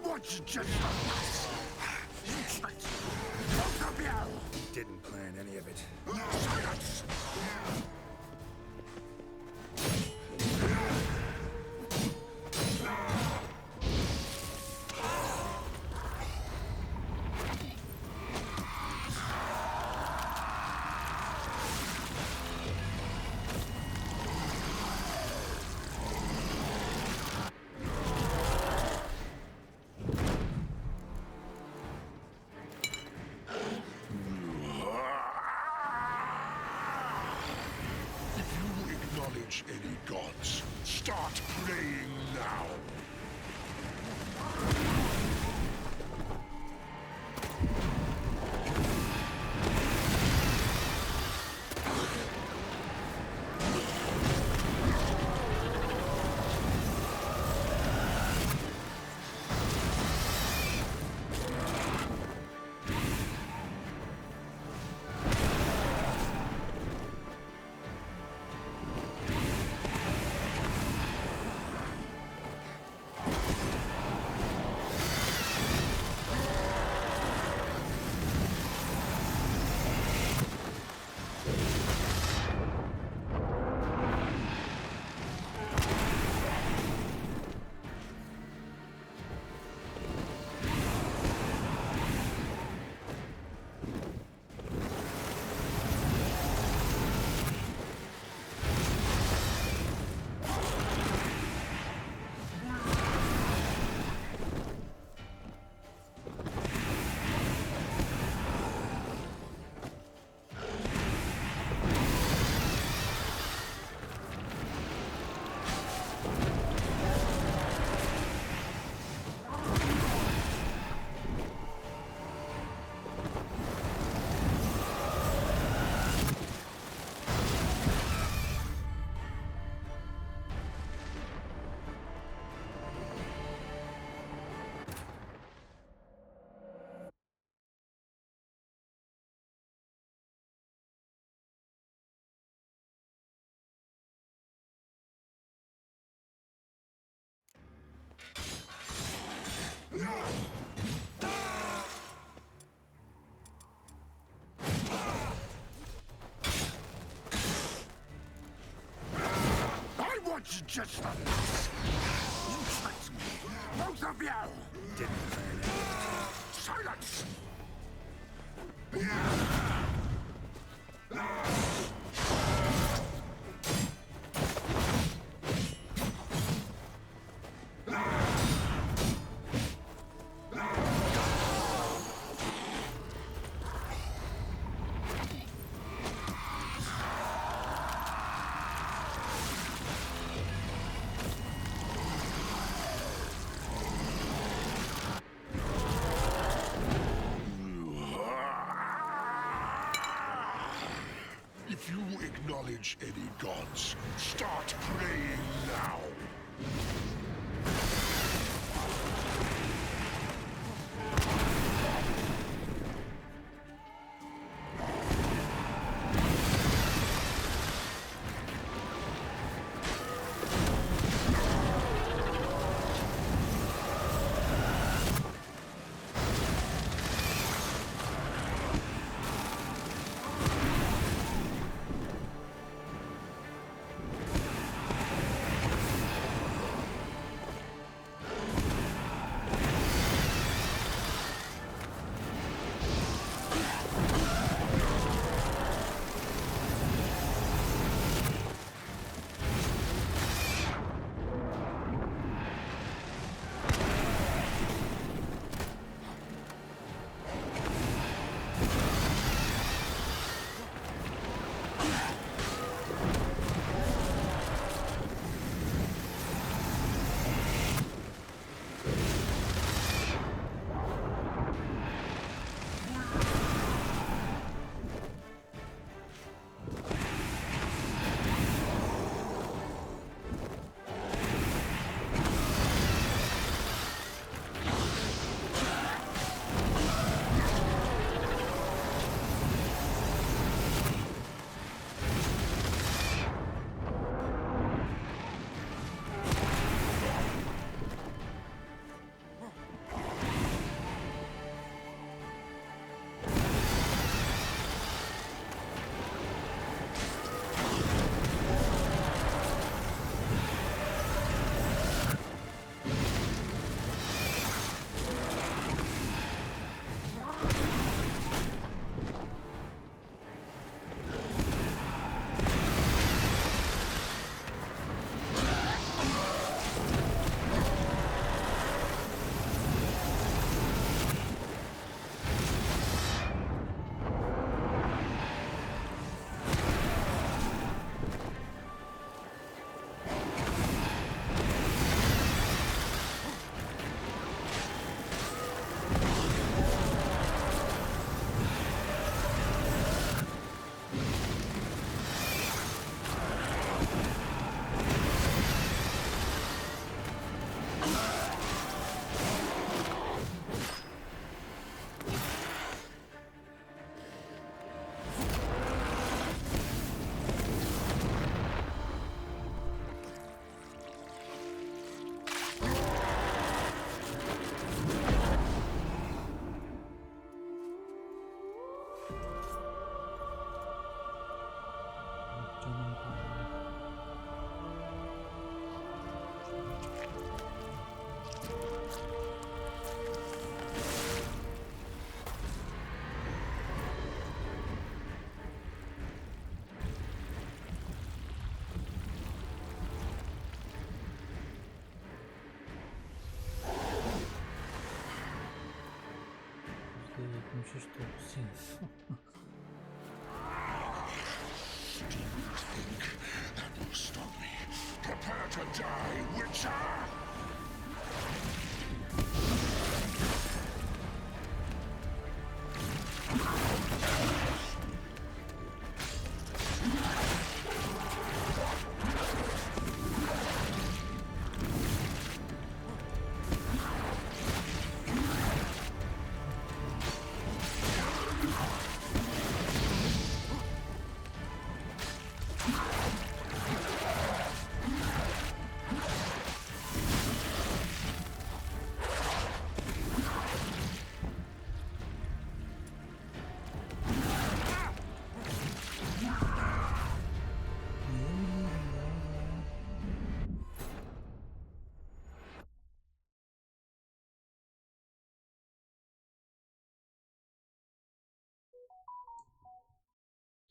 want you just like us. You traitors. Both of you! Didn't plan any of it. Silence! Any gods, start praying now. I want you just like us. You traitors. Both of you! Didn't plan any of it. Silence! If you acknowledge any gods, start praying now. 63 toksik. Do you think that will stop me? Prepare to die, Witcher!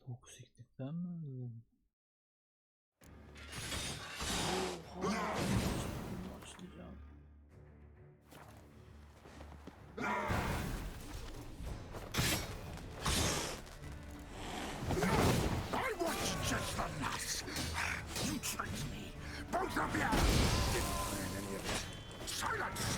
Toksiklikten mi öldün? Başlayacağım. I was just the nuts! You tricked me! Both of you! Didn't plan any of it. Silence!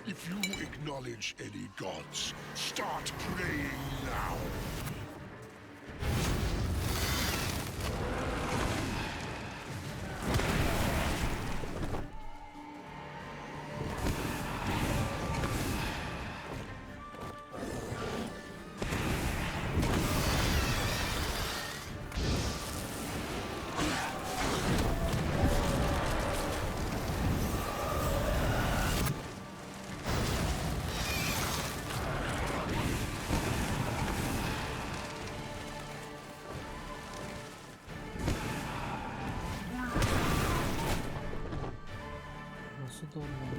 If you acknowledge any gods, start praying now. Nasıl dolmalı?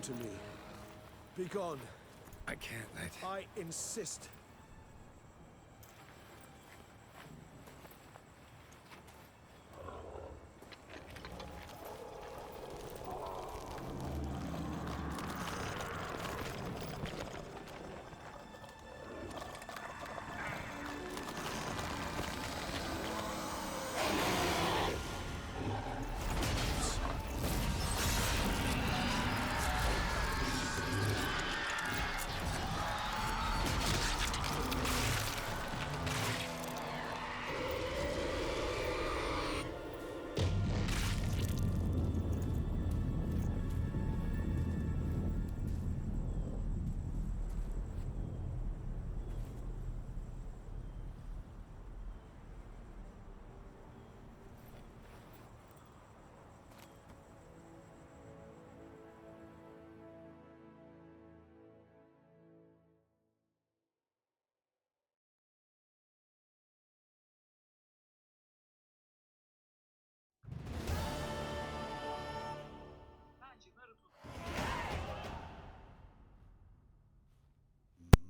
to me. Begone. I can't let... I insist.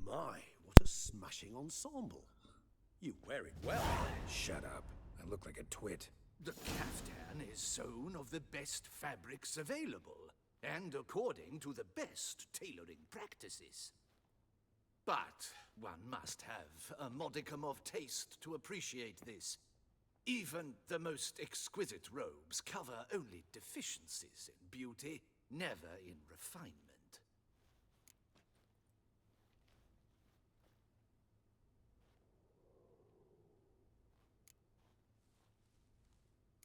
My, what a smashing ensemble. You wear it well. Shut up. I look like a twit. The caftan is sewn of the best fabrics available, and according to the best tailoring practices. But one must have a modicum of taste to appreciate this. Even the most exquisite robes cover only deficiencies in beauty, never in refinement.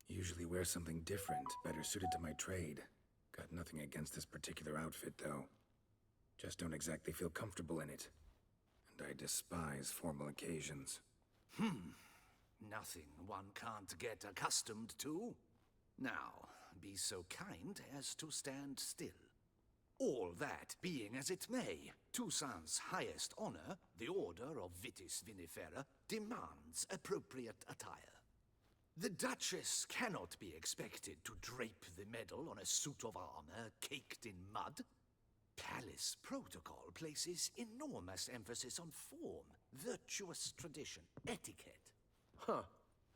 Usually wear something different, better suited to my trade. Got nothing against this particular outfit, though. Just don't exactly feel comfortable in it. And I despise formal occasions. Nothing one can't get accustomed to. Now, be so kind as to stand still. All that being as it may, Toussaint's highest honor, the Order of Vitis Vinifera, demands appropriate attire. The Duchess cannot be expected to drape the medal on a suit of armor caked in mud. Palace protocol places enormous emphasis on form, virtuous tradition, etiquette. Huh.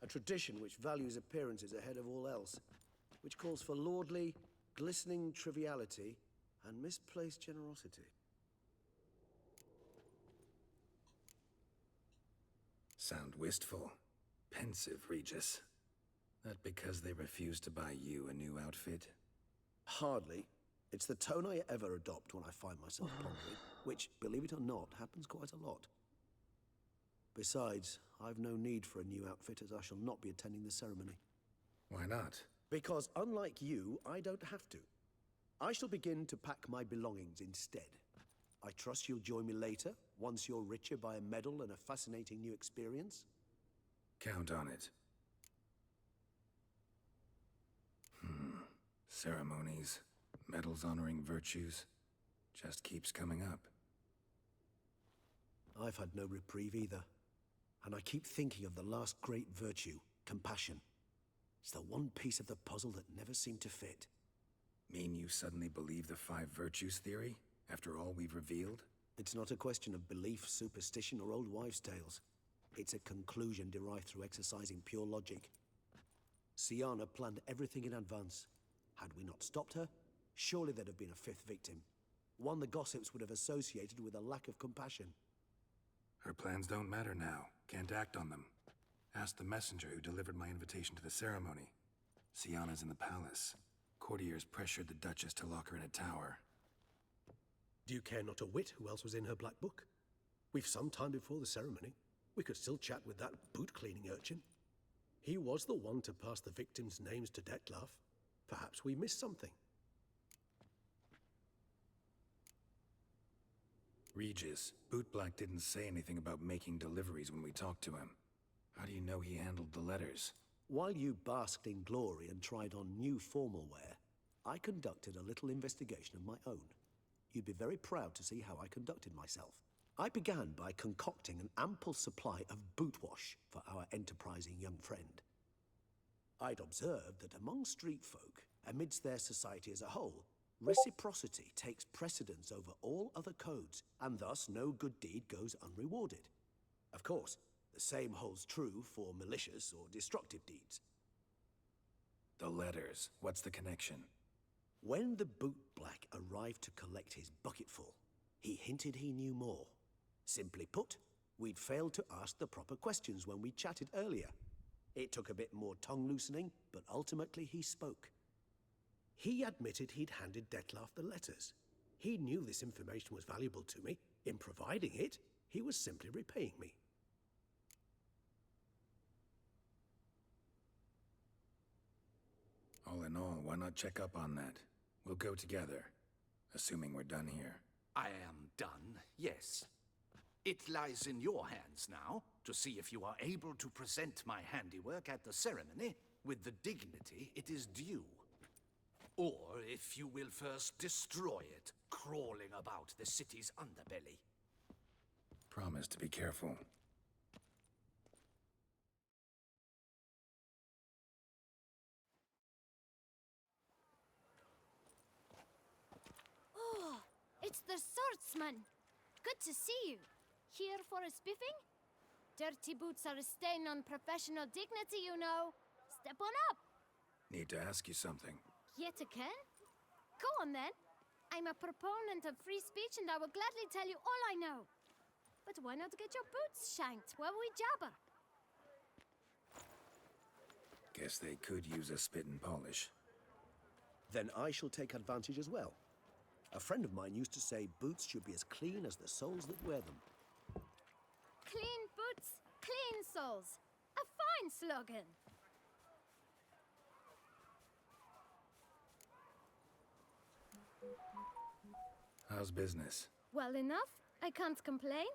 A tradition which values appearances ahead of all else. Which calls for lordly, glistening triviality and misplaced generosity. Sound wistful. Pensive, Regis. That because they refuse to buy you a new outfit? Hardly. It's the tone I ever adopt when I find myself pondering, which, believe it or not, happens quite a lot. Besides, I've no need for a new outfit as I shall not be attending the ceremony. Why not? Because unlike you, I don't have to. I shall begin to pack my belongings instead. I trust you'll join me later, once you're richer by a medal and a fascinating new experience? Count on it. Ceremonies, medals honoring virtues, just keeps coming up. I've had no reprieve either. And I keep thinking of the last great virtue, compassion. It's the one piece of the puzzle that never seemed to fit. Mean you suddenly believe the 5 virtues theory, after all we've revealed? It's not a question of belief, superstition, or old wives' tales. It's a conclusion derived through exercising pure logic. Syanna planned everything in advance. Had we not stopped her, surely there'd have been a 5th victim. One the gossips would have associated with a lack of compassion. Her plans don't matter now. Can't act on them. Ask the messenger who delivered my invitation to the ceremony. Syanna's in the palace. Courtiers pressured the Duchess to lock her in a tower. Do you care not a whit who else was in her black book? We've some time before the ceremony. We could still chat with that boot-cleaning urchin. He was the one to pass the victims' names to Dettlaff. Perhaps we missed something. Regis, Bootblack didn't say anything about making deliveries when we talked to him. How do you know he handled the letters? While you basked in glory and tried on new formal wear, I conducted a little investigation of my own. You'd be very proud to see how I conducted myself. I began by concocting an ample supply of boot wash for our enterprising young friend. I'd observed that among street folk, amidst their society as a whole, Reciprocity takes precedence over all other codes, and thus no good deed goes unrewarded. Of course, the same holds true for malicious or destructive deeds. The letters, what's the connection? When the Boot Black arrived to collect his bucketful, he hinted he knew more. Simply put, we'd failed to ask the proper questions when we chatted earlier. It took a bit more tongue loosening, but ultimately he spoke. He admitted he'd handed Dettlaff the letters. He knew this information was valuable to me. In providing it, he was simply repaying me. All in all, why not check up on that? We'll go together, assuming we're done here. I am done, yes. It lies in your hands now to see if you are able to present my handiwork at the ceremony with the dignity it is due. Or if you will first destroy it, crawling about the city's underbelly. Promise to be careful. Oh, it's the swordsman. Good to see you. Here for a spiffing? Dirty boots are a stain on professional dignity, you know. Step on up. Need to ask you something. Yet again? Go on then. I'm a proponent of free speech and I will gladly tell you all I know. But why not get your boots shanked while we jabber? Guess they could use a spit and polish. Then I shall take advantage as well. A friend of mine used to say boots should be as clean as the soles that wear them. Clean boots, clean soles. A fine slogan. How's business? Well enough. I can't complain.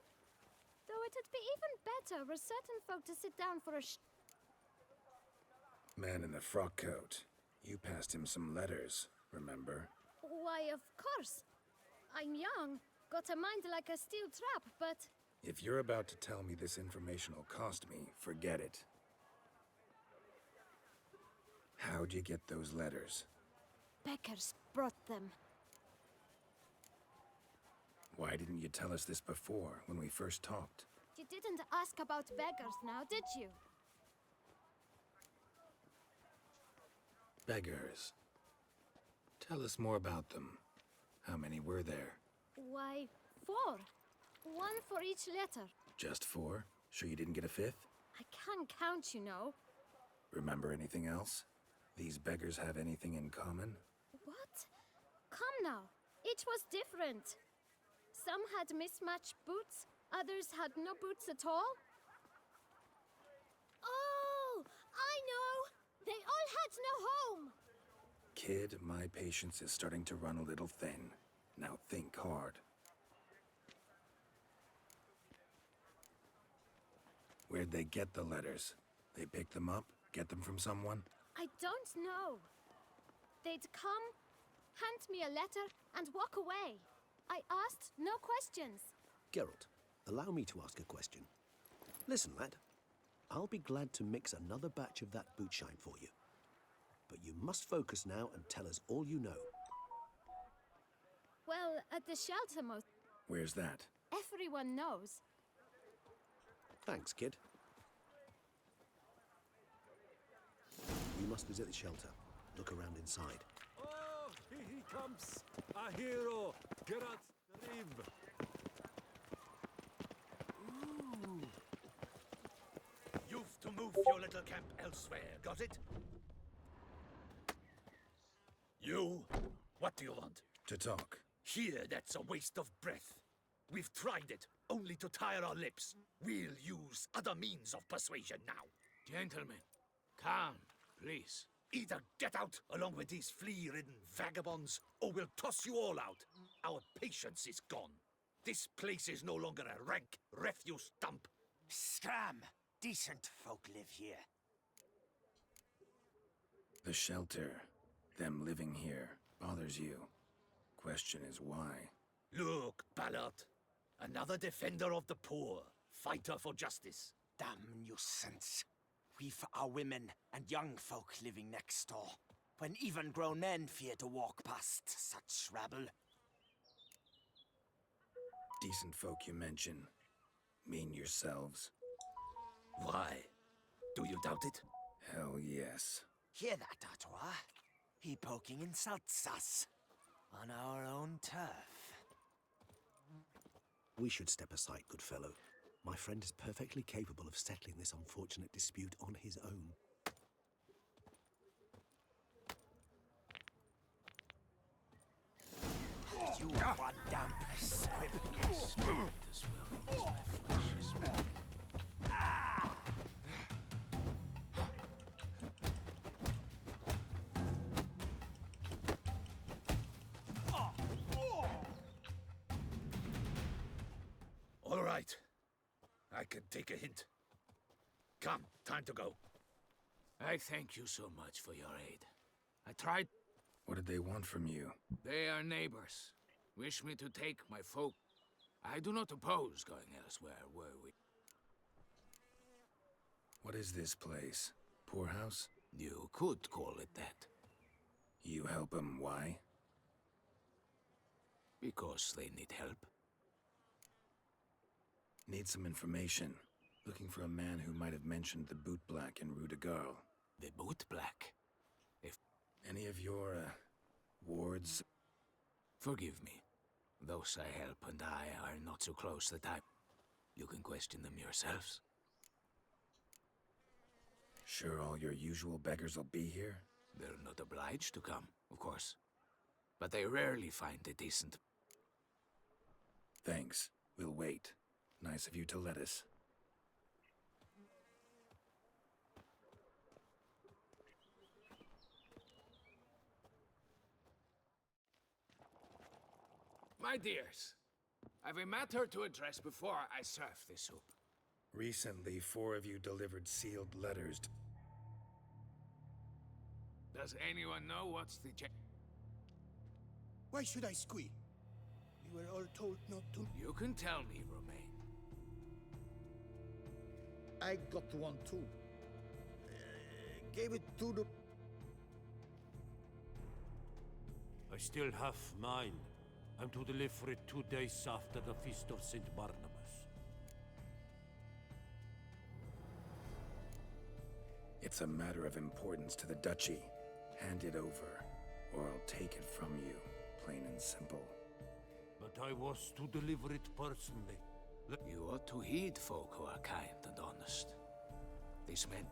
Though it'd be even better were certain folk to sit down for a Man in the frock coat. You passed him some letters, remember? Why, of course. I'm young, got a mind like a steel trap, but... If you're about to tell me this information will cost me, forget it. How'd you get those letters? Beggars brought them. Why didn't you tell us this before, when we first talked? You didn't ask about beggars now, did you? Beggars. Tell us more about them. How many were there? Why, 4. One for each letter. Just 4? Sure you didn't get a 5th? I can't count, you know. Remember anything else? These beggars have anything in common? What? Come now. Each was different. Some had mismatched boots, others had no boots at all. Oh, I know! They all had no home! Kid, my patience is starting to run a little thin. Now think hard. Where'd they get the letters? They pick them up? Get them from someone? I don't know. They'd come, hand me a letter, and walk away. I asked no questions. Geralt, allow me to ask a question. Listen, lad. I'll be glad to mix another batch of that boot shine for you. But you must focus now and tell us all you know. Well, at the shelter most... Where's that? Everyone knows. Thanks, kid. We must visit the shelter. Look around inside. Oh, here he comes! A hero! Geralt the Riv! You've to move your little camp elsewhere, got it? You? What do you want? To talk. Here, that's a waste of breath. We've tried it, only to tire our lips. We'll use other means of persuasion now. Gentlemen, calm, please. Either get out along with these flea-ridden vagabonds, or we'll toss you all out. Our patience is gone. This place is no longer a rank refuse dump. Scram! Decent folk live here. The shelter, them living here, bothers you. Question is why? Look, Ballard. Another defender of the poor. Fighter for justice. Damn nuisance. We've our women and young folk living next door. when even grown men fear to walk past such rabble. Decent folk you mention. Mean yourselves. Why? Do you doubt it? Hell yes. Hear that, Artois? He poking insults us. On our own turf. We should step aside, good fellow. My friend is perfectly capable of settling this unfortunate dispute on his own. You one damn squib. This will is my flesh is red. All right. I can take a hint. Come, time to go. I thank you so much for your aid. I tried. What did they want from you? They are neighbors. Wish me to take my folk. I do not oppose going elsewhere, were we? What is this place? Poorhouse? You could call it that. You help them, why? Because they need help. Need some information. Looking for a man who might have mentioned the Boot Black in Rue de Garl. The Boot Black? If any of your, wards? Forgive me. Those I help and I are not so close that you can question them yourselves. Sure all your usual beggars will be here? They're not obliged to come, of course. But they rarely find a decent... Thanks. We'll wait. Nice of you to let us. My dears, I've a matter to address before I serve the soup. Recently, 4 of you delivered sealed letters. Does anyone know what's the Why should I squeal? We were all told not to. You can tell me, Romain. I got one too. Gave it to the... I still have mine. I'm to deliver it 2 days after the Feast of St. Barnabas. It's a matter of importance to the Duchy. Hand it over, or I'll take it from you, plain and simple. But I was to deliver it personally. You ought to heed folk who are kind and honest. These men...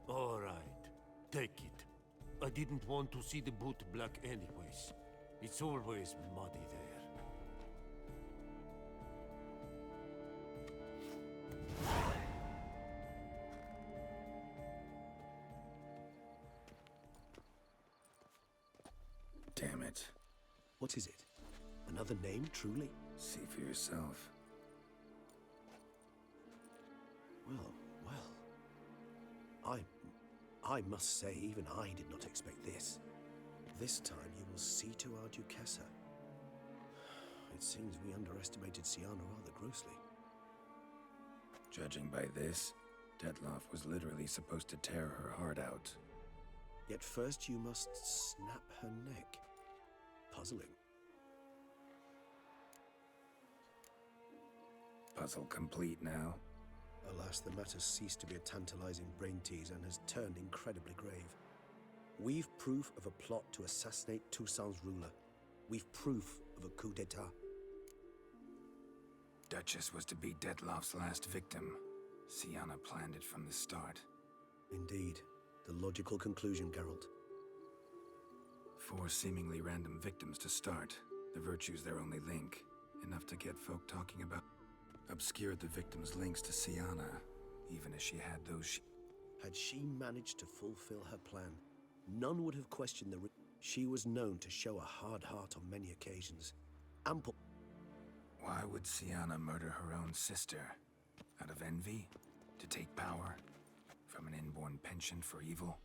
All right, take it. I didn't want to see the Boot Black anyways. It's always muddy there. Damn it. What is it? Another name, truly? See for yourself. Well, I must say, even I did not expect this. This time you will see to our Duquesa. It seems we underestimated Syanna rather grossly. Judging by this, Detloff was literally supposed to tear her heart out. Yet first you must snap her neck. Puzzling. Puzzle complete now. Alas, the matter ceased to be a tantalizing brain tease and has turned incredibly grave. We've proof of a plot to assassinate Toussaint's ruler. We've proof of a coup d'etat. Duchess was to be Detloff's last victim. Syanna planned it from the start. Indeed. The logical conclusion, Geralt. 4 seemingly random victims to start. The virtue's their only link. Enough to get folk talking about. Obscured the victim's links to Syanna, even as she had those Had she managed to fulfill her plan, none would have questioned the... She was known to show a hard heart on many occasions. Ample... Why would Syanna murder her own sister? Out of envy? To take power? From an inborn penchant for evil?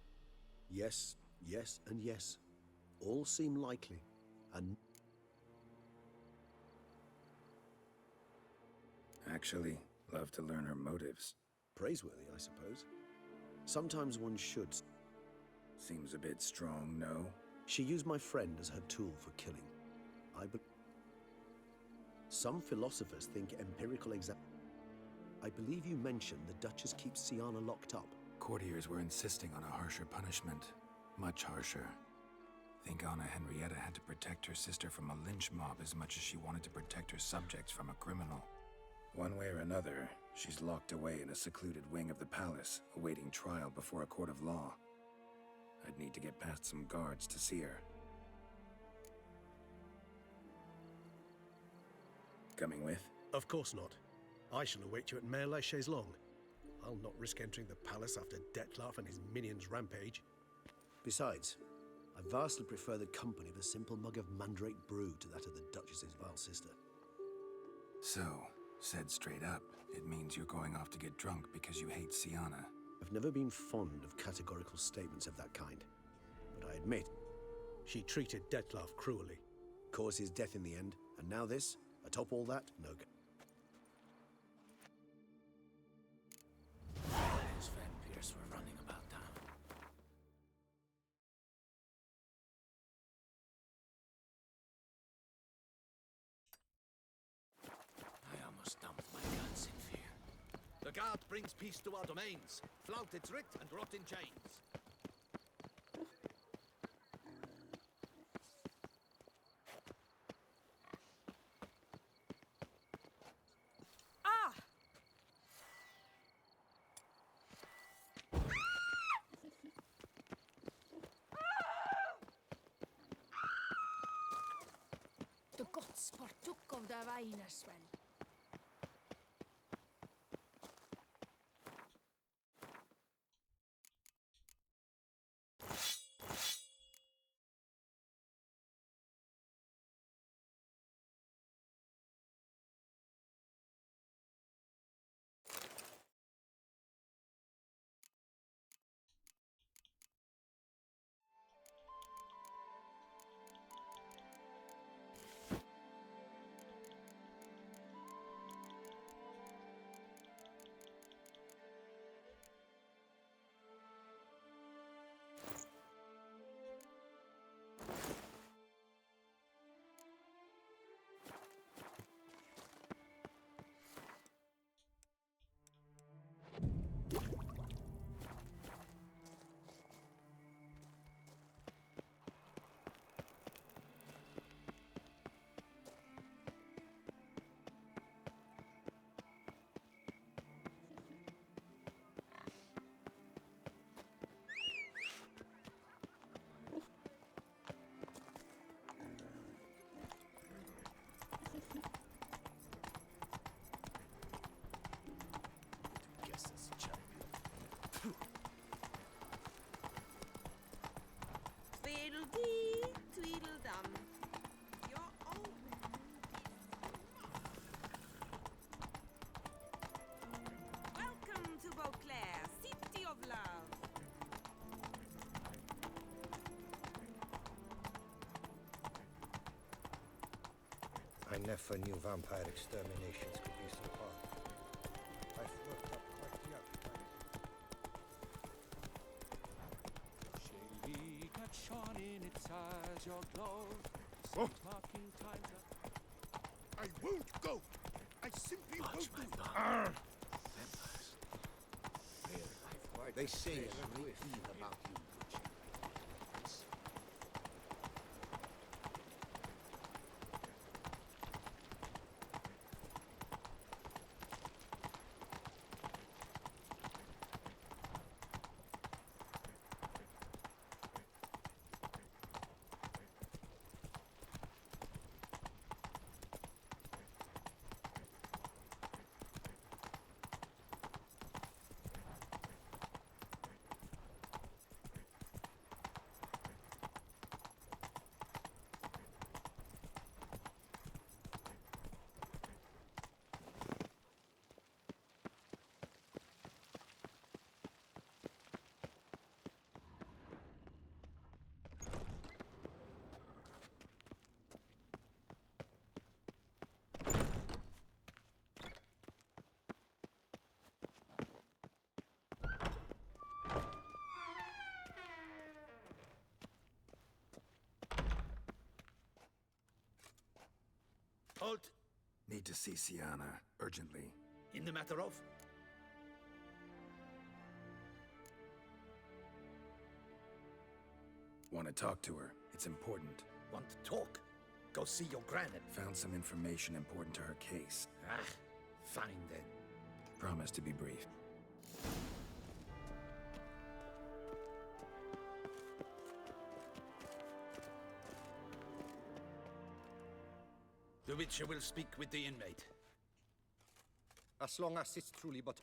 Yes, yes, and yes. All seem likely, and... Actually, love to learn her motives. Praiseworthy, I suppose. Sometimes one should. Seems a bit strong, no? She used my friend as her tool for killing. Some philosophers think empirical I believe you mentioned the Duchess keeps Siana locked up. Courtiers were insisting on a harsher punishment. Much harsher. Think Anna Henrietta had to protect her sister from a lynch mob as much as she wanted to protect her subjects from a criminal. One way or another, she's locked away in a secluded wing of the palace, awaiting trial before a court of law. I'd need to get past some guards to see her. Coming with? Of course not. I shall await you at Mare la Chaise-Longue. I'll not risk entering the palace after Dettlaff and his minions rampage. Besides, I vastly prefer the company of a simple mug of mandrake brew to that of the Duchess's vile sister. So, said straight up, it means you're going off to get drunk because you hate Siana. I've never been fond of categorical statements of that kind. But I admit, she treated Dettlaff cruelly, caused his death in the end, and now this, atop all that, no go. Those vampires were running about town. I almost dumped my guns in fear. The guard brings peace to our domains. Flout its writ and rot in chains. De gods partook of the Weinerswell. Tweedledee, Tweedledum. Your old Welcome to Beauclair, city of love. I never knew vampire exterminations could be so hard. I've worked up quite the appetite. Shady got shone in its eyes, your glove. Oh. Marking times up. I won't go! I simply won't do it! They say a great deal about you, Butcher. Need to see Siana, urgently. In the matter of? Want to talk to her. It's important. Want to talk? Go see your granny. Found some information important to her case. Ah, fine then. Promise to be brief. The Witcher will speak with the inmate. As long as it's truly but...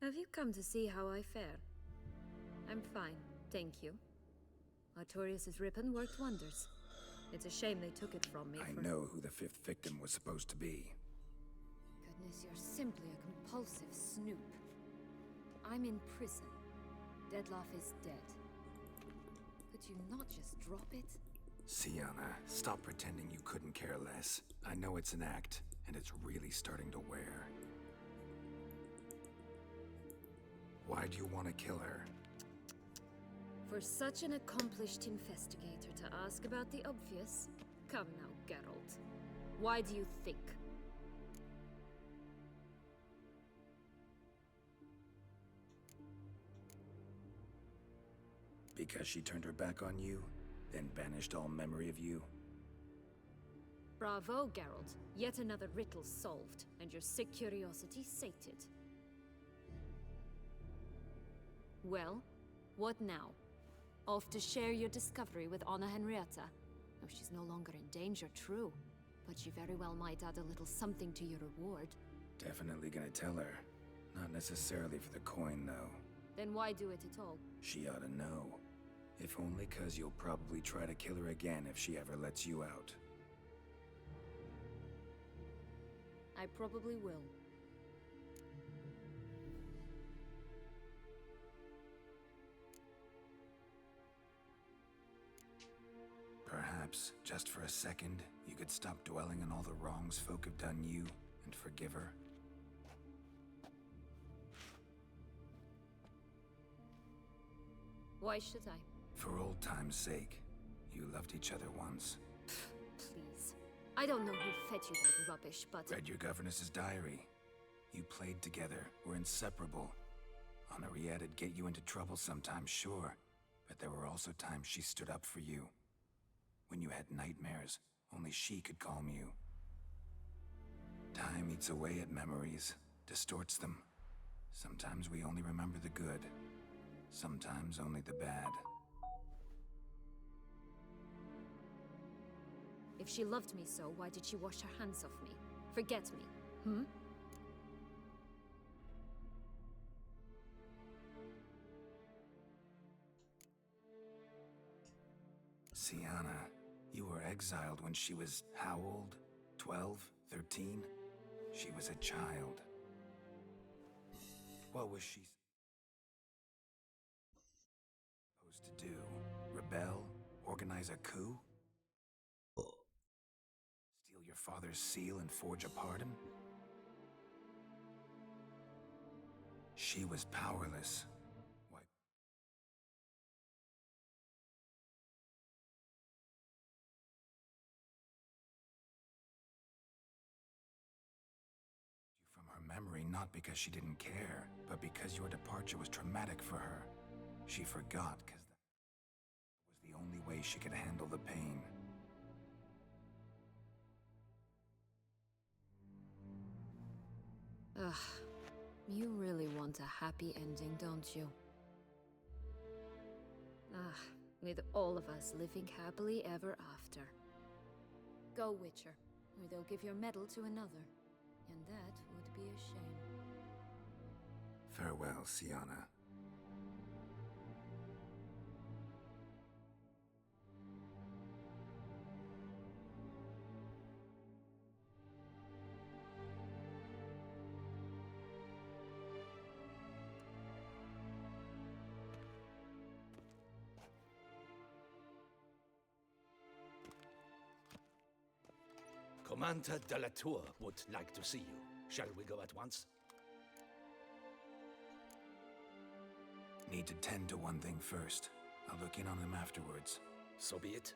Have you come to see how I fare? I'm fine, thank you. Artorius' ribbon worked wonders. It's a shame they took it from me. I know who the 5th victim was supposed to be. Goodness, you're simply a compulsive snoop. I'm in prison. Dettlaff is dead. Could you not just drop it? Siana, stop pretending you couldn't care less. I know it's an act, and it's really starting to wear. Why do you want to kill her? For such an accomplished investigator to ask about the obvious? Come now, Geralt. Why do you think? Because she turned her back on you, then banished all memory of you? Bravo, Geralt. Yet another riddle solved, and your sick curiosity sated. Well, what now? Off to share your discovery with Anna Henrietta? Oh, she's no longer in danger, true. But she very well might add a little something to your reward. Definitely gonna tell her. Not necessarily for the coin, though. Then why do it at all? She ought to know. If only 'cause you'll probably try to kill her again if she ever lets you out. I probably will. Perhaps, just for a second, you could stop dwelling on all the wrongs folk have done you and forgive her. Why should I? For old time's sake. You loved each other once. Please. I don't know who fed you that rubbish, but... Read your governess's diary. You played together, were inseparable. Henriette'd get you into trouble sometimes, sure. But there were also times she stood up for you. When you had nightmares, only she could calm you. Time eats away at memories, distorts them. Sometimes we only remember the good. Sometimes only the bad. If she loved me so, why did she wash her hands off me? Forget me, hmm? Siana, you were exiled when she was how old? 12? 13? She was a child. What was she supposed to do? Rebel? Organize a coup? Steal your father's seal and forge a pardon? She was powerless. Why? From her memory, not because she didn't care, but because your departure was traumatic for her. She forgot because that was the only way she could handle the pain. Ugh. You really want a happy ending, don't you? Ah, with all of us living happily ever after. Go, Witcher, or they'll give your medal to another. And that would be a shame. Farewell, Siana. Commander de la Tour would like to see you. Shall we go at once? Need to tend to one thing first. I'll look in on him afterwards. So be it.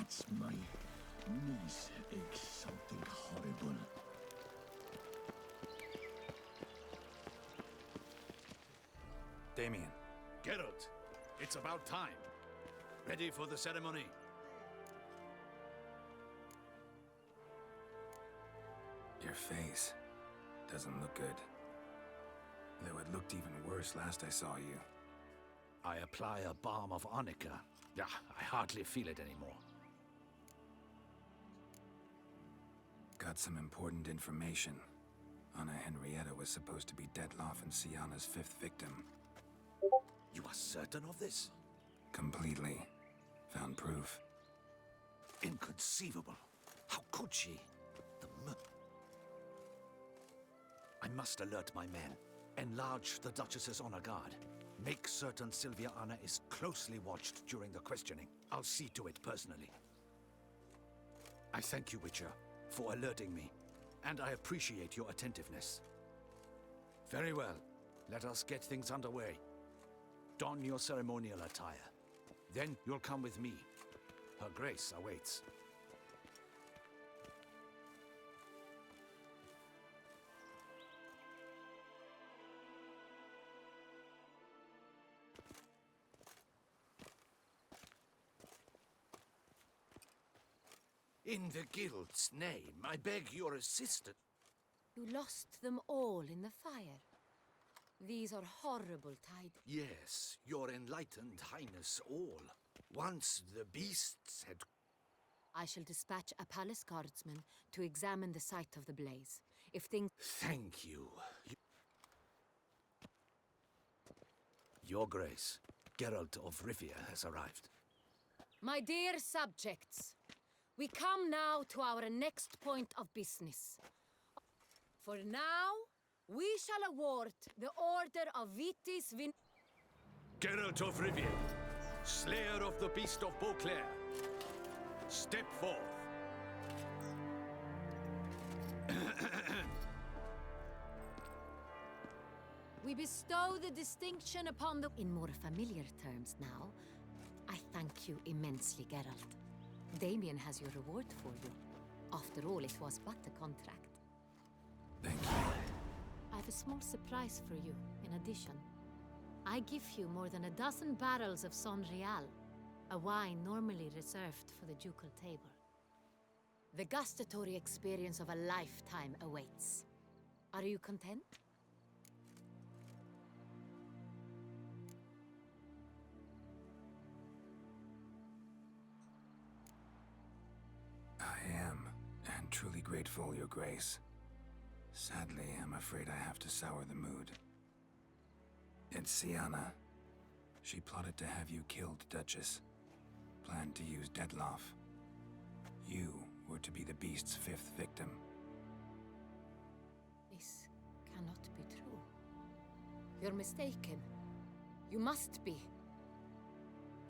Perchance my niece aches something horrible. Damien. Geralt, it's about time. Ready for the ceremony? Your face doesn't look good. Though it looked even worse last I saw you. I apply a balm of arnica. I hardly feel it anymore. Got some important information. Anna Henrietta was supposed to be Detloff and Syanna's 5th victim. You are certain of this? Completely. Found proof. Inconceivable. How could she? I must alert my men. Enlarge the Duchess's honor guard. Make certain Sylvia Anna is closely watched during the questioning. I'll see to it personally. I thank you, Witcher, for alerting me, and I appreciate your attentiveness. Very well. Let us get things underway. Don your ceremonial attire. Then you'll come with me. Her Grace awaits. In the Guild's name, I beg your assistance. You lost them all in the fire. These are horrible tidings. Yes, your enlightened highness all. Once the beasts had... I shall dispatch a palace guardsman to examine the site of the blaze. If things... Thank you. Your Grace, Geralt of Rivia has arrived. My dear subjects, we come now to our next point of business. For now, we shall award the Order of Vitis Vin... Geralt of Rivia, Slayer of the Beast of Beauclair, step forth. We bestow the distinction upon the... In more familiar terms now, I thank you immensely, Geralt. Damien has your reward for you. After all, it was but a contract. Thank you. I have a small surprise for you, in addition. I give you more than a dozen barrels of Son Real, a wine normally reserved for the ducal table. The gustatory experience of a lifetime awaits. Are you content? I am, and truly grateful, Your Grace. Sadly, I'm afraid I have to sour the mood. It's Syanna. She plotted to have you killed, Duchess. Planned to use Detloff. You were to be the beast's 5th victim. This cannot be true. You're mistaken. You must be.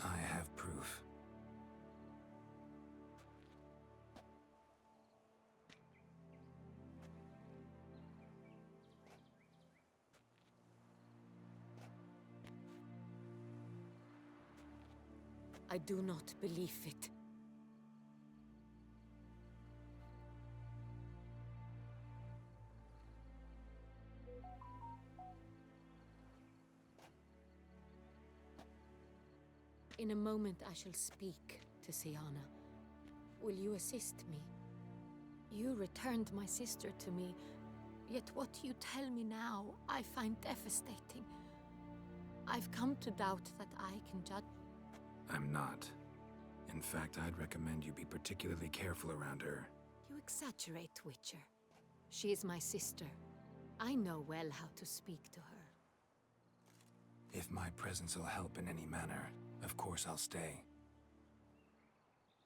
I have proof. I do not believe it. In a moment I shall speak to Syanna. Will you assist me? You returned my sister to me, yet what you tell me now I find devastating. I've come to doubt that I can judge. I'm not. In fact, I'd recommend you be particularly careful around her. You exaggerate, Witcher. She is my sister. I know well how to speak to her. If my presence will help in any manner, of course I'll stay.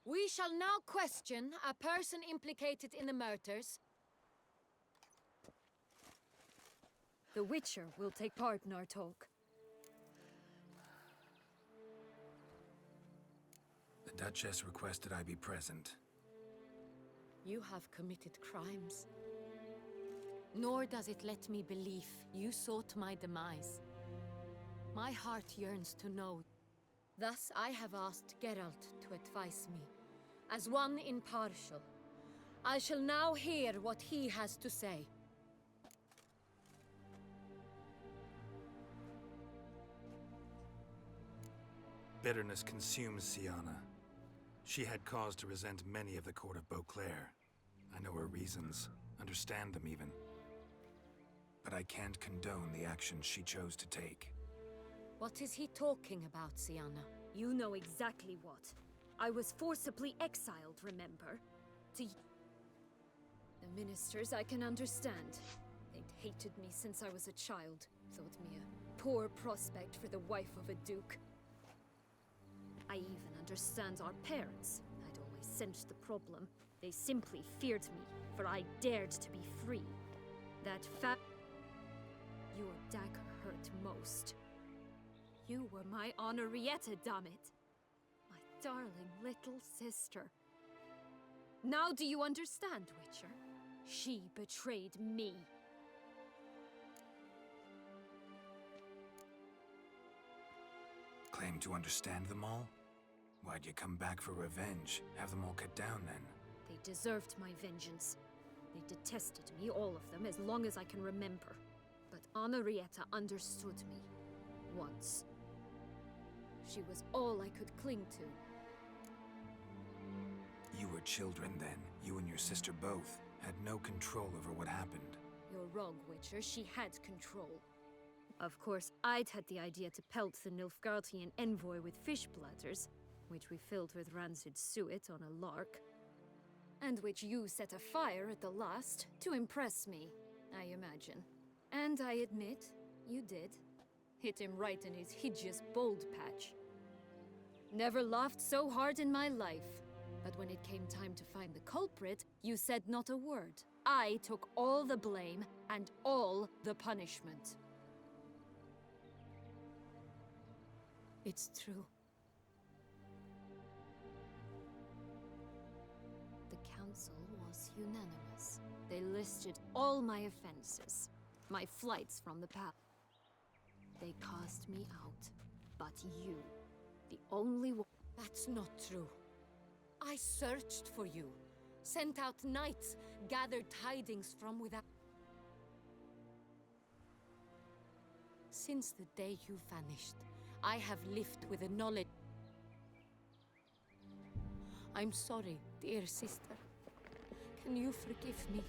We shall now question a person implicated in the murders. The Witcher will take part in our talk. The Duchess requested I be present. You have committed crimes. Nor does it let me believe you sought my demise. My heart yearns to know. Thus I have asked Geralt to advise me, as one impartial. I shall now hear what he has to say. Bitterness consumes Siana. She had cause to resent many of the court of Beauclair. I know her reasons, understand them even. But I can't condone the actions she chose to take. What is he talking about, Siana? You know exactly what. I was forcibly exiled, remember? To... The ministers I can understand. They'd hated me since I was a child. Thought me a poor prospect for the wife of a duke. I even understand our parents. I'd always sensed the problem. They simply feared me, for I dared to be free. That Your dagger hurt most. You were my Honorrietta, damn it! My darling little sister. Now do you understand, Witcher? She betrayed me. Claim to understand them all? Why'd you come back for revenge? Have them all cut down then? They deserved my vengeance. They detested me, all of them, as long as I can remember. But Honorrietta understood me. Once. She was all I could cling to. You were children then. You and your sister both had no control over what happened. You're wrong, Witcher. She had control. Of course, I'd had the idea to pelt the Nilfgaardian envoy with fish bladders, which we filled with rancid suet on a lark, and which you set afire at the last to impress me, I imagine. And I admit, you did. Hit him right in his hideous bald patch. Never laughed so hard in my life. But when it came time to find the culprit, you said not a word. I took all the blame and all the punishment. It's true. The council was unanimous. They listed all my offenses, my flights from the path. They cast me out. But you, the only one... That's not true. I searched for you, sent out knights, gathered tidings from without. Since the day you vanished, I have lived with the knowledge. I'm sorry, dear sister. Can you forgive me?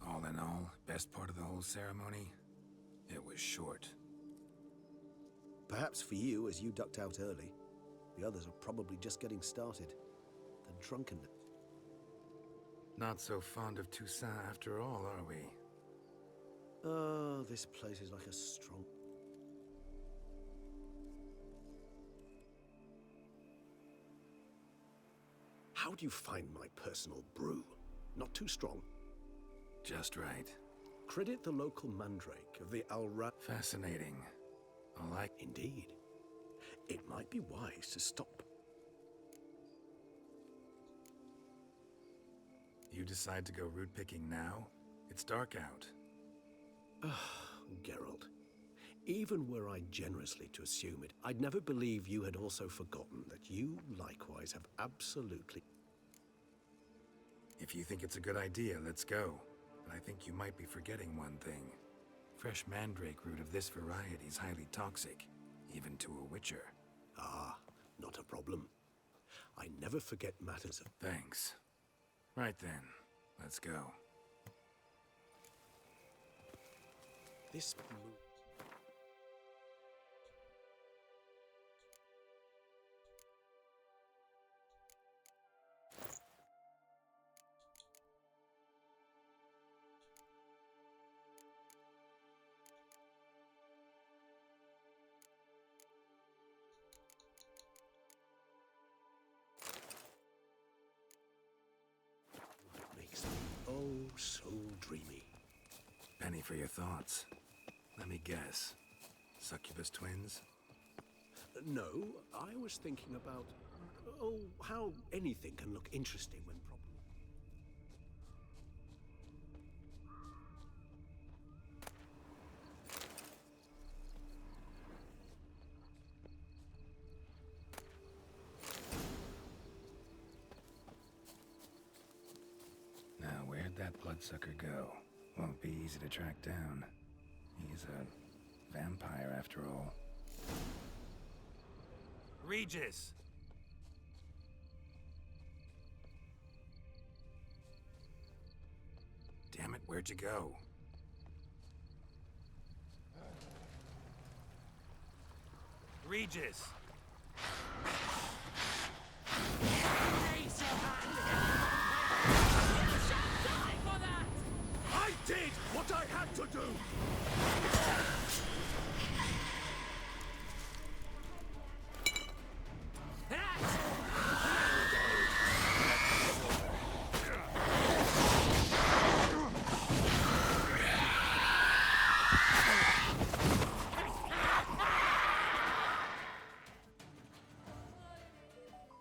All in all, best part of the whole ceremony? It was short. Perhaps for you, as you ducked out early. The others are probably just getting started. The drunkenness. Not so fond of Toussaint after all, are we? Oh, this place is like a strong... How do you find my personal brew? Not too strong? Just right. Credit the local mandrake of the Alra... Fascinating. I like... Indeed. It might be wise to stop. You decide to go root picking now? It's dark out. Geralt. Even were I generously to assume it, I'd never believe you had also forgotten that you likewise have absolutely... If you think it's a good idea, let's go. But I think you might be forgetting one thing. Fresh mandrake root of this variety is highly toxic, even to a witcher. Ah, not a problem. I never forget matters of... Thanks. Right then, let's go. This... makes me oh so dreamy. Penny for your thoughts. Let me guess. Succubus twins? No, I was thinking about... Oh, how anything can look interesting when properly... Now, where'd that bloodsucker go? Won't be easy to track down. He's a vampire after all. Regis! Damn it, where'd you go? Regis! I did what I had to do!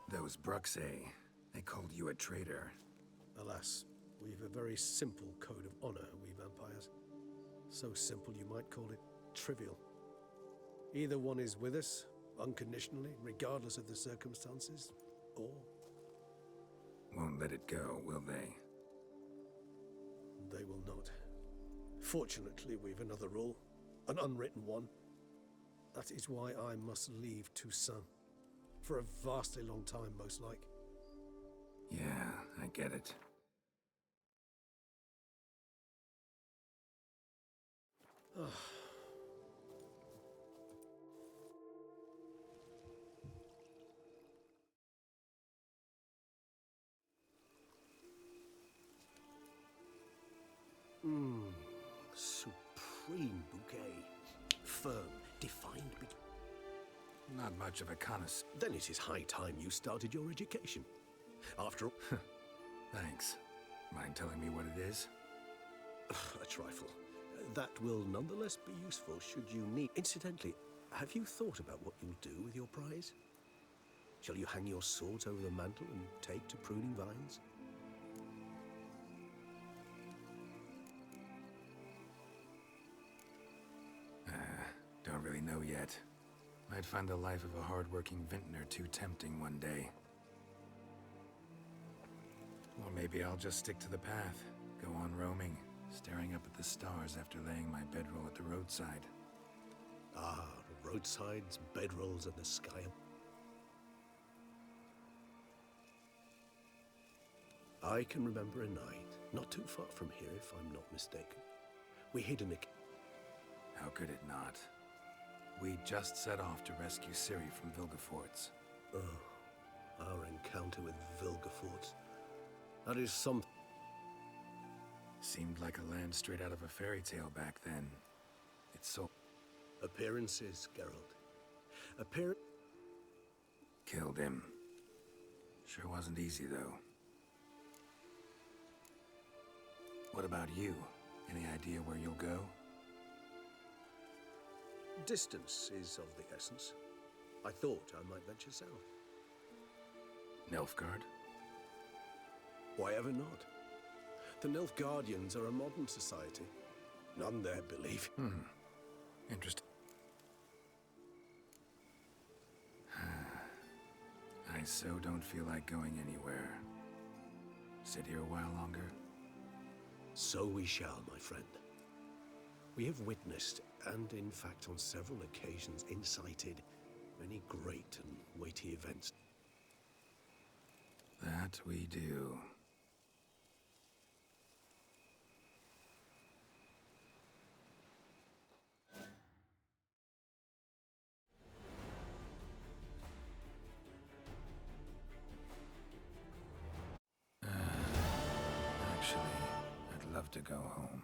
Those Bruxae, they called you a traitor. Alas, we've a very simple code of honor, we vampires. So simple you might call it trivial. Either one is with us, unconditionally, regardless of the circumstances, or... Won't let it go, will they? They will not. Fortunately, we've another rule, an unwritten one. That is why I must leave Toussaint. For a vastly long time, most like. Yeah, I get it. Supreme bouquet. Firm, defined, but... Not much of a connoisseur. Then it is high time you started your education. After all... Thanks. Mind telling me what it is? A trifle. That will nonetheless be useful should you need... Incidentally, have you thought about what you'll do with your prize? Shall you hang your swords over the mantle and take to pruning vines? Don't really know yet. Might find the life of a hard-working vintner too tempting one day. Or maybe I'll just stick to the path, go on roaming, staring up at the stars after laying my bedroll at the roadside. Ah, roadsides, bedrolls, and the sky. I can remember a night, not too far from here if I'm not mistaken. We hid in a... How could it not? We just set off to rescue Ciri from Vilgefortz. Oh, our encounter with Vilgefortz. That is some... Seemed like a land straight out of a fairy tale back then. It's so... Appearances, Geralt. Killed him. Sure wasn't easy, though. What about you? Any idea where you'll go? Distance is of the essence. I thought I might venture south. Nilfgaard? Why ever not? The Nilfgaardians are a modern society. None there believe. Interesting. I so don't feel like going anywhere. Sit here a while longer? So we shall, my friend. We have witnessed, and in fact on several occasions incited, many great and weighty events. That we do. Actually, I'd love to go home.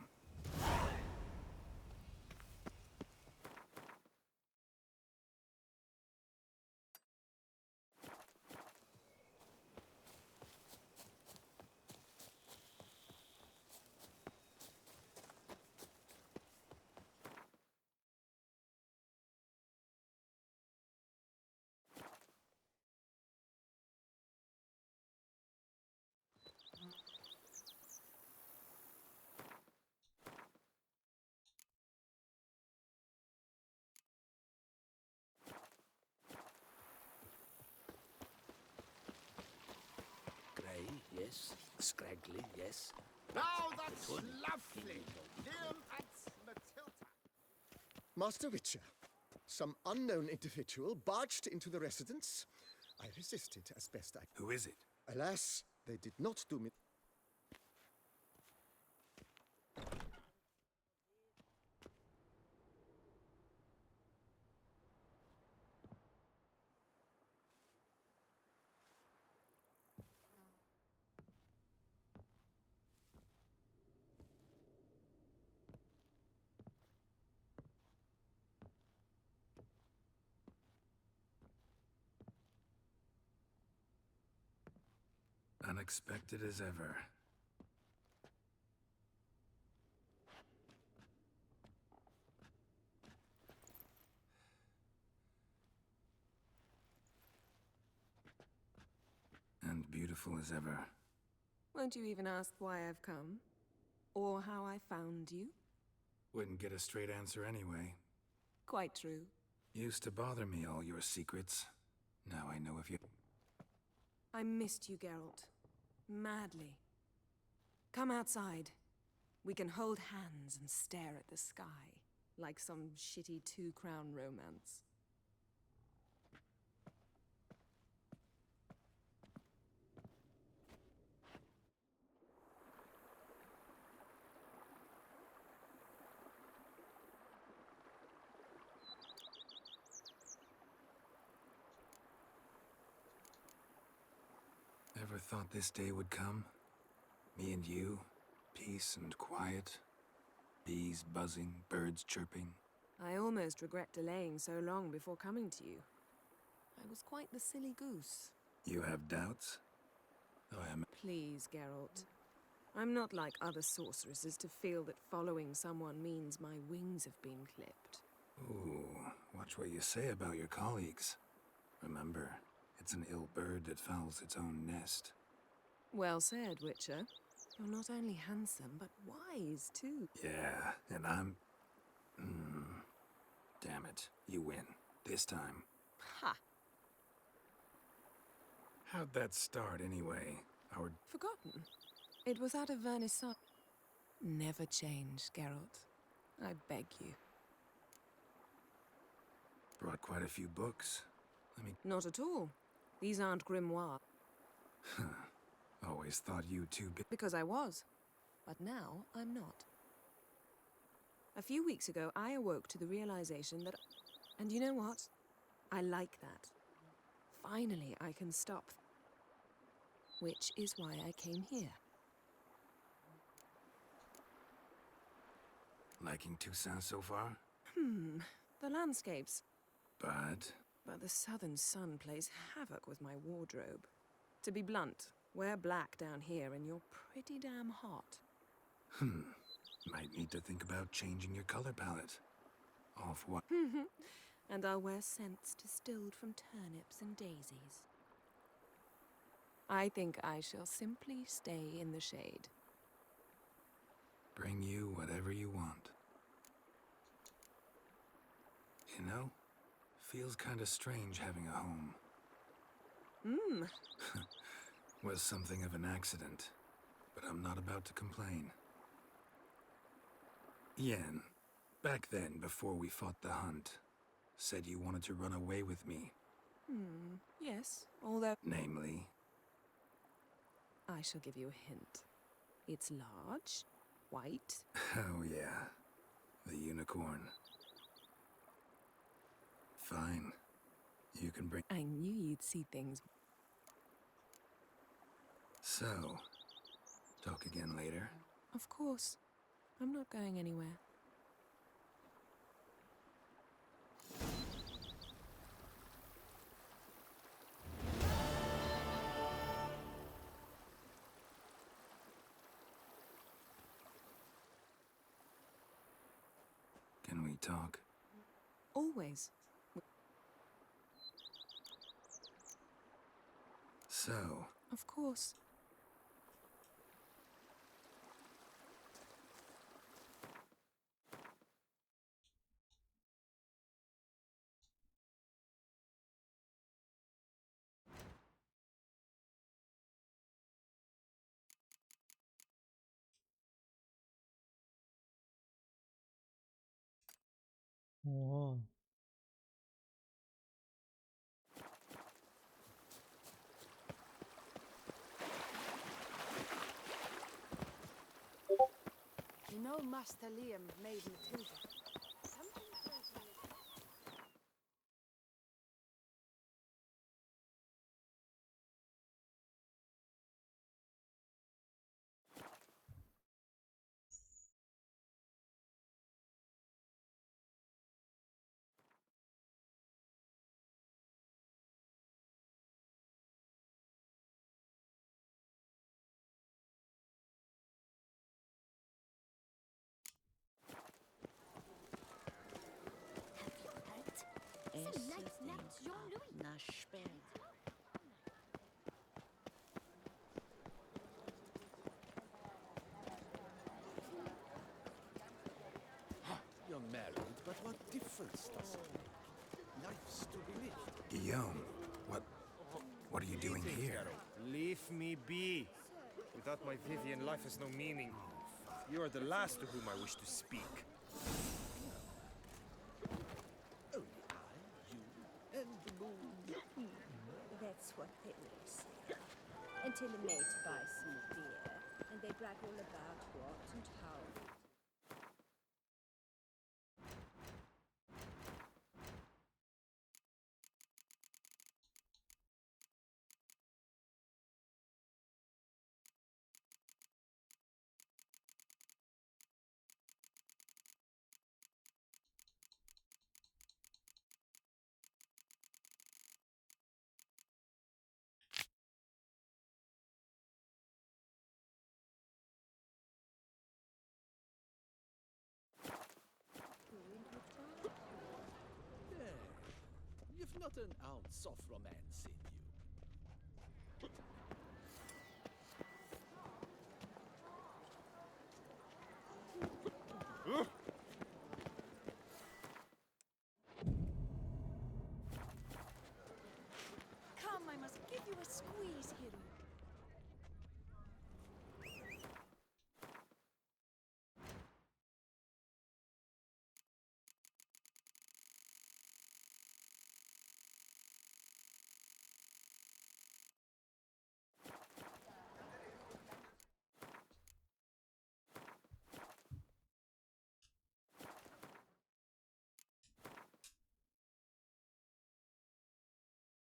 Grey, yes. Scraggly, yes. Now that's lovely! Liam and Matilda. Master Witcher, some unknown individual barged into the residence. I resisted as best I could. Who is it? Alas, they did not do me. Unexpected as ever. And beautiful as ever. Won't you even ask why I've come? Or how I found you? Wouldn't get a straight answer anyway. Quite true. Used to bother me, all your secrets. Now I know if you... I missed you, Geralt. Madly. Come outside. We can hold hands and stare at the sky, like some shitty two-crown romance. Ever thought this day would come? Me and you, peace and quiet, bees buzzing, birds chirping. I almost regret delaying so long before coming to you. I was quite the silly goose. You have doubts? Oh, I am... Please, Geralt. I'm not like other sorceresses to feel that following someone means my wings have been clipped. Ooh, watch what you say about your colleagues. Remember, it's an ill bird that fouls its own nest. Well said, Witcher. You're not only handsome, but wise, too. Yeah, and I'm... Damn it, you win. This time. Ha! How'd that start, anyway? Our... Forgotten. It was at a vernissage. Never change, Geralt. I beg you. Brought quite a few books. Not at all. These aren't grimoires. Always thought you two... Because I was. But now, I'm not. A few weeks ago, I awoke to the realization that... And you know what? I like that. Finally, I can stop. Which is why I came here. Liking Toussaint so far? The landscapes. But the southern sun plays havoc with my wardrobe. To be blunt, wear black down here and you're pretty damn hot. Might need to think about changing your color palette. Off what? And I'll wear scents distilled from turnips and daisies. I think I shall simply stay in the shade. Bring you whatever you want. You know, feels kinda strange having a home. Was something of an accident, but I'm not about to complain. Yen, back then, before we fought the hunt, said you wanted to run away with me. Yes, although... Namely? I shall give you a hint. It's large, white. Oh yeah, the unicorn. Fine. You can bring... I knew you'd see things. So, talk again later? Of course. I'm not going anywhere. Can we talk? Always. So, Of course. Oha. You know Master Liam made Matilda. Something tells me You're married, but what difference does it make? Life's to be lived. Guillaume, what are you doing here? Leave me be. Without my Vivian, life has no meaning. You are the last to whom I wish to speak. Only I, you, and the moon. That's what they will say. Until a mate buys some beer, and they brag all about what and how. You've not an ounce of romance in you.